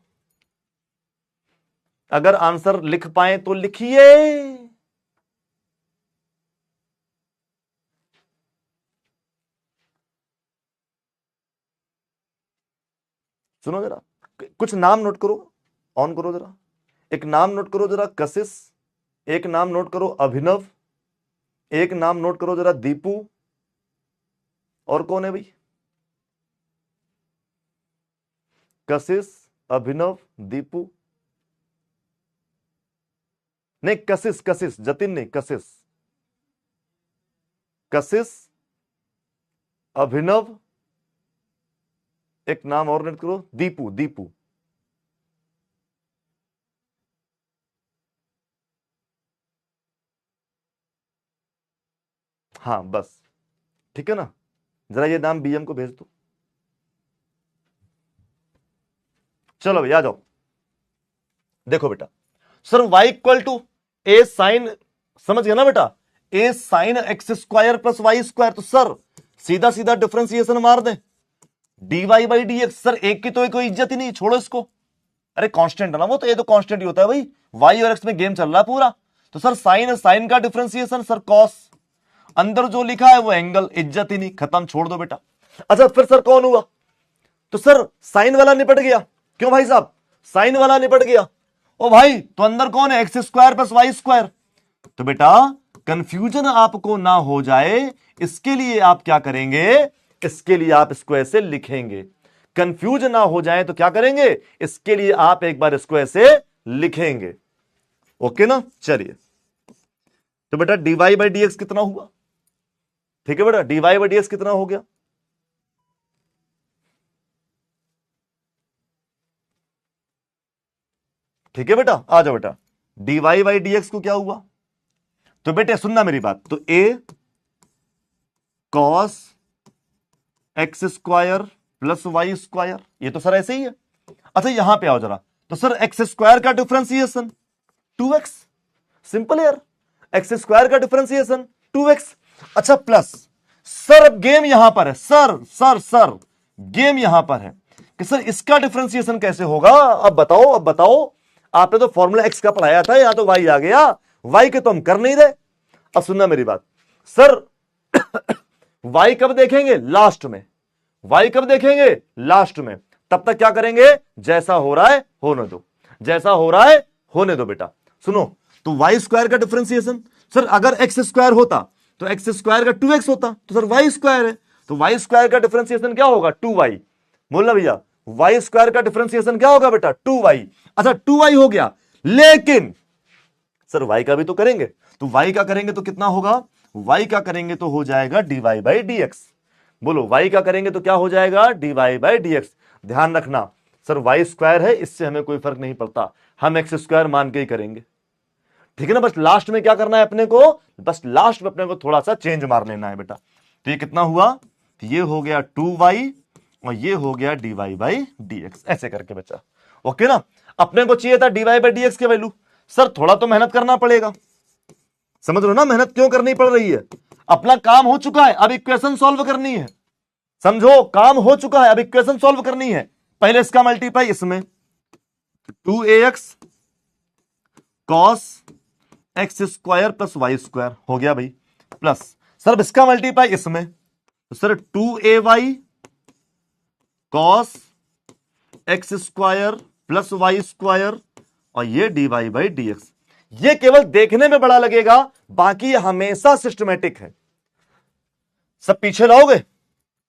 अगर आंसर लिख पाए तो लिखिए। सुनो जरा, कुछ नाम नोट करो, ऑन करो जरा। एक नाम नोट करो जरा, कशिश। एक नाम नोट करो, अभिनव। एक नाम नोट करो जरा, दीपू। और कौन है भाई? कशिश, अभिनव, दीपू। नहीं, कशिश, कशिश, जतिन नहीं, कशिश। कशिश, अभिनव। एक नाम और नोट करो, दीपू, दीपू। हाँ बस, ठीक है ना। जरा ये नाम बीएम को भेज दो। चलो भैया आ जाओ। देखो बेटा, sir y equal to a sine, समझ गया ना बेटा, a sine x square plus y square. तो सर सीधा सीधा डिफरेंशिएशन मार दे, dy by d x. Sir एक की तो कोई इज्जत ही नहीं, छोड़ो इसको। अरे कांस्टेंट है ना वो, तो ये तो कांस्टेंट ही होता है भाई, y और x में गेम चल रहा है पूरा। तो सर साइन, साइन का डिफरेंशिएशन सर कॉस, अंदर जो लिखा है वो एंगल, इज्जत ही नहीं, खत्म, छोड़ दो बेटा। अच्छा फिर सर कौन हुआ? तो सर साइन वाला निपट गया। क्यों भाई साहब? साइन वाला निपट गया। ओ भाई तो अंदर कौन है? X square plus y square. तो बेटा कंफ्यूजन आपको ना हो जाए इसके लिए आप क्या करेंगे, इसके लिए आप इसको ऐसे लिखेंगे। कंफ्यूज ना हो जाए तो क्या करेंगे, इसके लिए आप एक बार इसको ऐसे लिखेंगे। ओके ना, चलिए। तो बेटा डीवाई बाई डी एक्स कितना हुआ? ठीक है बेटा, डीवाई बाई डी एक्स कितना हो गया? ठीक है बेटा, आ जाओ बेटा। डीवाई बाई डी एक्स को क्या हुआ? तो बेटे सुनना मेरी बात, तो a cos x square plus y square, ये तो सर ऐसे ही है। अच्छा यहां पे आओ जरा, तो सर एक्स स्क्वायर का डिफरेंशिएशन 2x, सिंपल यार। एक्स स्क्वायर का डिफरेंशिएशन 2x। अच्छा प्लस, सर अब गेम यहां पर है, सर सर सर गेम यहां पर है कि सर इसका डिफरेंशिएशन कैसे होगा। अब बताओ, अब बताओ। आपने तो फॉर्मूला एक्स का पढ़ाया था, यहां तो वाई आ गया, वाई के तो हम कर नहीं रहे। अब सुनना मेरी बात, सर वाई कब देखेंगे? लास्ट में। वाई कब देखेंगे? लास्ट में। तब तक क्या करेंगे, जैसा हो रहा है होने दो, जैसा हो रहा है होने दो बेटा। सुनो, तो वाई स्क्वायर का डिफरेंशिएशन, सर अगर एक्स स्क्वायर होता तो एक्स स्क्वायर का 2x होता, तो सर वाई स्क्वायर है, तो वाई स्क्वायर का डिफरेंशिएशन क्या होगा? 2y। बोलना भैया, वाई स्क्वायर का डिफरेंशिएशन क्या होगा बेटा? 2y। अच्छा 2y हो गया, लेकिन सर y का भी तो करेंगे, तो y का करेंगे तो कितना होगा? y का करेंगे तो हो जाएगा dy बाई डी एक्स। बोलो y का करेंगे तो क्या हो जाएगा? dy by d x. ध्यान रखना सर y स्क्वायर है, इससे हमें कोई फर्क नहीं पड़ता, हम एक्स स्क्वायर मान के ही करेंगे, ठीक है ना। बस लास्ट में क्या करना है अपने को, बस लास्ट में अपने को थोड़ा सा चेंज मार लेना है बेटा। तो ये कितना हुआ? तो ये हो गया 2y और ये हो गया dy बाई डी एक्स, ऐसे करके बच्चा। ओके ना, अपने को चाहिए था dy बाई डी एक्स की वैल्यू। सर थोड़ा तो मेहनत करना पड़ेगा, समझ लो ना, मेहनत क्यों करनी पड़ रही है? अपना काम हो चुका है, अब इक्वेशन सॉल्व करनी है। समझो, काम हो चुका है, अब इक्वेशन सॉल्व करनी है। पहले इसका मल्टीप्लाई इसमें, 2ax cos x square plus y square हो गया भाई, प्लस सर अब इसका मल्टीप्लाई इसमें, तो sir 2ay cos x square plus y square और ये d y by d x. ये केवल देखने में बड़ा लगेगा, बाकी हमेशा सिस्टमेटिक है। सब पीछे लाओगे,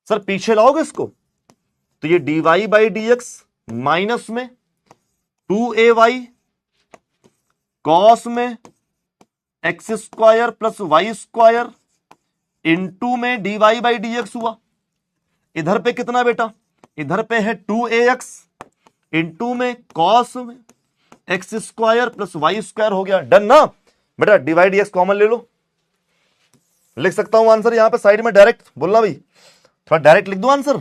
सर पीछे लाओगे इसको, तो ये d y by d x minus में 2ay कॉस में x square plus y square into में d y by d x हुआ। इधर पे कितना बेटा? इधर पे है 2ax इंटू में कॉस में x square plus y square हो गया। डन ना बेटा, डिवाइड एक्स कॉमन ले लो, लिख सकता हूं आंसर यहां पे साइड में डायरेक्ट। बोलना भाई, थोड़ा डायरेक्ट लिख दो आंसर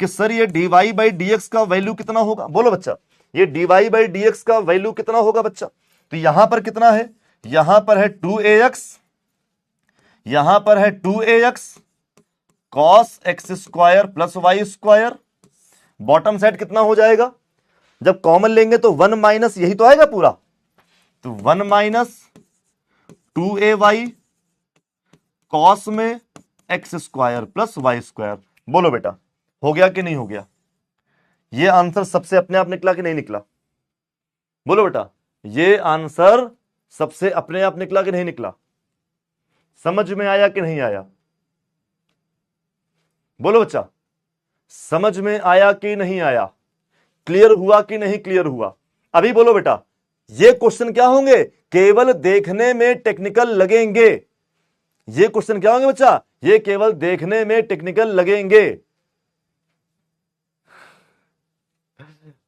कि सर ये d y by d x का वैल्यू कितना होगा। बोलो बच्चा, ये d y by d x का वैल्यू कितना होगा बच्चा? तो यहां पर कितना है? यहां पर है 2ax, यहां पर है 2ax cos x square plus y square. Bottom side कितना हो जाएगा? जब कॉमन लेंगे तो 1 माइनस यही तो आएगा पूरा, तो 1 माइनस 2ay कॉस में x square plus y square. बोलो बेटा हो गया कि नहीं हो गया? ये आंसर सबसे अपने आप निकला कि नहीं निकला? बोलो बेटा ये आंसर सबसे अपने आप निकला कि नहीं निकला? समझ में आया कि नहीं आया? बोलो बच्चा समझ में आया कि नहीं आया? क्लियर हुआ कि नहीं क्लियर हुआ? अभी बोलो बेटा ये क्वेश्चन क्या होंगे? केवल देखने में टेक्निकल लगेंगे। ये क्वेश्चन क्या होंगे बच्चा? ये केवल देखने में टेक्निकल लगेंगे।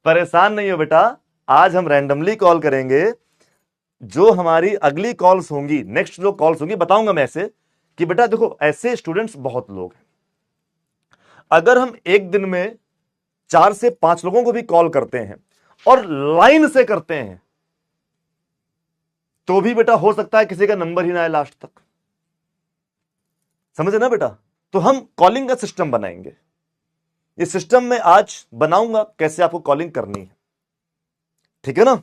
परेशान नहीं हो बेटा, आज हम रैंडमली कॉल करेंगे। जो हमारी अगली कॉल्स होंगी, नेक्स्ट जो कॉल्स होंगी बताऊंगा मैं ऐसे कि बेटा देखो ऐसे स्टूडेंट्स बहुत लोग हैं। अगर हम एक दिन में 4 से 5 लोगों को भी कॉल करते हैं और लाइन से करते हैं तो भी बेटा हो सकता है किसी का नंबर ही ना आए लास्ट तक। समझे ना बेटा? तो हम कॉलिंग का सिस्टम बनाएंगे। इस सिस्टम में आज बनाऊंगा कैसे आपको कॉलिंग करनी है, ठीक है ना?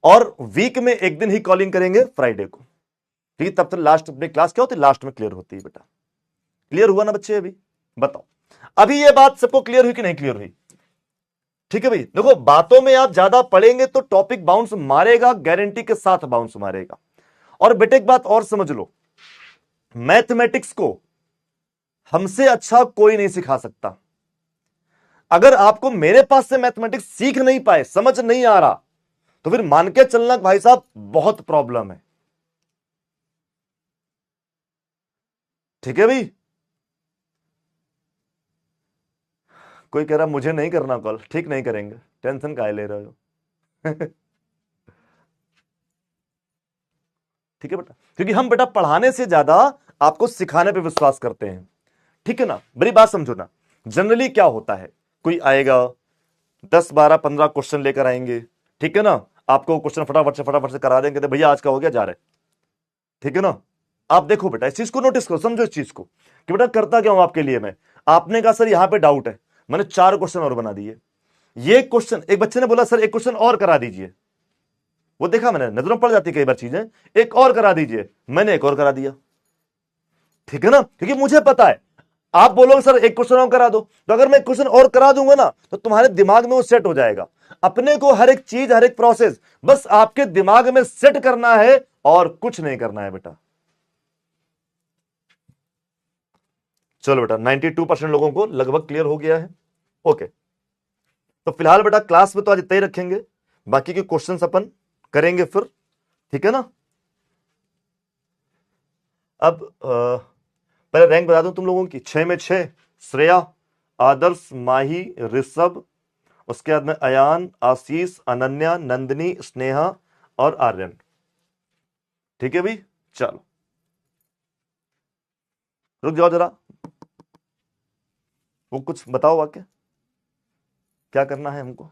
और वीक में एक दिन ही कॉलिंग करेंगे, फ्राइडे को, ठीक है? तब तक लास्ट अपनी क्लास क्या होती है, लास्ट में क्लियर होती है बेटा। क्लियर हुआ ना बच्चे? अभी बताओ अभी ये बात सबको क्लियर हुई कि नहीं क्लियर हुई? ठीक है भाई, देखो बातों में आप ज्यादा पढ़ेंगे तो टॉपिक बाउंस मारेगा, गारंटी के साथ बाउंस मारेगा। और बेटे एक बात और समझ लो, मैथमेटिक्स को हमसे अच्छा कोई नहीं सिखा सकता। अगर आपको मेरे पास से मैथमेटिक्स सीख नहीं पाए, समझ नहीं आ रहा, तो फिर मान के चलना भाई साहब बहुत प्रॉब्लम है। ठीक है भाई? कोई कह रहा मुझे नहीं करना कॉल, ठीक नहीं करेंगे, टेंशन काहे ले रहे हो? ठीक है बेटा, क्योंकि हम बेटा पढ़ाने से ज्यादा आपको सिखाने पे विश्वास करते हैं, ठीक है ना? बड़ी बात समझो ना, जनरली क्या होता है, कोई आएगा 10 12 15 क्वेश्चन लेकर आएंगे, ठीक है ना? आपको क्वेश्चन फटाफट से करा देंगे, तो भैया आज का हो गया, जा रहे, ठीक है ना? आप देखो बेटा इस चीज को नोटिस करो, समझो इस चीज को कि बेटा करता क्या हूं आपके लिए मैं। आपने कहा सर यहां पे डाउट है, मैंने 4 क्वेश्चन और बना दिए। ये क्वेश्चन एक बच्चे ने बोला सर एक क्वेश्चन और करा दीजिए, वो देखा मैंने, नजरों पड़ जाती कई बार चीजें, एक और करा दीजिए, मैंने एक और करा दिया, ठीक है ना? क्योंकि मुझे पता है आप बोलोगे सर एक क्वेश्चन और करा दो, तो अगर मैं क्वेश्चन और करा दूंगा ना तो तुम्हारे दिमाग में वो सेट हो जाएगा। अपने को हर एक चीज, हर एक प्रोसेस बस आपके दिमाग में सेट करना है और कुछ नहीं करना है बेटा। चलो बेटा 92% लोगों को लगभग क्लियर हो गया है। ओके, तो फिलहाल बेटा क्लास में तो आज इतना ही रखेंगे, बाकी के क्वेश्चंस अपन करेंगे फिर, ठीक है ना? अब पहले रैंक बता दूं तुम लोगों की, 6 में 6 श्रेया, आदर्श, माही, ऋषभ, उसके बाद में अयान, आशीष, अनन्या, नंदिनी, स्नेहा और आर्यन। ठीक है भाई, चलो रुक जाओ जरा, वो कुछ बताओ वाक्य, क्या करना है हमको?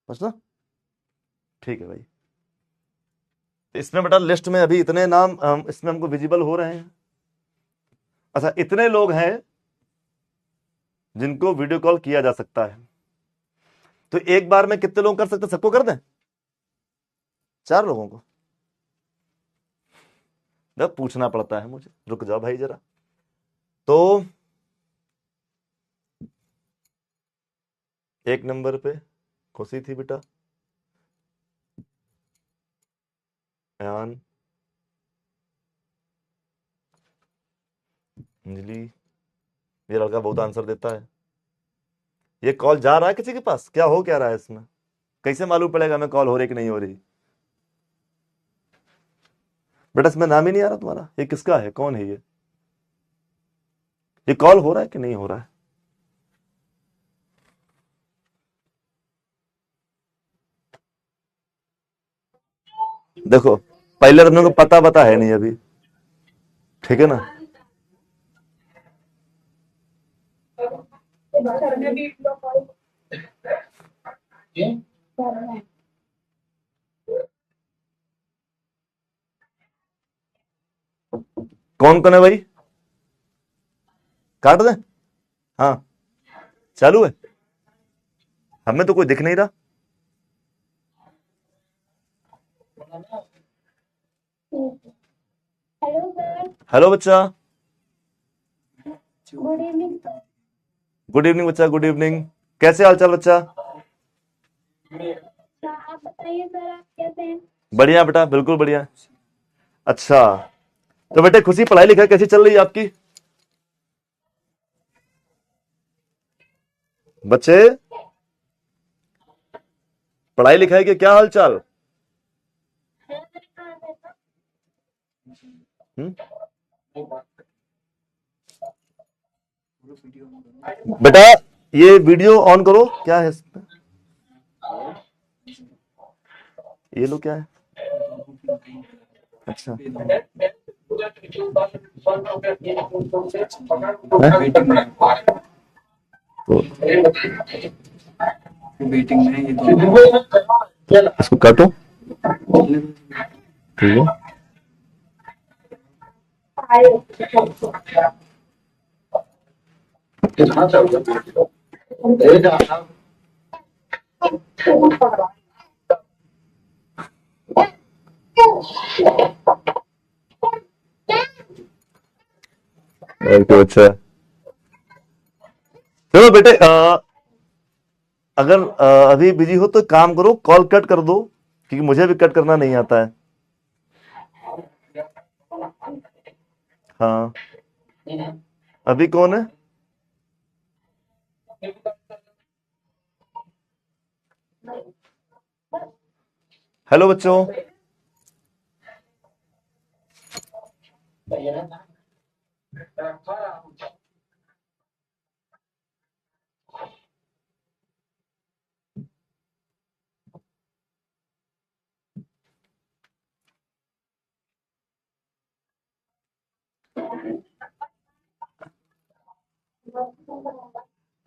बस, ठीक है भाई। इसमें बेटा लिस्ट में अभी इतने नाम इसमें हमको विजिबल हो रहे हैं। अच्छा, इतने लोग हैं जिनको वीडियो कॉल किया जा सकता है, तो एक बार में कितने लोग कर सकते, सबको कर दें? 4 लोगों को? जब पूछना पड़ता है मुझे, रुक जाओ भाई जरा। तो 1 नंबर पे खुशी थी बेटा, अयान, अंजलि, ये लड़का बहुत आंसर देता है। ये कॉल जा रहा है किसी के पास? क्या हो क्या रहा है इसमें? कैसे मालूम पड़ेगा मैं कॉल हो रही कि नहीं हो रही? बेटा इसमें नाम ही नहीं आ रहा तुम्हारा, ये किसका है, कौन है ये कॉल हो रहा है कि नहीं हो रहा है? देखो पहले तुम लोग को पता है नहीं अभी, ठीक है ना? कौन कौन है भाई? काट दें? हाँ चालू है, हमें तो कोई दिख नहीं रहा। Hello sir. हेलो बच्चा, गुड इवनिंग। गुड इवनिंग बच्चा, गुड इवनिंग। कैसे हाल चाल बच्चा? आप बताइए सर, आप कैसे हैं? बढ़िया बेटा, बिल्कुल बढ़िया। अच्छा, तो बेटे खुशी, पढ़ाई लिखाई कैसी चल रही है आपकी? बच्चे, पढ़ाई लिखाई के क्या हाल चाल? हम्म? बेटा ये वीडियो ऑन करो, क्या है इसमें? ये लो, क्या है? अच्छा, वेटिंग में है ये दोनों। इसको काटो, ठीक है। ओके अच्छा, चलो बेटे, अगर अभी बिजी हो तो काम करो, कॉल कट कर दो, क्योंकि मुझे भी कट करना नहीं आता है। हाँ, अभी कौन है? हेलो बच्चों,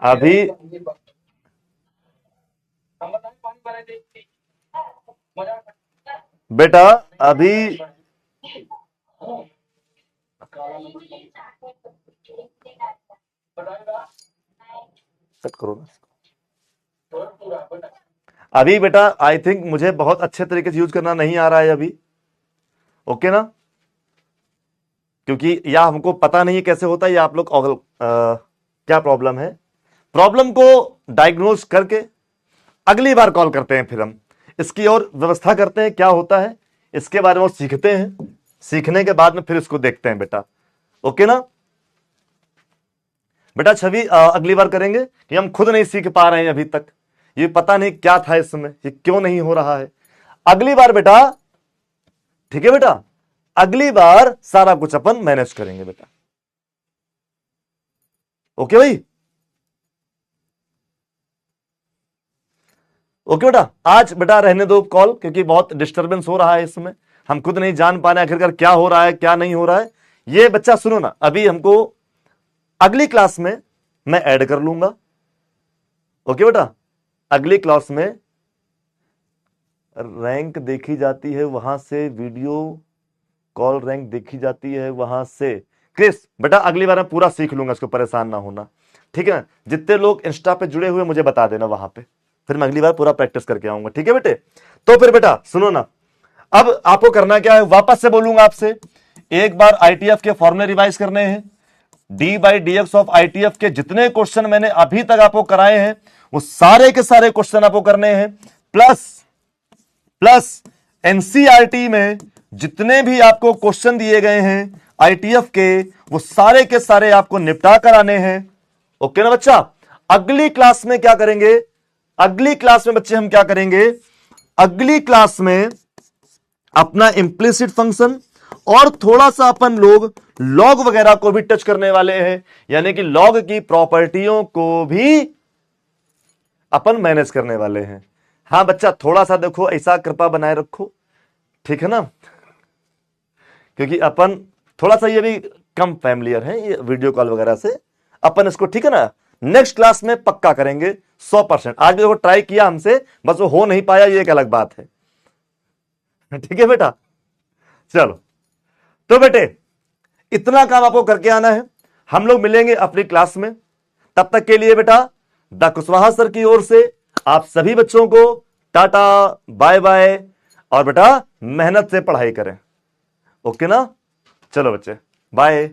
अभी बेटा, अभी कट करो ना। अभी बेटा आई थिंक मुझे बहुत अच्छे तरीके से यूज करना नहीं आ रहा है अभी, ओके ना? क्योंकि या हमको पता नहीं है कैसे होता है, या आप लोग क्या प्रॉब्लम है, प्रॉब्लम को डायग्नोज करके अगली बार कॉल करते हैं, फिर हम इसकी और व्यवस्था करते हैं, क्या होता है इसके बारे में सीखते हैं, सीखने के बाद में फिर इसको देखते हैं बेटा, ओके ना? बेटा छवि अगली बार करेंगे कि हम खुद नहीं सीख पा रहे हैं अभी तक, ये पता नहीं क्या था इसमें, ये क्यों नहीं हो रहा है। अगली बार बेटा, ठीक है बेटा, अगली बार सारा कुछ अपन मैनेज करेंगे बेटा, ओके भाई? ओके बेटा, आज बेटा रहने दो कॉल, क्योंकि बहुत डिस्टरबेंस हो रहा है इसमें, हम खुद नहीं जान पा रहे आखिरकार क्या हो रहा है क्या नहीं हो रहा है। ये बच्चा सुनो ना, अभी हमको अगली क्लास में मैं ऐड कर लूंगा, ओके बेटा? अगली क्लास में रैंक देखी जाती है वहां से, वीडियो कॉल रैंक देखी जाती है वहां से। क्रिस बेटा अगली बार मैं पूरा सीख लूंगा, इसको परेशान ना होना, ठीक है ना? जितने लोग इंस्टा पे जुड़े हुए मुझे बता देना वहां पे, फिर मैं अगली बार पूरा प्रैक्टिस करके आऊंगा, ठीक है बेटे? तो फिर बेटा सुनो ना, अब आपको करना क्या है, वापस से बोलूंगा आपसे, एक बार आईटीएफ के फॉर्मूले रिवाइज करने हैं, D by d x of ITF के जितने क्वेश्चन मैंने अभी तक आपको कराए हैं वो सारे के सारे क्वेश्चन आपको करने हैं, प्लस प्लस एनसीईआरटी में जितने भी आपको क्वेश्चन दिए गए हैं आईटीएफ के, वो सारे के सारे आपको निपटा कर आने हैं, ओके ना बच्चा? अगली क्लास में क्या करेंगे, अगली क्लास में बच्चे हम क्या करेंगे, अगली क्लास में अपना इंप्लिसिट फंक्शन और थोड़ा सा अपन लोग लॉग वगैरह को भी टच करने वाले हैं, यानी कि लॉग की प्रॉपर्टियों को भी अपन मैनेज करने वाले हैं। हाँ बच्चा, थोड़ा सा देखो, ऐसा कृपा बनाए रखो, ठीक है ना? क्योंकि अपन थोड़ा सा ये भी कम फैमिलियर है ये वीडियो कॉल वगैरह से, अपन इसको, ठीक है ना, नेक्स्ट क्लास में पक्का करेंगे 100%। आज भी देखो ट्राई किया हमसे, बस वो हो नहीं पाया, ये एक अलग बात है, ठीक है बेटा? चलो, तो बेटे इतना काम आपको करके आना है। हम लोग मिलेंगे अपनी क्लास में। तब तक के लिए बेटा द कुशवाहा सर की ओर से आप सभी बच्चों को टाटा, बाय बाय, और बेटा मेहनत से पढ़ाई करें। ओके ना, चलो बच्चे, बाय।